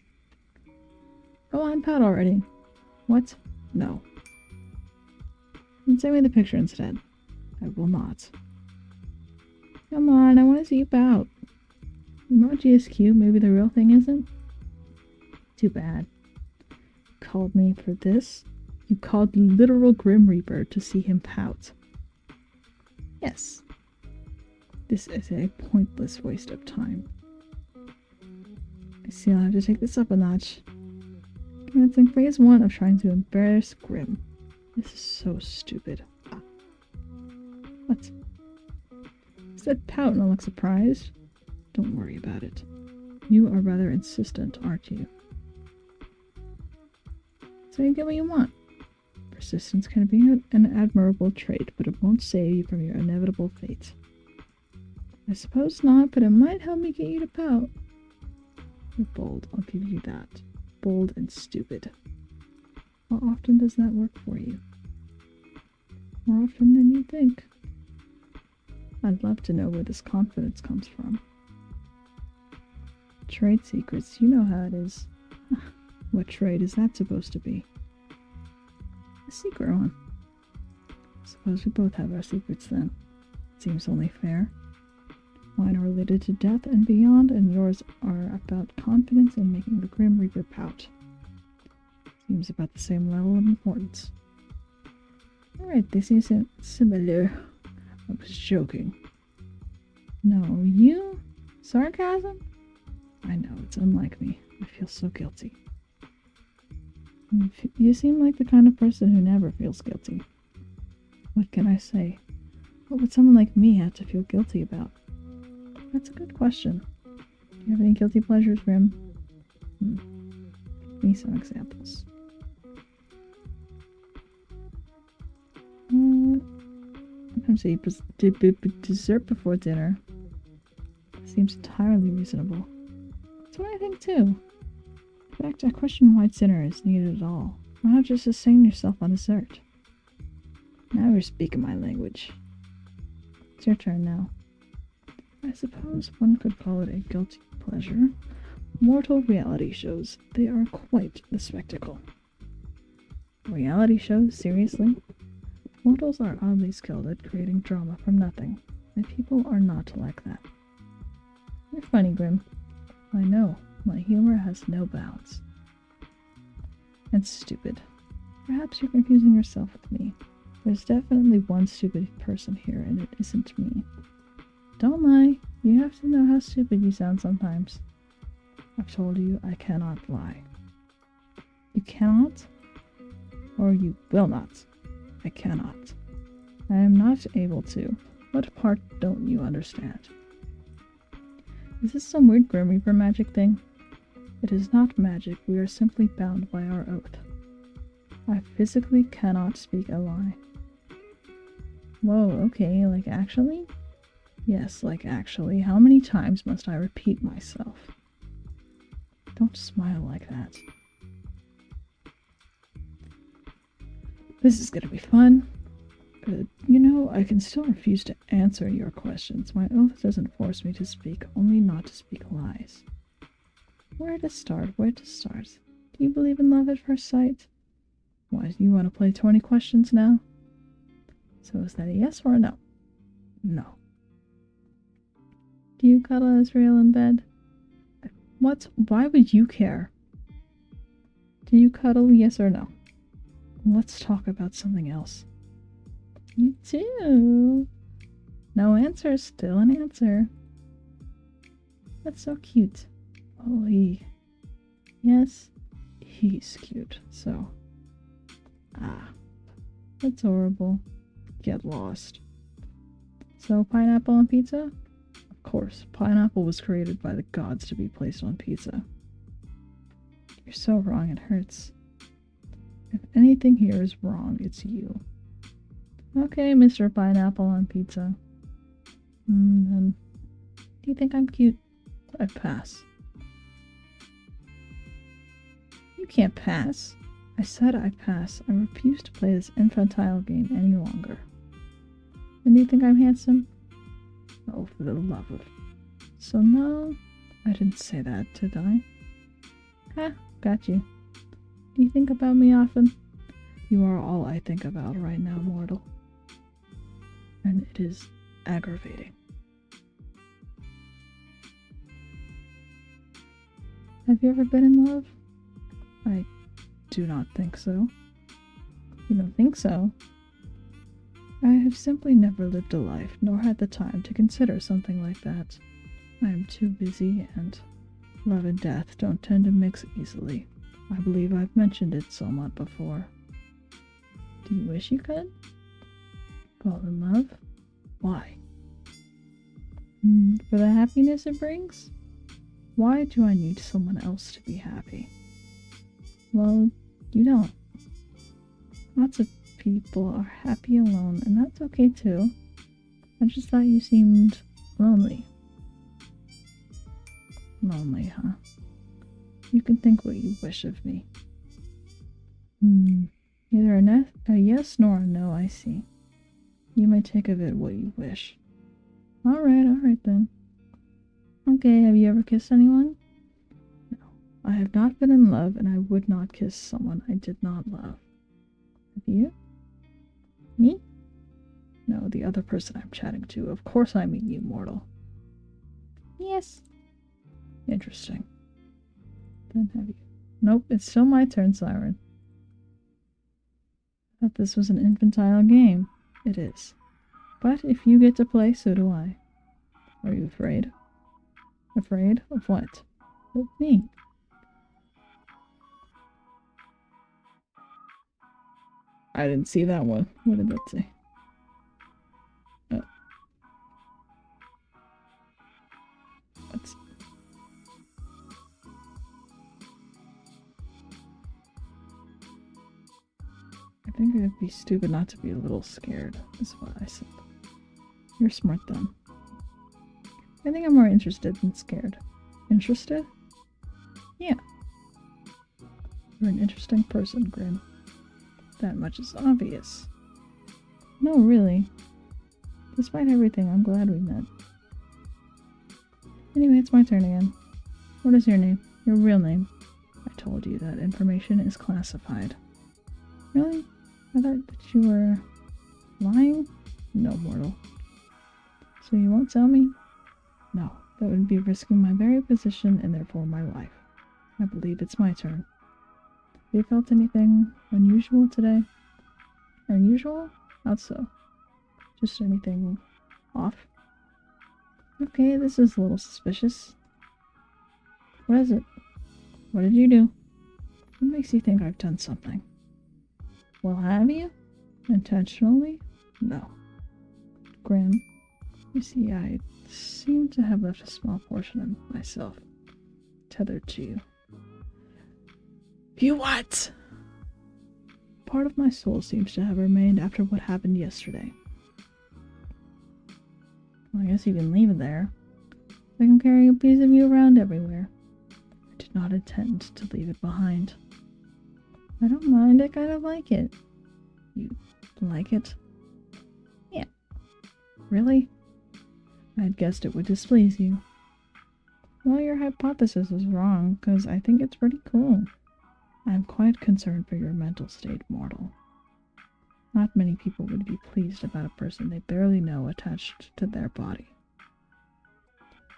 Go on, pout already. What? No. Then send me the picture instead. I will not. Come on, I want to see you pout. Emoji is cute, maybe the real thing isn't? Too bad. You called me for this? You called the literal Grim Reaper to see him pout. Yes. This is a pointless waste of time. I see I'll have to take this up a notch. Commencing phase 1 of trying to embarrass Grim. This is so stupid. Ah. What? I said pout and I look surprised. Don't worry about it. You are rather insistent, aren't you? So you get what you want. Persistence can be an admirable trait, but it won't save you from your inevitable fate. I suppose not, but it might help me get you to pout. You're bold, I'll give you that. Bold and stupid. How often does that work for you? More often than you think. I'd love to know where this confidence comes from. Trade secrets, you know how it is. What trade is that supposed to be? A secret one. Suppose we both have our secrets then. Seems only fair. Mine are related to death and beyond, and yours are about confidence in making the Grim Reaper pout. Seems about the same level of importance. Alright, this isn't similar. I was joking. No, you? Sarcasm? I know, it's unlike me. I feel so guilty. You seem like the kind of person who never feels guilty. What can I say? What would someone like me have to feel guilty about? That's a good question. Do you have any guilty pleasures, Grim? Give me some examples. Sometimes I eat dessert before dinner. Seems entirely reasonable. That's what I think too. In fact, I question why dinner is needed at all. Why not just sustain yourself on dessert? Now you're speaking my language. It's your turn now. I suppose one could call it a guilty pleasure. Mortal reality shows. They are quite the spectacle. Reality shows? Seriously? Mortals are oddly skilled at creating drama from nothing, and people are not like that. You're funny, Grim. I know. My humor has no bounds. And stupid. Perhaps you're confusing yourself with me. There's definitely one stupid person here, and it isn't me. Don't lie. You have to know how stupid you sound sometimes. I've told you I cannot lie. You cannot? Or you will not. I cannot. I am not able to. What part don't you understand? Is this some weird Grim Reaper magic thing? It is not magic. We are simply bound by our oath. I physically cannot speak a lie. Whoa, okay, like actually? Yes, like actually. How many times must I repeat myself? Don't smile like that. This is gonna be fun. But, you know, I can still refuse to answer your questions. My oath doesn't force me to speak, only not to speak lies. Where to start? Where to start? Do you believe in love at first sight? Why, do you want to play 20 questions now? So is that a yes or a no? No. Do you cuddle Israel in bed? What? Why would you care? Do you cuddle, yes or no? Let's talk about something else. You do. No answer, still an answer. That's so cute. Oh, yes, he's cute, so. That's horrible. Get lost. So, pineapple on pizza? Of course, pineapple was created by the gods to be placed on pizza. You're so wrong, it hurts. If anything here is wrong, it's you. Okay, Mr. Pineapple on pizza. Then, do you think I'm cute? I'd pass. You can't pass. I said I'd pass. I refuse to play this infantile game any longer. And do you think I'm handsome? Oh, for the love of... So no, I didn't say that, did I? Ha, got you. Do you think about me often? You are all I think about right now, mortal. And it is aggravating. Have you ever been in love? I do not think so. You don't think so? I have simply never lived a life, nor had the time to consider something like that. I am too busy, and love and death don't tend to mix easily. I believe I've mentioned it somewhat before. Do you wish you could? Fall in love? Why? For the happiness it brings? Why do I need someone else to be happy? Well, you don't. Lots of people are happy alone, and that's okay too. I just thought you seemed lonely. Lonely, huh? You can think what you wish of me. Neither a yes nor a no, I see. You may take of it what you wish. Alright then. Okay, have you ever kissed anyone? No. I have not been in love, and I would not kiss someone I did not love. Have you? Me? No, the other person I'm chatting to. Of course I mean you, mortal. Yes. Interesting. Then have you? Nope, it's still my turn, Cyren. I thought this was an infantile game. It is. But if you get to play, so do I. Are you afraid? Afraid of what? Of me. I didn't see that one. What did that say? Let's... I think it'd be stupid not to be a little scared, is what I said. You're smart then. I think I'm more interested than scared. Interested? Yeah. You're an interesting person, Grim. That much is obvious. No, really. Despite everything, I'm glad we met. Anyway, it's my turn again. What is your name? Your real name? I told you that information is classified. Really? I thought that you were lying? No, mortal. So you won't tell me? No, that would be risking my very position and therefore my life. I believe it's my turn. Have you felt anything unusual today? Unusual? How so? Just anything off? Okay, this is a little suspicious. What is it? What did you do? What makes you think I've done something? Well, have you? Intentionally? No. Grim, you see, I seem to have left a small portion of myself tethered to you. You what? Part of my soul seems to have remained after what happened yesterday. Well, I guess you can leave it there. I can carry a piece of you around everywhere. I did not intend to leave it behind. I don't mind, I kind of like it. You like it? Yeah. Really? I had guessed it would displease you. Well, your hypothesis is wrong, because I think it's pretty cool. I am quite concerned for your mental state, mortal. Not many people would be pleased about a person they barely know attached to their body.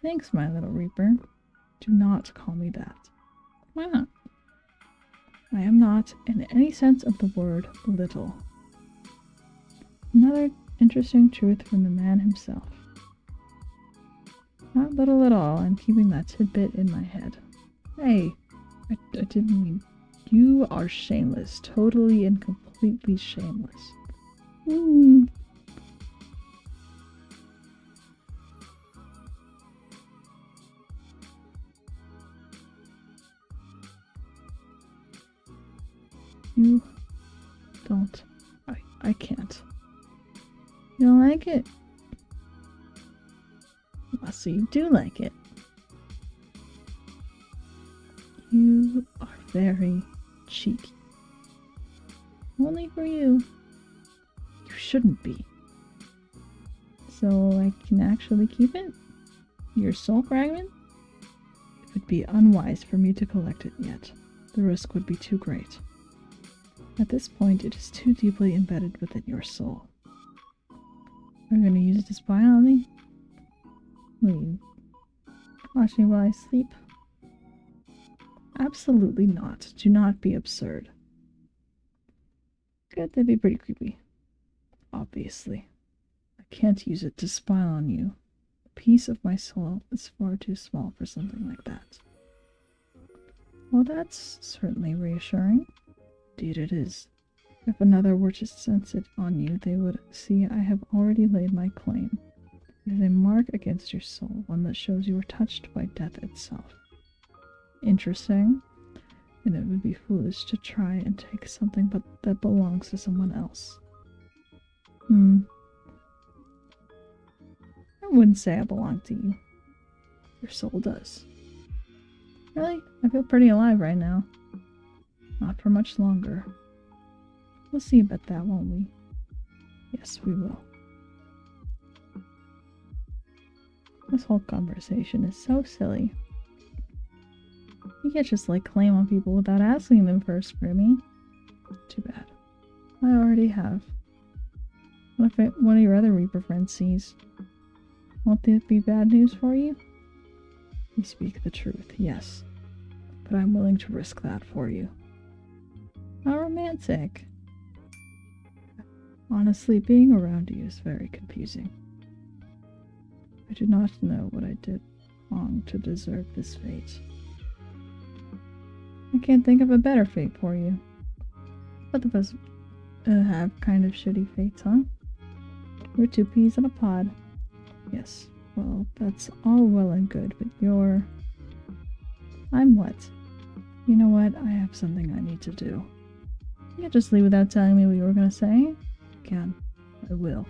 Thanks, my little Reaper. Do not call me that. Why not? I am not, in any sense of the word, little. Another interesting truth from the man himself. Not little at all. I'm keeping that tidbit in my head. Hey, I didn't mean... You are shameless. Totally and completely shameless. You don't. I can't. You don't like it? Well, so you do like it. You are very cheeky. Only for you. You shouldn't be. So I can actually keep it? Your soul fragment? It would be unwise for me to collect it yet. The risk would be too great. At this point, it is too deeply embedded within your soul. Are you going to use it to spy on me? Will you watch me while I sleep? Absolutely not. Do not be absurd. Good, that'd be pretty creepy. Obviously. I can't use it to spy on you. A piece of my soul is far too small for something like that. Well, that's certainly reassuring. Indeed it is. If another were to sense it on you, they would see I have already laid my claim. It is a mark against your soul, one that shows you were touched by death itself. Interesting. And it would be foolish to try and take something that belongs to someone else. I wouldn't say I belong to you. Your soul does. Really? I feel pretty alive right now. Not for much longer. We'll see about that, won't we? Yes, we will. This whole conversation is so silly. You can't just lay claim on people without asking them first, Grimmy. Too bad. I already have. What if one of your other Reaper friends sees? Won't that be bad news for you? You speak the truth, yes. But I'm willing to risk that for you. How romantic. Honestly, being around you is very confusing. I do not know what I did wrong to deserve this fate. I can't think of a better fate for you. Both of us have kind of shitty fates, huh? We're two peas in a pod. Yes, well, that's all well and good, but you're... I'm what? You know what? I have something I need to do. You can't just leave without telling me what you were gonna say? Can. I will.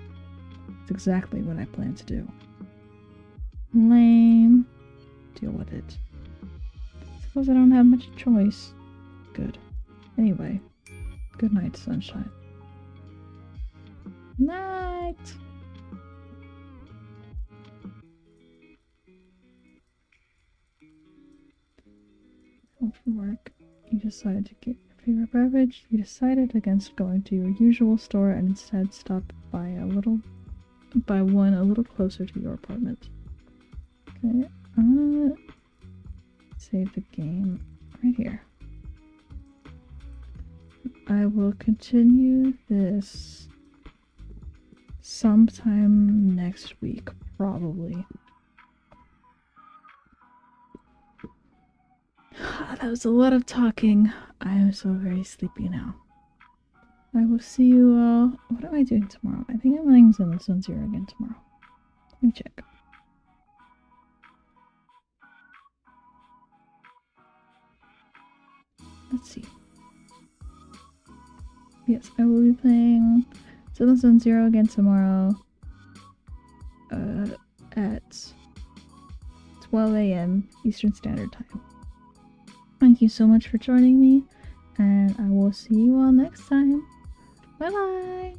It's exactly what I plan to do. Lame. Deal with it. Suppose I don't have much choice. Good. Anyway, good night, sunshine. Night! Home from work. You decided to get your favorite beverage. You decided against going to your usual store and instead stopped by one a little closer to your apartment. Okay, I'm gonna save the game right here. I will continue this sometime next week, probably. That was a lot of talking. I am so very sleepy now. I will see you all. What am I doing tomorrow? I think I'm playing Zenless Zone Zero again tomorrow. Let me check. Let's see. Yes, I will be playing Zenless Zone Zero again tomorrow. At 12 a.m. Eastern Standard Time. Thank you so much for joining me, and I will see you all next time. Bye bye!